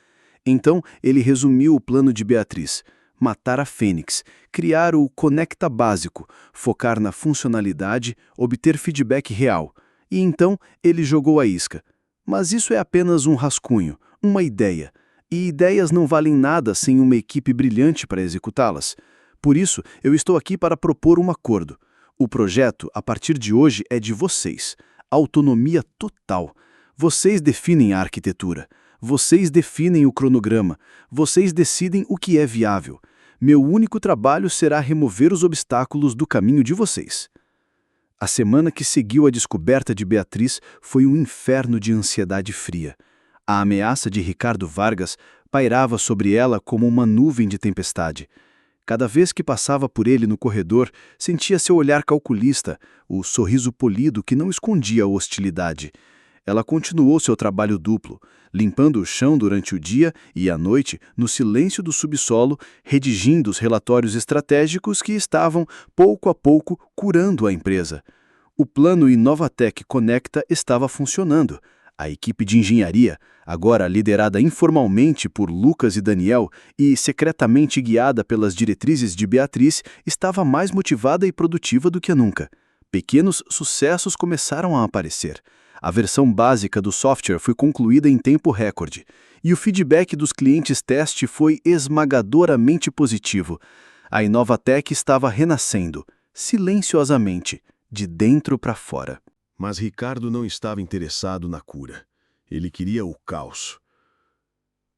[SPEAKER 5] Então, ele resumiu o plano de Beatriz: matar a Fênix, criar o Conecta básico, focar na funcionalidade, obter feedback real. E então ele jogou a isca. Mas isso é apenas um rascunho, uma ideia. E ideias não valem nada sem uma equipe brilhante para executá-las. Por isso, eu estou aqui para propor um acordo. O projeto, a partir de hoje, é de vocês. Autonomia total. Vocês definem a arquitetura. Vocês definem o cronograma. Vocês decidem o que é viável. Meu único trabalho será remover os obstáculos do caminho de vocês. A semana que seguiu a descoberta de Beatriz foi um inferno de ansiedade fria. A ameaça de Ricardo Vargas pairava sobre ela como uma nuvem de tempestade. Cada vez que passava por ele no corredor, sentia seu olhar calculista, o sorriso polido que não escondia a hostilidade. Ela continuou seu trabalho duplo, limpando o chão durante o dia e, à noite, no silêncio do subsolo, redigindo os relatórios estratégicos que estavam, pouco a pouco, curando a empresa. O plano Inovatec Conecta estava funcionando. A equipe de engenharia, agora liderada informalmente por Lucas e Daniel e secretamente guiada pelas diretrizes de Beatriz, estava mais motivada e produtiva do que nunca. Pequenos sucessos começaram a aparecer. A versão básica do software foi concluída em tempo recorde, e o feedback dos clientes teste foi esmagadoramente positivo. A Inovatec estava renascendo, silenciosamente, de dentro para fora.
[SPEAKER 1] Mas Ricardo não estava interessado na cura. Ele queria o caos.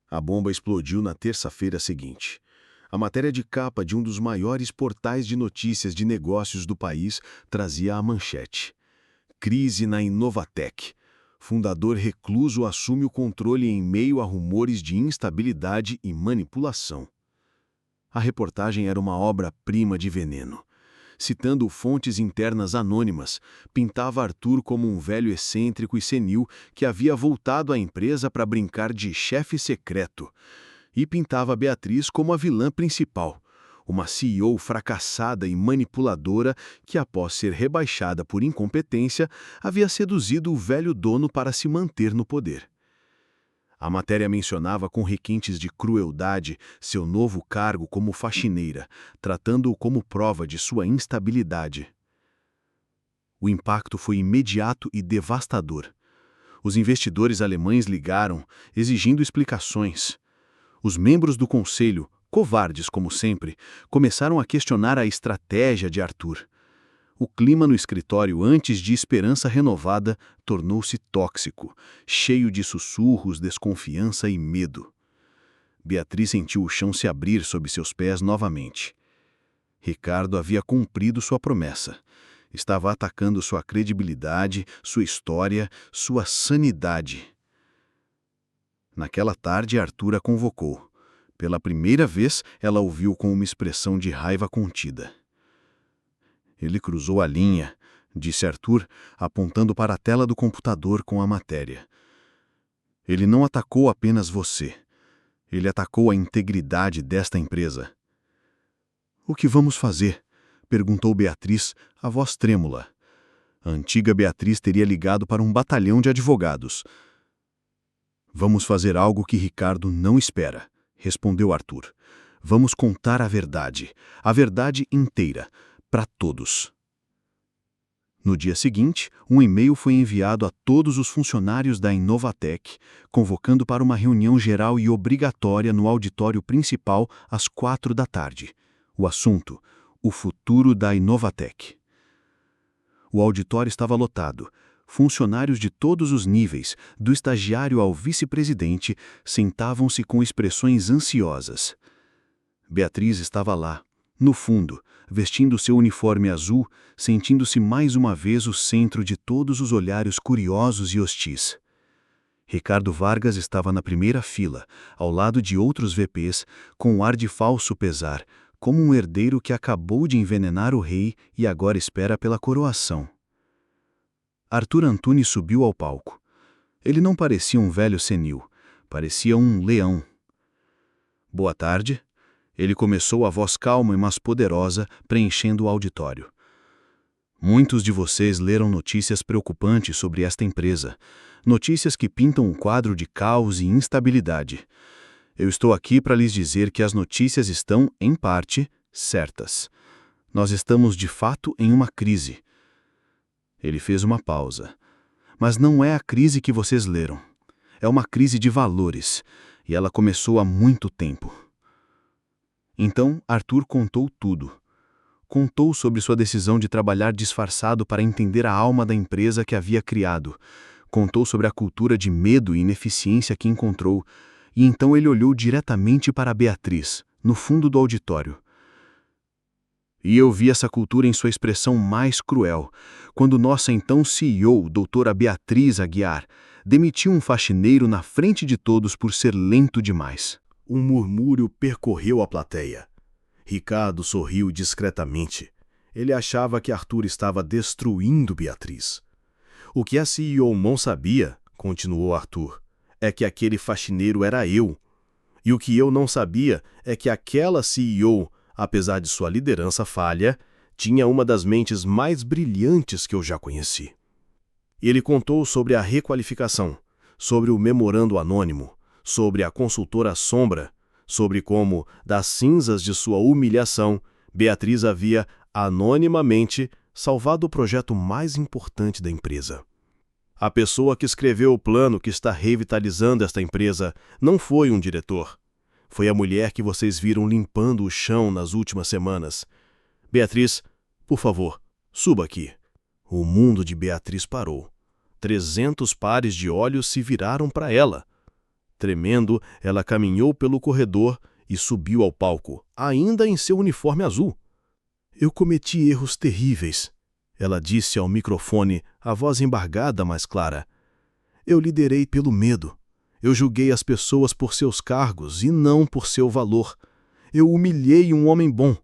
[SPEAKER 1] A bomba explodiu na terça-feira seguinte. A matéria de capa de um dos maiores portais de notícias de negócios do país trazia a manchete: Crise na Inovatec. Fundador recluso assume o controle em meio a rumores de instabilidade e manipulação. A reportagem era uma obra-prima de veneno. Citando fontes internas anônimas, pintava Arthur como um velho excêntrico e senil que havia voltado à empresa para brincar de chefe secreto. E pintava Beatriz como a vilã principal, uma CEO fracassada e manipuladora que, após ser rebaixada por incompetência, havia seduzido o velho dono para se manter no poder. A matéria mencionava com requintes de crueldade seu novo cargo como faxineira, tratando-o como prova de sua instabilidade. O impacto foi imediato e devastador. Os investidores alemães ligaram, exigindo explicações. Os membros do conselho, covardes como sempre, começaram a questionar a estratégia de Arthur. O clima no escritório, antes de esperança renovada, tornou-se tóxico, cheio de sussurros, desconfiança e medo. Beatriz sentiu o chão se abrir sob seus pés novamente. Ricardo havia cumprido sua promessa. Estava atacando sua credibilidade, sua história, sua sanidade. Naquela tarde, Arthur a convocou. Pela primeira vez, ela ouviu com uma expressão de raiva contida. Ele cruzou a linha, disse Arthur, apontando para a tela do computador com a matéria. Ele não atacou apenas você. Ele atacou a integridade desta empresa. O que vamos fazer? Perguntou Beatriz, a voz trêmula. A antiga Beatriz teria ligado para um batalhão de advogados.
[SPEAKER 4] Vamos fazer algo que Ricardo não espera, respondeu Arthur. Vamos contar a verdade inteira, para todos. No dia seguinte, um e-mail foi enviado a todos os funcionários da Inovatec, convocando para uma reunião geral e obrigatória no auditório principal às 16h. O assunto: o futuro da Inovatec. O auditório estava lotado. Funcionários de todos os níveis, do estagiário ao vice-presidente, sentavam-se com expressões ansiosas. Beatriz estava lá, no fundo, vestindo seu uniforme azul, sentindo-se mais uma vez o centro de todos os olhares curiosos e hostis. Ricardo Vargas estava na primeira fila, ao lado de outros VPs, com um ar de falso pesar, como um herdeiro que acabou de envenenar o rei e agora espera pela coroação. Arthur Antunes subiu ao palco. Ele não parecia um velho senil, parecia um leão. Boa tarde. Ele começou a voz calma, mas poderosa, preenchendo o auditório. Muitos de vocês leram notícias preocupantes sobre esta empresa, notícias que pintam um quadro de caos e instabilidade. Eu estou aqui para lhes dizer que as notícias estão, em parte, certas. Nós estamos, de fato, em uma crise. Ele fez uma pausa. Mas não é a crise que vocês leram. É uma crise de valores, e ela começou há muito tempo. Então, Arthur contou tudo. Contou sobre sua decisão de trabalhar disfarçado para entender a alma da empresa que havia criado. Contou sobre a cultura de medo e ineficiência que encontrou. E então ele olhou diretamente para Beatriz, no fundo do auditório. E eu vi essa cultura em sua expressão mais cruel, quando nossa então CEO, doutora Beatriz Aguiar, demitiu um faxineiro na frente de todos por ser lento demais.
[SPEAKER 5] Um murmúrio percorreu a plateia. Ricardo sorriu discretamente. Ele achava que Arthur estava destruindo Beatriz. O que a CEO não sabia, continuou Arthur, é que aquele faxineiro era eu. E o que eu não sabia é que aquela CEO, apesar de sua liderança falha, tinha uma das mentes mais brilhantes que eu já conheci. Ele contou sobre a requalificação, sobre o memorando anônimo, sobre a consultora Sombra, sobre como, das cinzas de sua humilhação, Beatriz havia, anonimamente, salvado o projeto mais importante da empresa. A pessoa que escreveu o plano que está revitalizando esta empresa não foi um diretor. Foi a mulher que vocês viram limpando o chão nas últimas semanas. Beatriz, por favor, suba aqui. O mundo de Beatriz parou. 300 pares de olhos se viraram para ela. Tremendo, ela caminhou pelo corredor e subiu ao palco, ainda em seu uniforme azul. Eu cometi erros terríveis, ela disse ao microfone, a voz embargada, mas clara. Eu liderei pelo medo. Eu julguei as pessoas por seus cargos e não por seu valor. Eu humilhei um homem bom.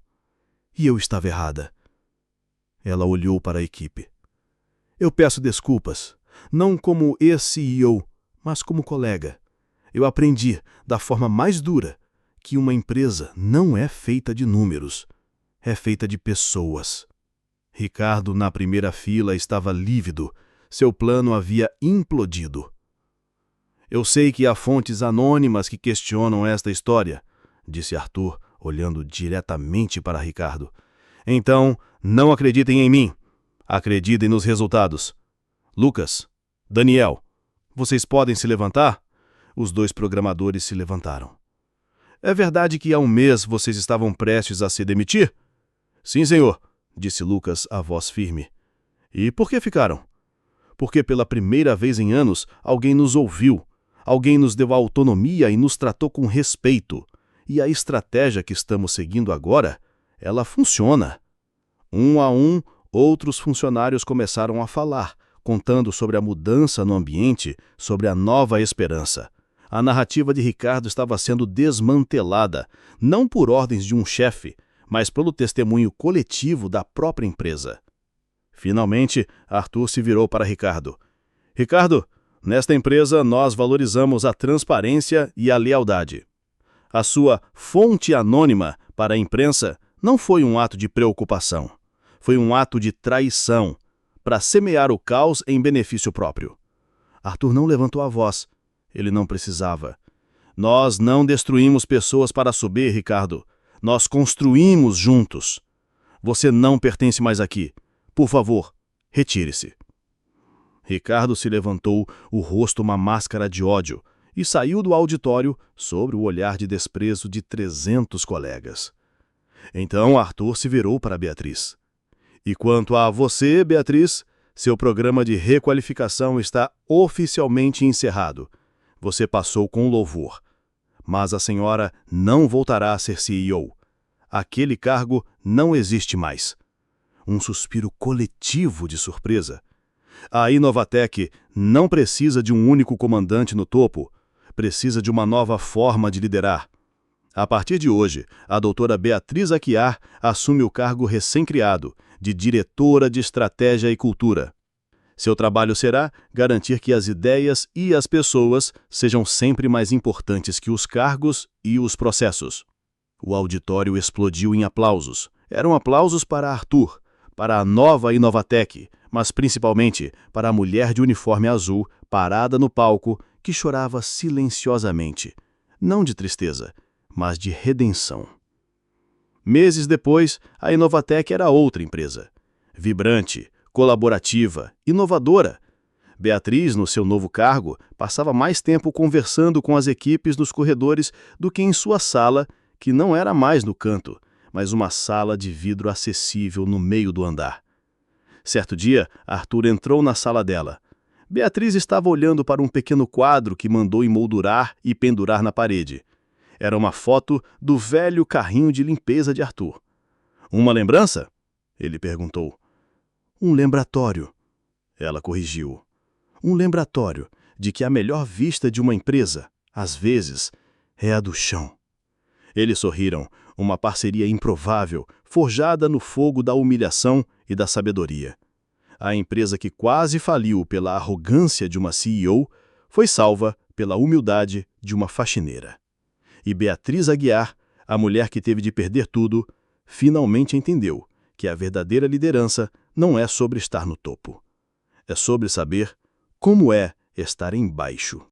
[SPEAKER 5] E eu estava errada. Ela olhou para a equipe. Eu peço desculpas, não como ex-CEO, mas como colega. Eu aprendi, da forma mais dura, que uma empresa não é feita de números, é feita de pessoas. Ricardo, na primeira fila, estava lívido. Seu plano havia implodido. Eu sei que há fontes anônimas que questionam esta história, disse Arthur, olhando diretamente para Ricardo. Então, não acreditem em mim. Acreditem nos resultados. Lucas, Daniel, vocês podem se levantar? Os 2 programadores se levantaram. É verdade que há um mês vocês estavam prestes a se demitir? Sim, senhor, disse Lucas, a voz firme. E por que ficaram? Porque pela primeira vez em anos alguém nos ouviu, alguém nos deu autonomia e nos tratou com respeito. E a estratégia que estamos seguindo agora, ela funciona. Um a um, outros funcionários começaram a falar, contando sobre a mudança no ambiente, sobre a nova esperança. A narrativa de Ricardo estava sendo desmantelada, não por ordens de um chefe, mas pelo testemunho coletivo da própria empresa. Finalmente, Arthur se virou para Ricardo. Ricardo, nesta empresa nós valorizamos a transparência e a lealdade. A sua fonte anônima para a imprensa não foi um ato de preocupação. Foi um ato de traição, para semear o caos em benefício próprio. Arthur não levantou a voz.
[SPEAKER 2] Ele não precisava. Nós não destruímos pessoas para subir, Ricardo. Nós construímos juntos. Você não pertence mais aqui. Por favor, retire-se. Ricardo se levantou, o rosto uma máscara de ódio, e saiu do auditório sob o olhar de desprezo de 300 colegas. Então Arthur se virou para Beatriz. E quanto a você, Beatriz, seu programa de requalificação está oficialmente encerrado. Você passou com louvor. Mas a senhora não voltará a ser CEO. Aquele cargo não existe mais. Um suspiro coletivo de surpresa. A Inovatec não precisa de um único comandante no topo. Precisa de uma nova forma de liderar. A partir de hoje, a doutora Beatriz Aguiar assume o cargo recém-criado de Diretora de Estratégia e Cultura. Seu trabalho será garantir que as ideias e as pessoas sejam sempre mais importantes que os cargos e os processos. O auditório explodiu em aplausos. Eram aplausos para Arthur, para a nova Inovatec, mas principalmente para a mulher de uniforme azul parada no palco que chorava silenciosamente, não de tristeza, mas de redenção. Meses depois, a Inovatec era outra empresa. Vibrante, colaborativa, inovadora. Beatriz, no seu novo cargo, passava mais tempo conversando com as equipes nos corredores do que em sua sala, que não era mais no canto, mas uma sala de vidro acessível no meio do andar. Certo dia, Arthur entrou na sala dela. Beatriz estava olhando para um pequeno quadro que mandou emoldurar e pendurar na parede. Era uma foto do velho carrinho de limpeza de Arthur. Uma lembrança? Ele perguntou. Um lembratório. Ela corrigiu. Um lembratório de que a melhor vista de uma empresa, às vezes, é a do chão. Eles sorriram, uma parceria improvável, forjada no fogo da humilhação e da sabedoria. A empresa que quase faliu pela arrogância de uma CEO foi salva pela humildade de uma faxineira. E Beatriz Aguiar, a mulher que teve de perder tudo, finalmente entendeu que a verdadeira liderança não é sobre estar no topo. É sobre saber como é estar embaixo.